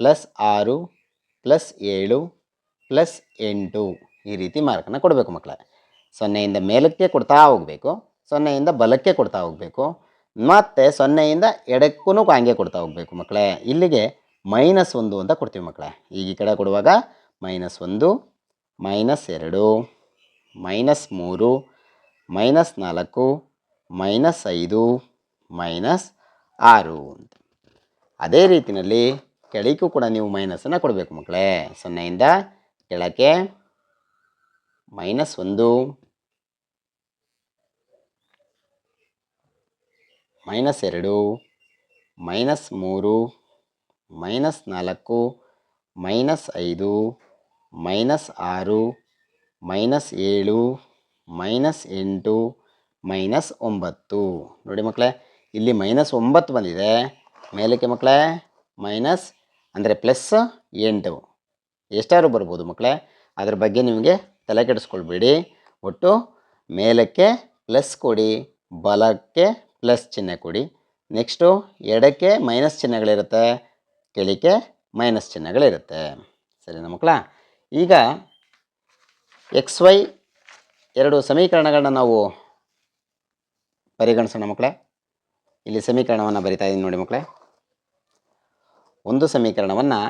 +7 +8 ಈ ರೀತಿ ಮಾರ್ಕನ್ನು ಕೊಡಬೇಕು ಮಕ್ಕಳೇ. 0ಇಂದ ಮೇಲಕ್ಕೆ ಕೊಡ್ತಾ ಹೋಗಬೇಕು, 0ಇಂದ ಬಲಕ್ಕೆ ಕೊಡ್ತಾ ಹೋಗಬೇಕು, ಮತ್ತು 0ಇಂದ ಎಡಕ್ಕೂ ಹಂಗೆ ಕೊಡ್ತಾ ಹೋಗಬೇಕು ಮಕ್ಕಳೇ. ಇಲ್ಲಿಗೆ -1 ಅಂತ ಕೊಡ್ತೀವಿ ಮಕ್ಕಳೇ. ಈಗ ಈ ಕಡೆ ಕೊಡುವಾಗ -1 -2 -3 -4 -5 -6 ಅಂತ. ಅದೇ ರೀತಿಯಲ್ಲಿ ಕೆಳಕ್ಕೂ ಕೂಡ ನೀವು ಮೈನಸನ್ನು ಕೊಡಬೇಕು ಮಕ್ಕಳೇ. 0ಇಂದ ಕೆಳಕ್ಕೆ -1 -3 -2 -3 -4 -5 -6 -7 -8 -9 ನೋಡಿ ಮಕ್ಕಳೇ, ಇಲ್ಲಿ -9 ಬಂದಿದೆ. ಮೇಲಕ್ಕೆ ಮಕ್ಕಳೇ ಮೈನಸ್ ಅಂದರೆ +8 ಎಷ್ಟಾದ್ರು ಬರ್ಬೋದು ಮಕ್ಕಳೇ. ಅದ್ರ ಬಗ್ಗೆ ನಿಮಗೆ ತಲೆ ಕೆಡಿಸ್ಕೊಳ್ಬೇಡಿ. ಒಟ್ಟು ಮೇಲಕ್ಕೆ ಪ್ಲಸ್ ಕೊಡಿ, ಬಲಕ್ಕೆ ಪ್ಲಸ್ ಚಿಹ್ನೆ ಕೊಡಿ. ನೆಕ್ಸ್ಟು ಎಡಕ್ಕೆ ಮೈನಸ್ ಚಿಹ್ನೆಗಳಿರುತ್ತೆ, ಕೆಳಕ್ಕೆ ಮೈನಸ್ ಚಿಹ್ನೆಗಳಿರುತ್ತೆ. ಸರಿನಾ ಮಕ್ಕಳ? ಈಗ XY ಎರಡು ಸಮೀಕರಣಗಳನ್ನ ನಾವು ಪರಿಗಣಿಸೋಣ ಮಕ್ಕಳೇ. ಇಲ್ಲಿ ಸಮೀಕರಣವನ್ನು ಬರಿತಾ ಇದ್ದೀನಿ ನೋಡಿ ಮಕ್ಕಳೇ. ಒಂದು ಸಮೀಕರಣವನ್ನು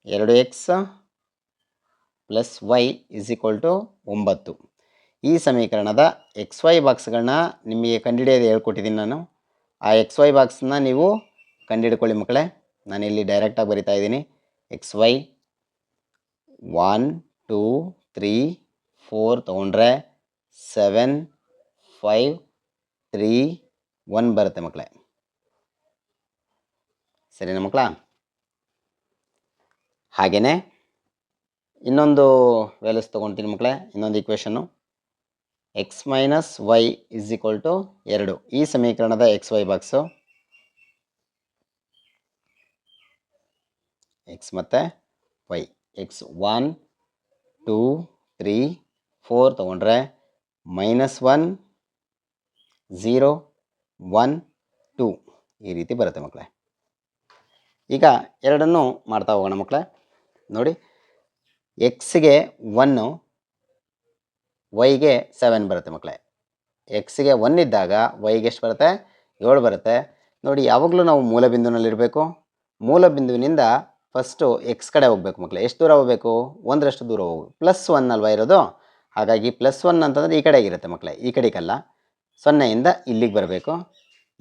2x + y = 9. ಈ ಸಮೀಕರಣದ XY ಬಾಕ್ಸ್ಗಳನ್ನ ನಿಮಗೆ ಕಂಡುಹಿಡಿಯೋದು ಹೇಳ್ಕೊಟ್ಟಿದ್ದೀನಿ ನಾನು. ಆ XY ಬಾಕ್ಸನ್ನ ನೀವು ಕಂಡುಹಿಡ್ಕೊಳ್ಳಿ ಮಕ್ಕಳೇ. ನಾನಿಲ್ಲಿ ಡೈರೆಕ್ಟಾಗಿ ಬರಿತಾ ಇದ್ದೀನಿ. XY 1 2 3 4 ತೊಗೊಂಡ್ರೆ 7 5 3 1 ಬರುತ್ತೆ ಮಕ್ಕಳೇ. ಸರಿನಾ ಮಕ್ಕಳ? ಹಾಗೆಯೇ ಇನ್ನೊಂದು ವ್ಯಾಲ್ಯೂಸ್ ತೊಗೊಳ್ತೀನಿ ಮಕ್ಕಳೇ. ಇನ್ನೊಂದು ಈಕ್ವೇಷನ್ನು x - y = 2. ಈ ಸಮೀಕರಣದ XY ಬಾಕ್ಸು x ಮತ್ತು y. x 1 2 3 4 ತೊಗೊಂಡ್ರೆ -1 0 1 2 ಈ ರೀತಿ ಬರುತ್ತೆ ಮಕ್ಕಳೇ. ಈಗ ಎರಡನ್ನೂ ಮಾಡ್ತಾ ಹೋಗೋಣ ಮಕ್ಕಳೇ. ನೋಡಿ, ಎಕ್ಸ್ಗೆ 1 ವೈಗೆ 7 ಬರುತ್ತೆ ಮಕ್ಕಳೇ. ಎಕ್ಸ್ಗೆ 1 ಇದ್ದಾಗ ವೈಗೆ ಎಷ್ಟು ಬರುತ್ತೆ? 7 ಬರುತ್ತೆ. ನೋಡಿ, ಯಾವಾಗಲೂ ನಾವು ಮೂಲಬಿಂದುವಿನಲ್ಲಿರಬೇಕು. ಮೂಲಬಿಂದುವಿನಿಂದ ಫಸ್ಟು ಎಕ್ಸ್ ಕಡೆ ಹೋಗಬೇಕು ಮಕ್ಕಳೇ. ಎಷ್ಟು ದೂರ ಹೋಗಬೇಕು? 1ರಷ್ಟು ದೂರ ಹೋಗಬೇಕು. +1 ಅಲ್ವಾ ಇರೋದು, ಹಾಗಾಗಿ +1 ಅಂತಂದರೆ ಈ ಕಡೆಗಿರುತ್ತೆ ಮಕ್ಕಳೇ, ಈ ಕಡೆಗಲ್ಲ. 0ಇಂದ ಇಲ್ಲಿಗೆ ಬರಬೇಕು.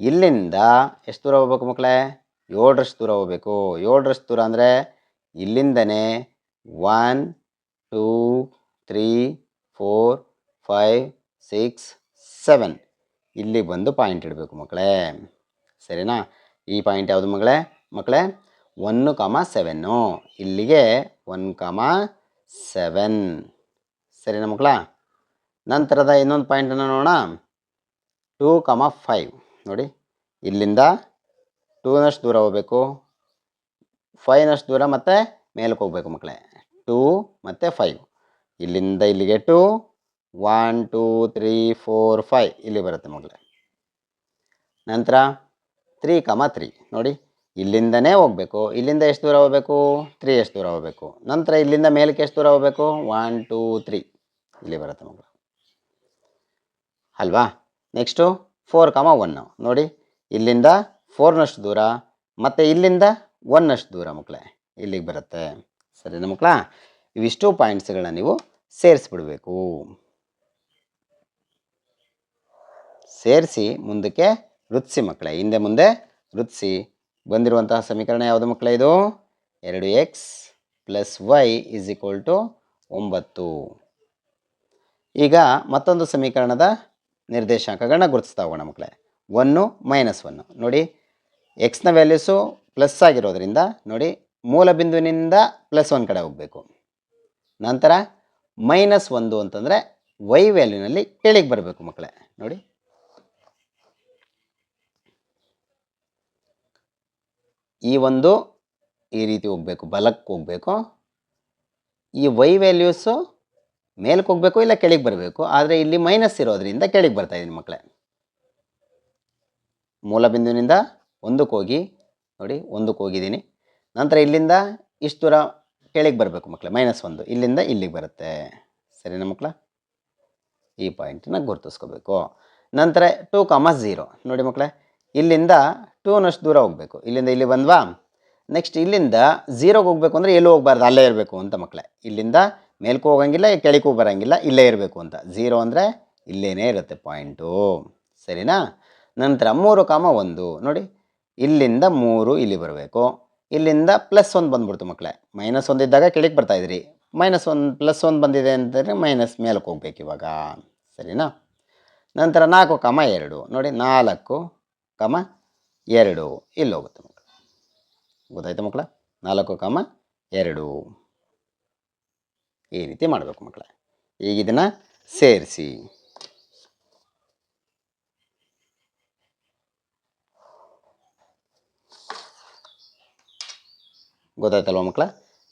ಇಲ್ಲಿಂದ ಎಷ್ಟು ದೂರ ಹೋಗ್ಬೇಕು ಮಕ್ಕಳೇ? 7ರಷ್ಟು ದೂರ ಹೋಗಬೇಕು. 7ರಷ್ಟು ದೂರ ಅಂದರೆ ಇಲ್ಲಿಂದನೇ 1 2 3 4 5 6 7 ಇಲ್ಲಿ ಬಂದು ಪಾಯಿಂಟ್ ಇಡಬೇಕು ಮಕ್ಕಳೇ. ಸರಿನಾ? ಈ ಪಾಯಿಂಟ್ ಯಾವುದು ಮಕ್ಕಳೇ? 1,7 ಇಲ್ಲಿಗೆ 1,7. ಸರಿನಾ ಮಕ್ಕಳ? ನಂತರದ ಇನ್ನೊಂದು ಪಾಯಿಂಟನ್ನು ನೋಡೋಣ. 2,5 ನೋಡಿ, ಇಲ್ಲಿಂದ 2ನಷ್ಟು ದೂರ ಹೋಗಬೇಕು, 5ನಷ್ಟು ದೂರ ಮತ್ತು ಮೇಲಕ್ಕೆ ಹೋಗ್ಬೇಕು ಮಕ್ಕಳೇ. 2 ಮತ್ತು 5 ಇಲ್ಲಿಂದ ಇಲ್ಲಿಗೆ 2 1 2 3 4 5 ಇಲ್ಲಿ ಬರುತ್ತೆ ಮಕ್ಕಳೇ. ನಂತರ 3,3 ನೋಡಿ, ಇಲ್ಲಿಂದನೇ ಹೋಗಬೇಕು. ಇಲ್ಲಿಂದ ಎಷ್ಟು ದೂರ ಹೋಗಬೇಕು? 3 ಎಷ್ಟು ದೂರ ಹೋಗಬೇಕು. ನಂತರ ಇಲ್ಲಿಂದ ಮೇಲಕ್ಕೆ ಎಷ್ಟು ದೂರ ಹೋಗಬೇಕು? 1 2 3 ಇಲ್ಲಿ ಬರುತ್ತೆ ಮಕ್ಕಳು ಅಲ್ವಾ? ನೆಕ್ಸ್ಟು 4,1 ನೋಡಿ, ಇಲ್ಲಿಂದ 4ನಷ್ಟು ದೂರ ಮತ್ತು ಇಲ್ಲಿಂದ 1ನಷ್ಟು ದೂರ ಮಕ್ಕಳೇ ಇಲ್ಲಿಗೆ ಬರುತ್ತೆ. ಸರಿನಾ ಮಕ್ಕಳ? ಇವಿಷ್ಟು ಪಾಯಿಂಟ್ಸ್ಗಳನ್ನ ನೀವು ಸೇರಿಸ್ಬಿಡಬೇಕು. ಸೇರಿಸಿ ಮುಂದಕ್ಕೆ ವೃತ್ತಿಸಿ ಮಕ್ಕಳೇ, ಹಿಂದೆ ಮುಂದೆ ವೃತ್ತಿಸಿ. ಬಂದಿರುವಂತಹ ಸಮೀಕರಣ ಯಾವುದು ಮಕ್ಕಳೇ? ಇದು 2x + y = 9. ಈಗ ಮತ್ತೊಂದು ಸಮೀಕರಣದ ನಿರ್ದೇಶಾಂಕಗಳನ್ನ ಗುರುತಿಸ್ತಾ ಹೋಗೋಣ ಮಕ್ಕಳೇ. 1 -1 ನೋಡಿ, ಎಕ್ಸ್ನ ವ್ಯಾಲ್ಯೂಸು ಪ್ಲಸ್ ಆಗಿರೋದ್ರಿಂದ ನೋಡಿ ಮೂಲ ಬಿಂದುವಿನಿಂದ +1 ಕಡೆ ಹೋಗಬೇಕು. ನಂತರ -1 ಅಂತಂದರೆ ವೈ ವ್ಯಾಲ್ಯೂನಲ್ಲಿ ಕೆಳಗೆ ಬರಬೇಕು ಮಕ್ಕಳೇ. ನೋಡಿ, ಈ ರೀತಿ ಹೋಗಬೇಕು, ಬಲಕ್ಕೆ ಹೋಗಬೇಕು. ಈ ವೈ ವ್ಯಾಲ್ಯೂಸು ಮೇಲಕ್ಕೆ ಹೋಗಬೇಕು ಇಲ್ಲ ಕೆಳಗೆ ಬರಬೇಕು. ಆದರೆ ಇಲ್ಲಿ ಮೈನಸ್ ಇರೋದ್ರಿಂದ ಕೆಳಗೆ ಬರ್ತಾ ಇದ್ದೀನಿ ಮಕ್ಕಳೇ. ಮೂಲ ಬಿಂದುವಿನಿಂದ 1ಕ್ಕೆ ಹೋಗಿ ನೋಡಿ, 1ಕ್ಕೆ ಹೋಗಿದ್ದೀನಿ. ನಂತರ ಇಲ್ಲಿಂದ ಇಷ್ಟು ದೂರ ಕೆಳಗೆ ಬರಬೇಕು ಮಕ್ಕಳೇ, -1 ಇಲ್ಲಿಂದ ಇಲ್ಲಿಗೆ ಬರುತ್ತೆ. ಸರಿನಾ ಮಕ್ಕಳ? ಈ ಪಾಯಿಂಟನ್ನ ಗುರುತಿಸ್ಕೋಬೇಕು. ನಂತರ 2,0 ನೋಡಿ ಮಕ್ಕಳೇ, ಇಲ್ಲಿಂದ 2ನಷ್ಟು ದೂರ ಹೋಗಬೇಕು. ಇಲ್ಲಿಂದ ಇಲ್ಲಿ ಬಂದ್ವಾ. ನೆಕ್ಸ್ಟ್ ಇಲ್ಲಿಂದ 0ಗೆ ಹೋಗಬೇಕು ಅಂದರೆ ಎಲ್ಲೂ ಹೋಗಬಾರ್ದು, ಅಲ್ಲೇ ಇರಬೇಕು ಅಂತ ಮಕ್ಕಳೇ. ಇಲ್ಲಿಂದ ಮೇಲ್ಕೂ ಹೋಗಂಗಿಲ್ಲ, ಕೆಳಗೂ ಬರೋಂಗಿಲ್ಲ, ಇಲ್ಲೇ ಇರಬೇಕು ಅಂತ. 0 ಅಂದರೆ ಇಲ್ಲೇನೇ ಇರುತ್ತೆ ಪಾಯಿಂಟು. ಸರಿನಾ? ನಂತರ 3,1 ನೋಡಿ, ಇಲ್ಲಿಂದ 3 ಇಲ್ಲಿ ಬರಬೇಕು. ಇಲ್ಲಿಂದ +1 ಬಂದ್ಬಿಡ್ತು ಮಕ್ಕಳೇ. -1 ಇದ್ದಾಗ ಕೆಳಗೆ ಬರ್ತಾಯಿದ್ರಿ, -1 +1 ಬಂದಿದೆ ಅಂತಂದರೆ ಮೈನಸ್ ಮೇಲಕ್ಕೆ ಹೋಗ್ಬೇಕು ಇವಾಗ. ಸರಿನಾ? ನಂತರ 4,2 ನೋಡಿ, 4,2 ಇಲ್ಲಿ ಹೋಗುತ್ತೆ ಮಕ್ಕಳು. ಗೊತ್ತಾಯ್ತು ಮಕ್ಕಳ? 4,2 ಈ ರೀತಿ ಮಾಡಬೇಕು ಮಕ್ಕಳೇ. ಈಗ ಇದನ್ನು ಸೇರಿಸಿ. ಗೊತ್ತಾಯ್ತಲ್ವ ಮಕ್ಕಳ?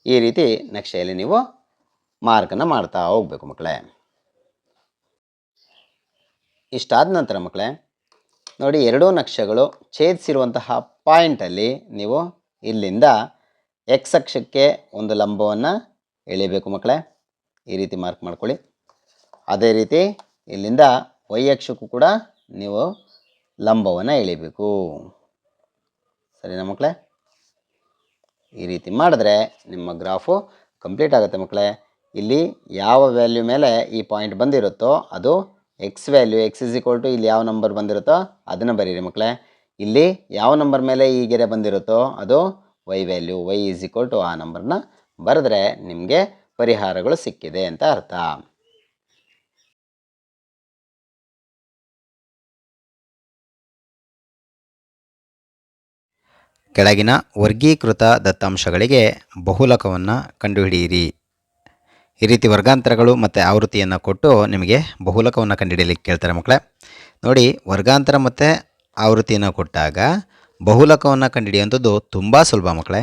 ಈ ರೀತಿ ನಕ್ಷೆಯಲ್ಲಿ ನೀವು ಮಾರ್ಕನ್ನು ಮಾಡ್ತಾ ಹೋಗಬೇಕು ಮಕ್ಕಳೇ. ಇಷ್ಟಾದ ನಂತರ ಮಕ್ಕಳೇ ನೋಡಿ, ಎರಡೂ ನಕ್ಷೆಗಳು ಛೇದಿಸಿರುವಂತಹ ಪಾಯಿಂಟಲ್ಲಿ ನೀವು ಇಲ್ಲಿಂದ ಎಕ್ಸ್ ಅಕ್ಷಕ್ಕೆ ಒಂದು ಲಂಬವನ್ನು ಎಳಿಬೇಕು ಮಕ್ಕಳೇ. ಈ ರೀತಿ ಮಾರ್ಕ್ ಮಾಡ್ಕೊಳ್ಳಿ. ಅದೇ ರೀತಿ ಇಲ್ಲಿಂದ ವೈ ಅಕ್ಷಕ್ಕೂ ಕೂಡ ನೀವು ಲಂಬವನ್ನು ಎಳಿಬೇಕು. ಸರಿನಾ ಮಕ್ಕಳೇ? ಈ ರೀತಿ ಮಾಡಿದ್ರೆ ನಿಮ್ಮ ಗ್ರಾಫು ಕಂಪ್ಲೀಟ್ ಆಗುತ್ತೆ ಮಕ್ಕಳೇ. ಇಲ್ಲಿ ಯಾವ ವ್ಯಾಲ್ಯೂ ಮೇಲೆ ಈ ಪಾಯಿಂಟ್ ಬಂದಿರುತ್ತೋ ಅದು ಎಕ್ಸ್ ವ್ಯಾಲ್ಯೂ, ಎಕ್ಸ್ = ಇಲ್ಲಿ ಯಾವ ನಂಬರ್ ಬಂದಿರುತ್ತೋ ಅದನ್ನು ಬರೀರಿ ಮಕ್ಕಳೇ. ಇಲ್ಲಿ ಯಾವ ನಂಬರ್ ಮೇಲೆ ಈ ಗೆರೆ ಬಂದಿರುತ್ತೋ ಅದು ವೈ ವ್ಯಾಲ್ಯೂ, ವೈ = ಆ ನಂಬರ್ನ ಬರೆದ್ರೆ ನಿಮಗೆ ಪರಿಹಾರಗಳು ಸಿಕ್ಕಿದೆ ಅಂತ ಅರ್ಥ. ಕೆಳಗಿನ ವರ್ಗೀಕೃತ ದತ್ತಾಂಶಗಳಿಗೆ ಬಹುಲಕವನ್ನು ಕಂಡುಹಿಡಿಯಿರಿ. ಈ ರೀತಿ ವರ್ಗಾಂತರಗಳು ಮತ್ತು ಆವೃತ್ತಿಯನ್ನು ಕೊಟ್ಟು ನಿಮಗೆ ಬಹುಲಕವನ್ನು ಕಂಡುಹಿಡಿಯಲಿಕ್ಕೆ ಕೇಳ್ತಾರೆ ಮಕ್ಕಳೇ. ನೋಡಿ, ವರ್ಗಾಂತರ ಮತ್ತು ಆವೃತ್ತಿಯನ್ನು ಕೊಟ್ಟಾಗ ಬಹುಲಕವನ್ನು ಕಂಡುಹಿಡಿಯುವಂಥದ್ದು ತುಂಬ ಸುಲಭ ಮಕ್ಕಳೇ.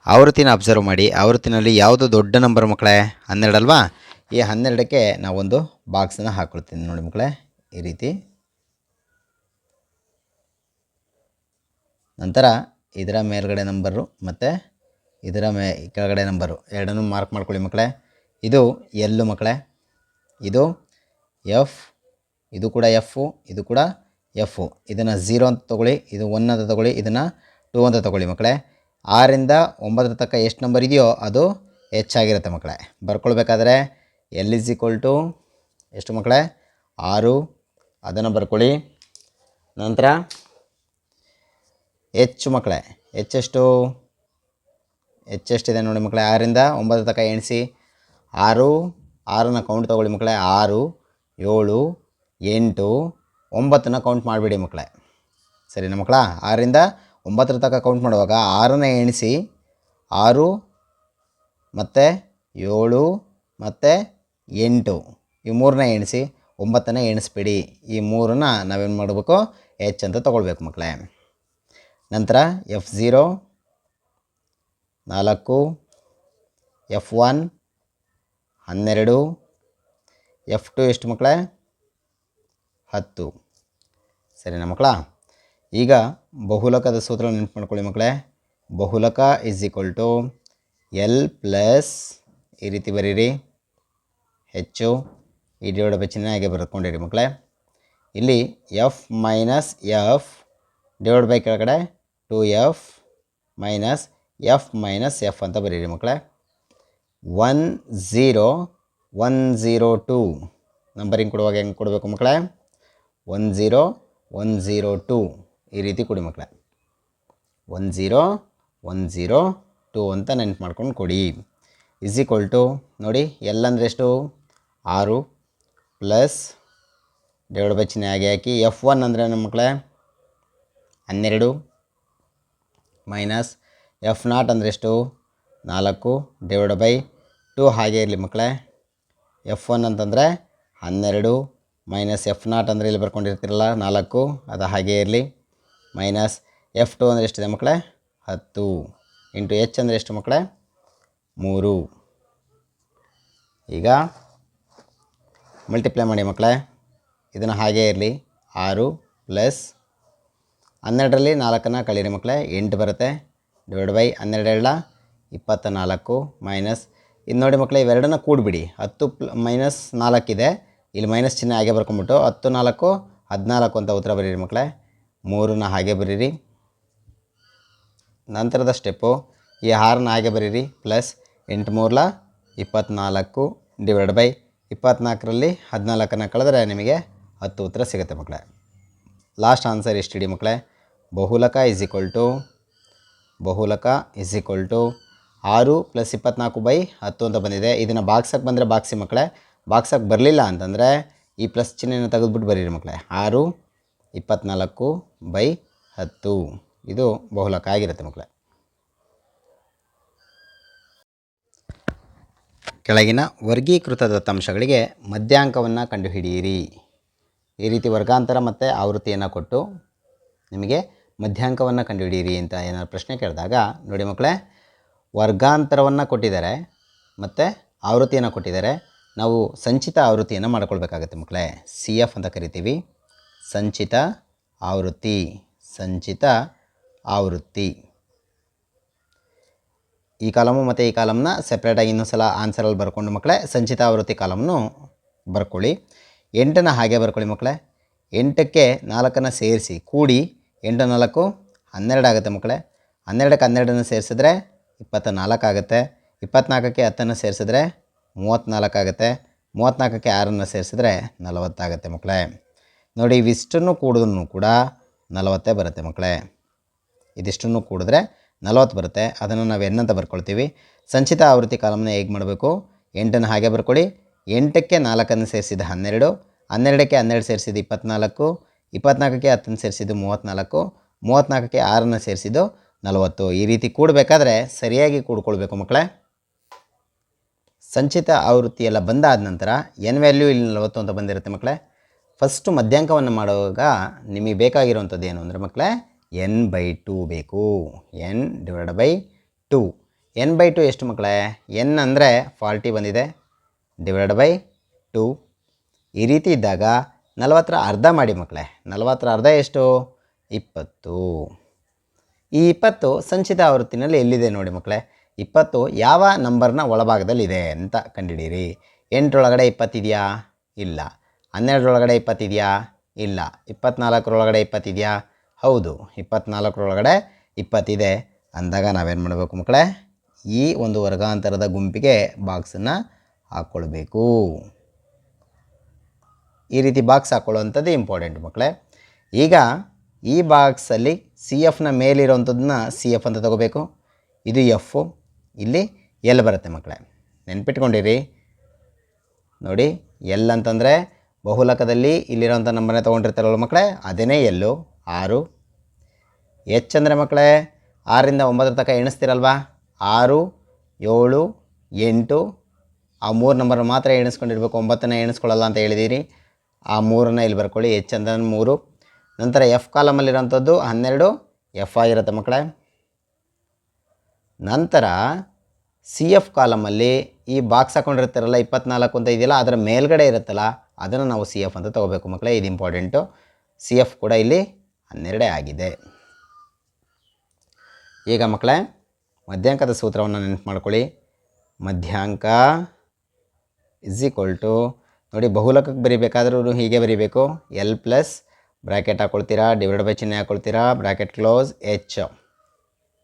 ಆವೃತ್ತಿನ ಅಬ್ಸರ್ವ್ ಮಾಡಿ. ಆವೃತ್ತಿನಲ್ಲಿ ಯಾವುದು ದೊಡ್ಡ ನಂಬರ್ ಮಕ್ಕಳೇ? 12 ಅಲ್ವಾ? ಈ 12ಕ್ಕೆ ನಾವೊಂದು ಬಾಕ್ಸನ್ನು ಹಾಕ್ಕೊಳ್ತೀನಿ ನೋಡಿ ಮಕ್ಕಳೇ, ಈ ರೀತಿ. ನಂತರ ಇದರ ಮೇಲ್ಗಡೆ ನಂಬರು ಮತ್ತು ಇದರ ಕೆಳಗಡೆ ನಂಬರು ಎರಡನ್ನೂ ಮಾರ್ಕ್ ಮಾಡ್ಕೊಳ್ಳಿ ಮಕ್ಕಳೇ. ಇದು ಎಲ್ಲು ಮಕ್ಕಳೇ, ಇದು ಎಫ್, ಇದು ಕೂಡ ಎಫು, ಇದು ಕೂಡ ಎಫು. ಇದನ್ನು 0 ಅಂತ ತೊಗೊಳ್ಳಿ, ಇದು 1 ಅಂತ ತೊಗೊಳ್ಳಿ, ಇದನ್ನು 2 ಅಂತ ತೊಗೊಳ್ಳಿ ಮಕ್ಕಳೇ. 6ರಿಂದ 9 ತನಕ ಎಷ್ಟು ನಂಬರ್ ಇದೆಯೋ ಅದು ಹೆಚ್ಚಾಗಿರುತ್ತೆ ಮಕ್ಕಳೇ. ಬರ್ಕೊಳ್ಬೇಕಾದ್ರೆ L = ಎಷ್ಟು ಮಕ್ಕಳೇ? 6, ಅದನ್ನು ಬರ್ಕೊಳ್ಳಿ. ನಂತರ ಹೆಚ್ಚು ಮಕ್ಕಳೇ, ಹೆಚ್ಚೆಷ್ಟು? ಹೆಚ್ಚೆಷ್ಟಿದೆ ನೋಡಿ ಮಕ್ಕಳೇ, 6ರಿಂದ 9 ತನಕ ಎಣಿಸಿ. 6ನ ಕೌಂಟ್ ತೊಗೊಳ್ಳಿ ಮಕ್ಕಳೇ. 6, 7, 8, 9ನ ಕೌಂಟ್ ಮಾಡಿಬಿಡಿ ಮಕ್ಕಳೇ. ಸರಿನಾ ಮಕ್ಕಳ? 6ರಿಂದ 9 ತನಕ ಕೌಂಟ್ ಮಾಡುವಾಗ 6ನ ಎಣಿಸಿ, 6 ಮತ್ತು 7 ಮತ್ತು 8 ಈ 3ನ ಎಣಿಸಿ, 9ನ ಎಣಿಸ್ಬಿಡಿ. ಈ 3ನ ನಾವೇನು ಮಾಡಬೇಕು? H ಅಂತ ತೊಗೊಳ್ಬೇಕು ಮಕ್ಕಳೇ. ನಂತರ F0 4, F1 12, F2 ಎಷ್ಟು ಮಕ್ಕಳೇ? 10. ಸರಿನಾ ಮಕ್ಕಳ? ಈಗ ಬಹುಲಕದ ಸೂತ್ರ ನೆನಪು ಮಾಡ್ಕೊಳ್ಳಿ ಮಕ್ಕಳೇ. ಬಹುಲಕ = L ಪ್ಲಸ್ ಈ ರೀತಿ ಬರೀರಿ, ಹೆಚ್ಚು ಈ ಡಿವೈಡ್ ಬೈ ಚಿಹ್ನೆ ಹಾಗೆ ಬರ್ಕೊಂಡಿರಿ ಮಕ್ಕಳೇ. ಇಲ್ಲಿ F minus F divide by ಕೆಳಗಡೆ 2F minus F minus F ಅಂತ ಬರೀರಿ ಮಕ್ಕಳೇ. 10102 ನಂಬರಿಂಗ್ ಕೊಡುವಾಗ ಹೆಂಗೆ ಕೊಡಬೇಕು ಮಕ್ಕಳೇ? 10102 ಈ ರೀತಿ ಕೊಡಿ ಮಕ್ಕಳೇ. 10102 ಅಂತ ನೆನಪು ಮಾಡ್ಕೊಂಡು ಕೊಡಿ. = ನೋಡಿ, L ಅಂದರೆ ಎಷ್ಟು? 6 ಪ್ಲಸ್ ಡಿವೈಡ್ ಬೈ ಚಿಹ್ನೆ ಹಾಗೆ ಹಾಕಿ F1 ಅಂದರೆ ನಮ್ಮ ಮಕ್ಕಳೇ 12 ಮೈನಸ್ F0 ಅಂದರೆ ಎಷ್ಟು 4 ಡಿವೈಡ್ ಬೈ 2 ಹಾಗೆ ಇರಲಿ ಮಕ್ಕಳೇ. F1 ಅಂತಂದರೆ 12 ಮೈನಸ್ F0 ಅಂದರೆ ಇಲ್ಲಿ ಬರ್ಕೊಂಡಿರ್ತಿರಲ್ಲ 4 ಅದು ಹಾಗೆ ಇರಲಿ, ಮೈನಸ್ F2 ಅಂದರೆ ಎಷ್ಟಿದೆ ಮಕ್ಕಳೇ 10 ಇಂಟು H ಅಂದರೆ ಎಷ್ಟು ಮಕ್ಕಳೇ 3. ಈಗ ಮಲ್ಟಿಪ್ಲೈ ಮಾಡಿ ಮಕ್ಕಳೇ, ಇದನ್ನು ಹಾಗೇ ಇರಲಿ 6 ಪ್ಲಸ್ 12ರಲ್ಲಿ 4ನ್ನು ಕಳೀರಿ ಮಕ್ಕಳೇ 8 ಬರುತ್ತೆ, ಡಿವೈಡ್ ಬೈ 12 24 ಮೈನಸ್ ಇದು ನೋಡಿ ಮಕ್ಕಳೇ ಇವೆರಡನ್ನ ಕೂಡಿಬಿಡಿ 10 ಮೈನಸ್ 4 ಇದೆ, ಇಲ್ಲಿ ಮೈನಸ್ ಚಿಹ್ನೆ ಹಾಗೆ ಬರ್ಕೊಂಬಿಟ್ಟು 10 4 14 ಅಂತ ಉತ್ತರ ಬರೀರಿ ಮಕ್ಕಳೇ. 3ನ ಹಾಗೆ ಬರೀರಿ. ನಂತರದ ಸ್ಟೆಪ್ಪು ಈ 6ನ ಹಾಗೆ ಬರೀರಿ ಪ್ಲಸ್ 8 3 24 ಡಿವೈಡ್ ಬೈ 24ರಲ್ಲಿ 14ನ್ನು ಕಳೆದ್ರೆ ನಿಮಗೆ 10 ಉತ್ತರ ಸಿಗುತ್ತೆ ಮಕ್ಕಳೇ. ಲಾಸ್ಟ್ ಆನ್ಸರ್ ಎಷ್ಟು ಇಡಿ ಮಕ್ಕಳೇ, ಬಹುಲಕ is equal to 6 plus 24 by 10 ಅಂತ ಬಂದಿದೆ. ಇದನ್ನು ಬಾಕ್ಸಕ್ಕೆ ಬಂದರೆ ಬಾಕ್ಸಿ ಮಕ್ಕಳೇ, ಬಾಕ್ಸಕ್ಕೆ ಬರಲಿಲ್ಲ ಅಂತಂದರೆ ಈ ಪ್ಲಸ್ ಚಿಹ್ನೆಯನ್ನು ತೆಗೆದುಬಿಟ್ಟು ಬರೀರಿ ಮಕ್ಕಳೇ. 6 24 ಬೈ 10 ಇದು ಬಹುಲಕ ಆಗಿರುತ್ತೆ ಮಕ್ಕಳೇ. ಕೆಳಗಿನ ವರ್ಗೀಕೃತ ದತ್ತಾಂಶಗಳಿಗೆ ಮಧ್ಯಾಂಕವನ್ನು ಕಂಡುಹಿಡಿಯಿರಿ. ಈ ರೀತಿ ವರ್ಗಾಂತರ ಮತ್ತು ಆವೃತ್ತಿಯನ್ನು ಕೊಟ್ಟು ನಿಮಗೆ ಮಧ್ಯಾಂಕವನ್ನು ಕಂಡುಹಿಡಿಯಿರಿ ಅಂತ ಏನಾದ್ರು ಪ್ರಶ್ನೆ ಕೇಳಿದಾಗ ನೋಡಿ ಮಕ್ಕಳೇ, ವರ್ಗಾಂತರವನ್ನು ಕೊಟ್ಟಿದ್ದಾರೆ ಮತ್ತು ಆವೃತ್ತಿಯನ್ನು ಕೊಟ್ಟಿದ್ದಾರೆ. ನಾವು ಸಂಚಿತ ಆವೃತ್ತಿಯನ್ನು ಮಾಡ್ಕೊಳ್ಬೇಕಾಗತ್ತೆ ಮಕ್ಕಳೇ. CF ಅಂತ ಕರಿತೀವಿ, ಸಂಚಿತ ಆವೃತ್ತಿ. ಈ ಕಾಲಮು ಮತ್ತು ಈ ಕಾಲಮ್ನ ಸೆಪ್ರೇಟಾಗಿ ಇನ್ನೊಂದು ಸಲ ಆನ್ಸರಲ್ಲಿ ಬರ್ಕೊಂಡು ಮಕ್ಕಳೇ ಸಂಚಿತ ಆವೃತ್ತಿ ಕಾಲಮ್ನು ಬರ್ಕೊಳ್ಳಿ. 8ನ ಹಾಗೆ ಬರ್ಕೊಳ್ಳಿ ಮಕ್ಕಳೇ. 8ಕ್ಕೆ 4ನ್ನು ಸೇರಿಸಿ ಕೂಡಿ 8 4 12 ಆಗುತ್ತೆ ಮಕ್ಕಳೇ. 12ಕ್ಕೆ 12ನ್ನು ಸೇರಿಸಿದ್ರೆ 24 ಆಗುತ್ತೆ. 24ಕ್ಕೆ 10ನ್ನು ಸೇರಿಸಿದ್ರೆ 34 ಆಗುತ್ತೆ. 34ಕ್ಕೆ 6ನ್ನು ಸೇರಿಸಿದ್ರೆ 40 ಆಗುತ್ತೆ ಮಕ್ಕಳೇ. ನೋಡಿ ಇವಿಷ್ಟನ್ನು ಕೂಡಿದ್ರೂ ಕೂಡ 40 ಬರುತ್ತೆ ಮಕ್ಕಳೇ. ಇದಿಷ್ಟನ್ನು ಕೂಡಿದ್ರೆ 40 ಬರುತ್ತೆ. ಅದನ್ನು ನಾವು n ಅಂತ ಬರ್ಕೊಳ್ತೀವಿ. ಸಂಚಿತ ಆವೃತ್ತಿ ಕಾಲಮ್ನ ಹೇಗೆ ಮಾಡಬೇಕು, 8ನ್ನು ಹಾಗೆ ಬರ್ಕೊಳ್ಳಿ. 8ಕ್ಕೆ 4ನ್ನು ಸೇರಿಸಿದ 12, 12ಕ್ಕೆ 12 ಸೇರಿಸಿದ್ದು 24, 24ಕ್ಕೆ 10ನ್ನು ಸೇರಿಸಿದ್ದು 34, 34ಕ್ಕೆ 6ನ್ನು ಸೇರಿಸಿದ್ದು 40. ಈ ರೀತಿ ಕೂಡಬೇಕಾದ್ರೆ ಸರಿಯಾಗಿ ಕೂಡ್ಕೊಳ್ಬೇಕು ಮಕ್ಕಳೇ. ಸಂಚಿತ ಆವೃತ್ತಿ ಎಲ್ಲ ಬಂದಾದ ನಂತರ n ವ್ಯಾಲ್ಯೂ ಇಲ್ಲಿ 40 ಅಂತ ಬಂದಿರುತ್ತೆ ಮಕ್ಕಳೇ. ಫಸ್ಟು ಮಧ್ಯಾಂಕವನ್ನು ಮಾಡುವಾಗ ನಿಮಗೆ ಬೇಕಾಗಿರುವಂಥದ್ದು ಏನು ಅಂದರೆ ಮಕ್ಕಳೇ n/2 ಬೇಕು. n/2. n/2 ಎಷ್ಟು ಮಕ್ಕಳೇ, n ಅಂದರೆ 40 ಬಂದಿದೆ, ಡಿವೈಡ್ ಬೈ 2. ಈ ರೀತಿ ಇದ್ದಾಗ 40ರ ಅರ್ಧ ಮಾಡಿ ಮಕ್ಕಳೇ. 40ರ ಅರ್ಧ ಎಷ್ಟು 20. ಈ 20 ಸಂಚಿತ ಆವೃತ್ತಿನಲ್ಲಿ ಎಲ್ಲಿದೆ ನೋಡಿ ಮಕ್ಕಳೇ. 20 ಯಾವ ನಂಬರ್ನ ಒಳಭಾಗದಲ್ಲಿದೆ ಅಂತ ಕಂಡುಹಿಡೀರಿ. 8ರೊಳಗಡೆ 20 ಇದೆಯಾ, ಇಲ್ಲ. 12ರೊಳಗಡೆ 20 ಇದೆಯಾ, ಇಲ್ಲ. 24ರೊಳಗಡೆ 20 ಇದೆಯಾ, ಹೌದು. 24ರೊಳಗಡೆ 20 ಇದೆ ಅಂದಾಗ ನಾವೇನು ಮಾಡಬೇಕು ಮಕ್ಕಳೇ, ಈ ಒಂದು ವರ್ಗಾಂತರದ ಗುಂಪಿಗೆ ಬಾಕ್ಸನ್ನು ಹಾಕ್ಕೊಳ್ಬೇಕು. ಈ ರೀತಿ ಬಾಕ್ಸ್ ಹಾಕ್ಕೊಳ್ಳುವಂಥದ್ದು ಇಂಪಾರ್ಟೆಂಟ್ ಮಕ್ಕಳೇ. ಈಗ ಈ ಬಾಕ್ಸಲ್ಲಿ CFನ ಮೇಲಿರೋವಂಥದ್ದನ್ನ CF ಅಂತ ತಗೋಬೇಕು. ಇದು F, ಇಲ್ಲಿ L ಬರುತ್ತೆ ಮಕ್ಕಳೇ. ನೆನ್ಪಿಟ್ಕೊಂಡಿರಿ ನೋಡಿ, L ಅಂತಂದರೆ ಬಹುಲಕದಲ್ಲಿ ಇಲ್ಲಿರೋಂಥ ನಂಬರ್ನೇ ತೊಗೊಂಡಿರ್ತಾರಲ್ಲ ಮಕ್ಕಳೇ, ಅದೇನೇ ಎಲ್ಲು 6. H ಅಂದರೆ ಮಕ್ಕಳೇ 6ರಿಂದ 9 ತನಕ ಎಣಿಸ್ತಿರಲ್ವಾ, 6 7 8 ಆ 3 ನಂಬರ್ ಮಾತ್ರ ಎಣಿಸ್ಕೊಂಡಿರ್ಬೇಕು, 9ನ ಎಣಿಸ್ಕೊಳ್ಳಲ್ಲ ಅಂತ ಹೇಳಿದ್ದೀರಿ. ಆ 3ನ್ನು ಇಲ್ಲಿ ಬರ್ಕೊಳ್ಳಿ. H ಅಂದರೆ 3. ನಂತರ F ಕಾಲಮಲ್ಲಿರೋಂಥದ್ದು 12 F ಆಗಿರುತ್ತೆ ಮಕ್ಕಳೇ. ನಂತರ CF ಕಾಲಮಲ್ಲಿ ಈ ಬಾಕ್ಸ್ ಹಾಕೊಂಡಿರ್ತಾರಲ್ಲ 24 ಅಂತ ಇದೆಯಲ್ಲ, ಅದರ ಮೇಲ್ಗಡೆ ಇರುತ್ತಲ್ಲ ಅದನ್ನು ನಾವು CF ಅಂತ ತೊಗೋಬೇಕು ಮಕ್ಕಳೇ. ಇದು ಇಂಪಾರ್ಟೆಂಟು. CF ಕೂಡ ಇಲ್ಲಿ 12 ಆಗಿದೆ. ಈಗ ಮಕ್ಕಳೇ ಮಧ್ಯಾಂಕದ ಸೂತ್ರವನ್ನು ನೆನಪು ಮಾಡ್ಕೊಳ್ಳಿ. ಮಧ್ಯಾಂಕ ಇಸ್ ಈಕ್ವಲ್ ಟು ನೋಡಿ, ಬಹುಲಕಕ್ಕೆ ಬರೀಬೇಕಾದ್ರೂ ಹೀಗೆ ಬರೀಬೇಕು. L ಪ್ಲಸ್ ಬ್ರ್ಯಾಕೆಟ್ ಹಾಕ್ಕೊಳ್ತೀರಾ, ಡಿವೈಡ್ ಬೈ ಚಿಹ್ನೆ ಹಾಕ್ಕೊಳ್ತೀರಾ, ಬ್ರ್ಯಾಕೆಟ್ ಕ್ಲೋಸ್ H.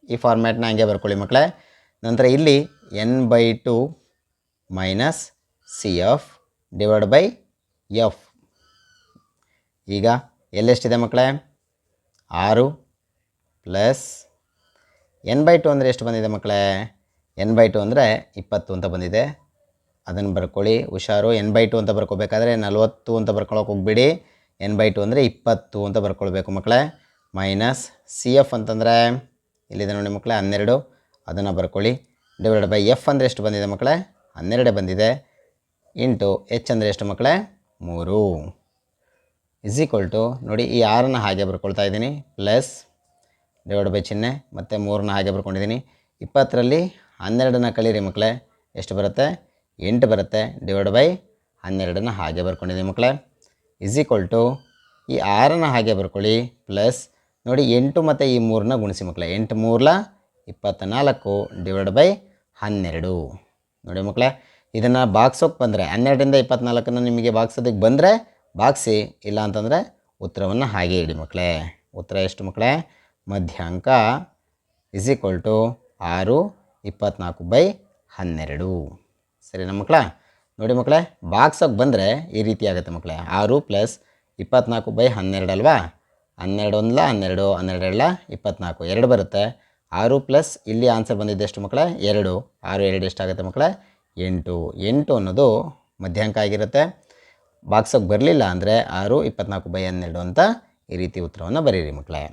ಈ ಫಾರ್ಮ್ಯಾಟ್ನ ಹಂಗೆ ಬರ್ಕೊಳ್ಳಿ ಮಕ್ಕಳೇ. ನಂತರ ಇಲ್ಲಿ n/2 minus CF divide by F. ಈಗ ಎಲ್ಲೆಷ್ಟಿದೆ ಮಕ್ಕಳೇ 6 ಪ್ಲಸ್ n/2 ಅಂದರೆ ಎಷ್ಟು ಬಂದಿದೆ ಮಕ್ಕಳೇ, n/2 ಅಂದರೆ 20 ಅಂತ ಬಂದಿದೆ. ಅದನ್ನು ಬರ್ಕೊಳ್ಳಿ ಹುಷಾರು. n/2 ಅಂತ ಬರ್ಕೋಬೇಕಾದ್ರೆ 40 ಅಂತ ಬರ್ಕೊಳ್ಳೋಕೆ ಹೋಗ್ಬಿಡಿ. n/2 ಅಂದರೆ 20 ಅಂತ ಬರ್ಕೊಳ್ಬೇಕು ಮಕ್ಕಳೇ. ಮೈನಸ್ ಸಿ ಎಫ್ ಅಂತಂದರೆ ಇಲ್ಲಿದೆ ನೋಡಿ ಮಕ್ಕಳೇ 12, ಅದನ್ನು ಬರ್ಕೊಳ್ಳಿ. ಡಿವೈಡ್ ಬೈ ಎಫ್ ಅಂದರೆ ಎಷ್ಟು ಬಂದಿದೆ ಮಕ್ಕಳೇ? 12 ಬಂದಿದೆ. ಇಂಟು ಎಚ್ ಅಂದರೆ ಎಷ್ಟು ಮಕ್ಕಳೇ? 3 ಇಸ್ ಈಕ್ವಲ್ ಟು ನೋಡಿ ಈ 6ನ ಹಾಗೆ ಬರ್ಕೊಳ್ತಾ ಇದ್ದೀನಿ, ಪ್ಲಸ್ ಡಿವೈಡ್ ಬೈ ಚಿಹ್ನೆ ಮತ್ತು 3ನ ಹಾಗೆ ಬರ್ಕೊಂಡಿದ್ದೀನಿ. 20ರಲ್ಲಿ 12ನ ಕಳೀರಿ ಮಕ್ಕಳೇ, ಎಷ್ಟು ಬರುತ್ತೆ? 8 ಬರುತ್ತೆ. ಡಿವೈಡ್ ಬೈ 12ನ ಹಾಗೆ ಬರ್ಕೊಂಡಿದ್ದೀನಿ ಮಕ್ಕಳೇ, ಇಸ್ ಈಕ್ವಲ್ ಟು ಈ 6ನ ಹಾಗೆ ಬರ್ಕೊಳ್ಳಿ, ಪ್ಲಸ್ ನೋಡಿ 8 ಮತ್ತು ಈ 3ನ ಗುಣಿಸಿ ಮಕ್ಕಳೇ. 8 3 24 ಡಿವೈಡ್ ಬೈ 12. ನೋಡಿ ಮಕ್ಕಳೇ, ಇದನ್ನು ಬಾಗ್ಸೋಕ್ಕೆ ಬಂದರೆ 12ರಿಂದ 24ನ ನಿಮಗೆ ಬಾಗ್ಸೋದಕ್ಕೆ ಬಂದರೆ ಬಾಗಿಸಿ, ಇಲ್ಲ ಅಂತಂದರೆ ಉತ್ತರವನ್ನು ಹಾಗೆ ಇಡಿ ಮಕ್ಕಳೇ. ಉತ್ತರ ಎಷ್ಟು ಮಕ್ಕಳೇ? ಮಧ್ಯಾಂಕ ಇಸ್ ಈಕ್ವಲ್ ಟು 6 24/12. ಸರಿನಾ ಮಕ್ಕಳ? ನೋಡಿ ಮಕ್ಕಳೇ, ಬಾಗ್ಸೋಕ್ಕೆ ಬಂದರೆ ಈ ರೀತಿ ಆಗುತ್ತೆ ಮಕ್ಕಳೇ. 6 + 24/12 ಅಲ್ವಾ? 12 1 12, 12 24, 2 ಬರುತ್ತೆ. 6 ಪ್ಲಸ್ ಇಲ್ಲಿ ಆನ್ಸರ್ ಬಂದಿದ್ದು ಎಷ್ಟು ಮಕ್ಕಳೇ? 2. 6 2 ಎಷ್ಟಾಗುತ್ತೆ ಮಕ್ಕಳೇ? 8. 8 ಅನ್ನೋದು ಮಧ್ಯಾಂಕ ಆಗಿರುತ್ತೆ. ಬಾಕ್ಸೋಕ್ಕೆ ಬರಲಿಲ್ಲ ಅಂದರೆ 6 24/12 ಅಂತ ಈ ರೀತಿ ಉತ್ತರವನ್ನು ಬರೀರಿ ಮಕ್ಕಳೇ.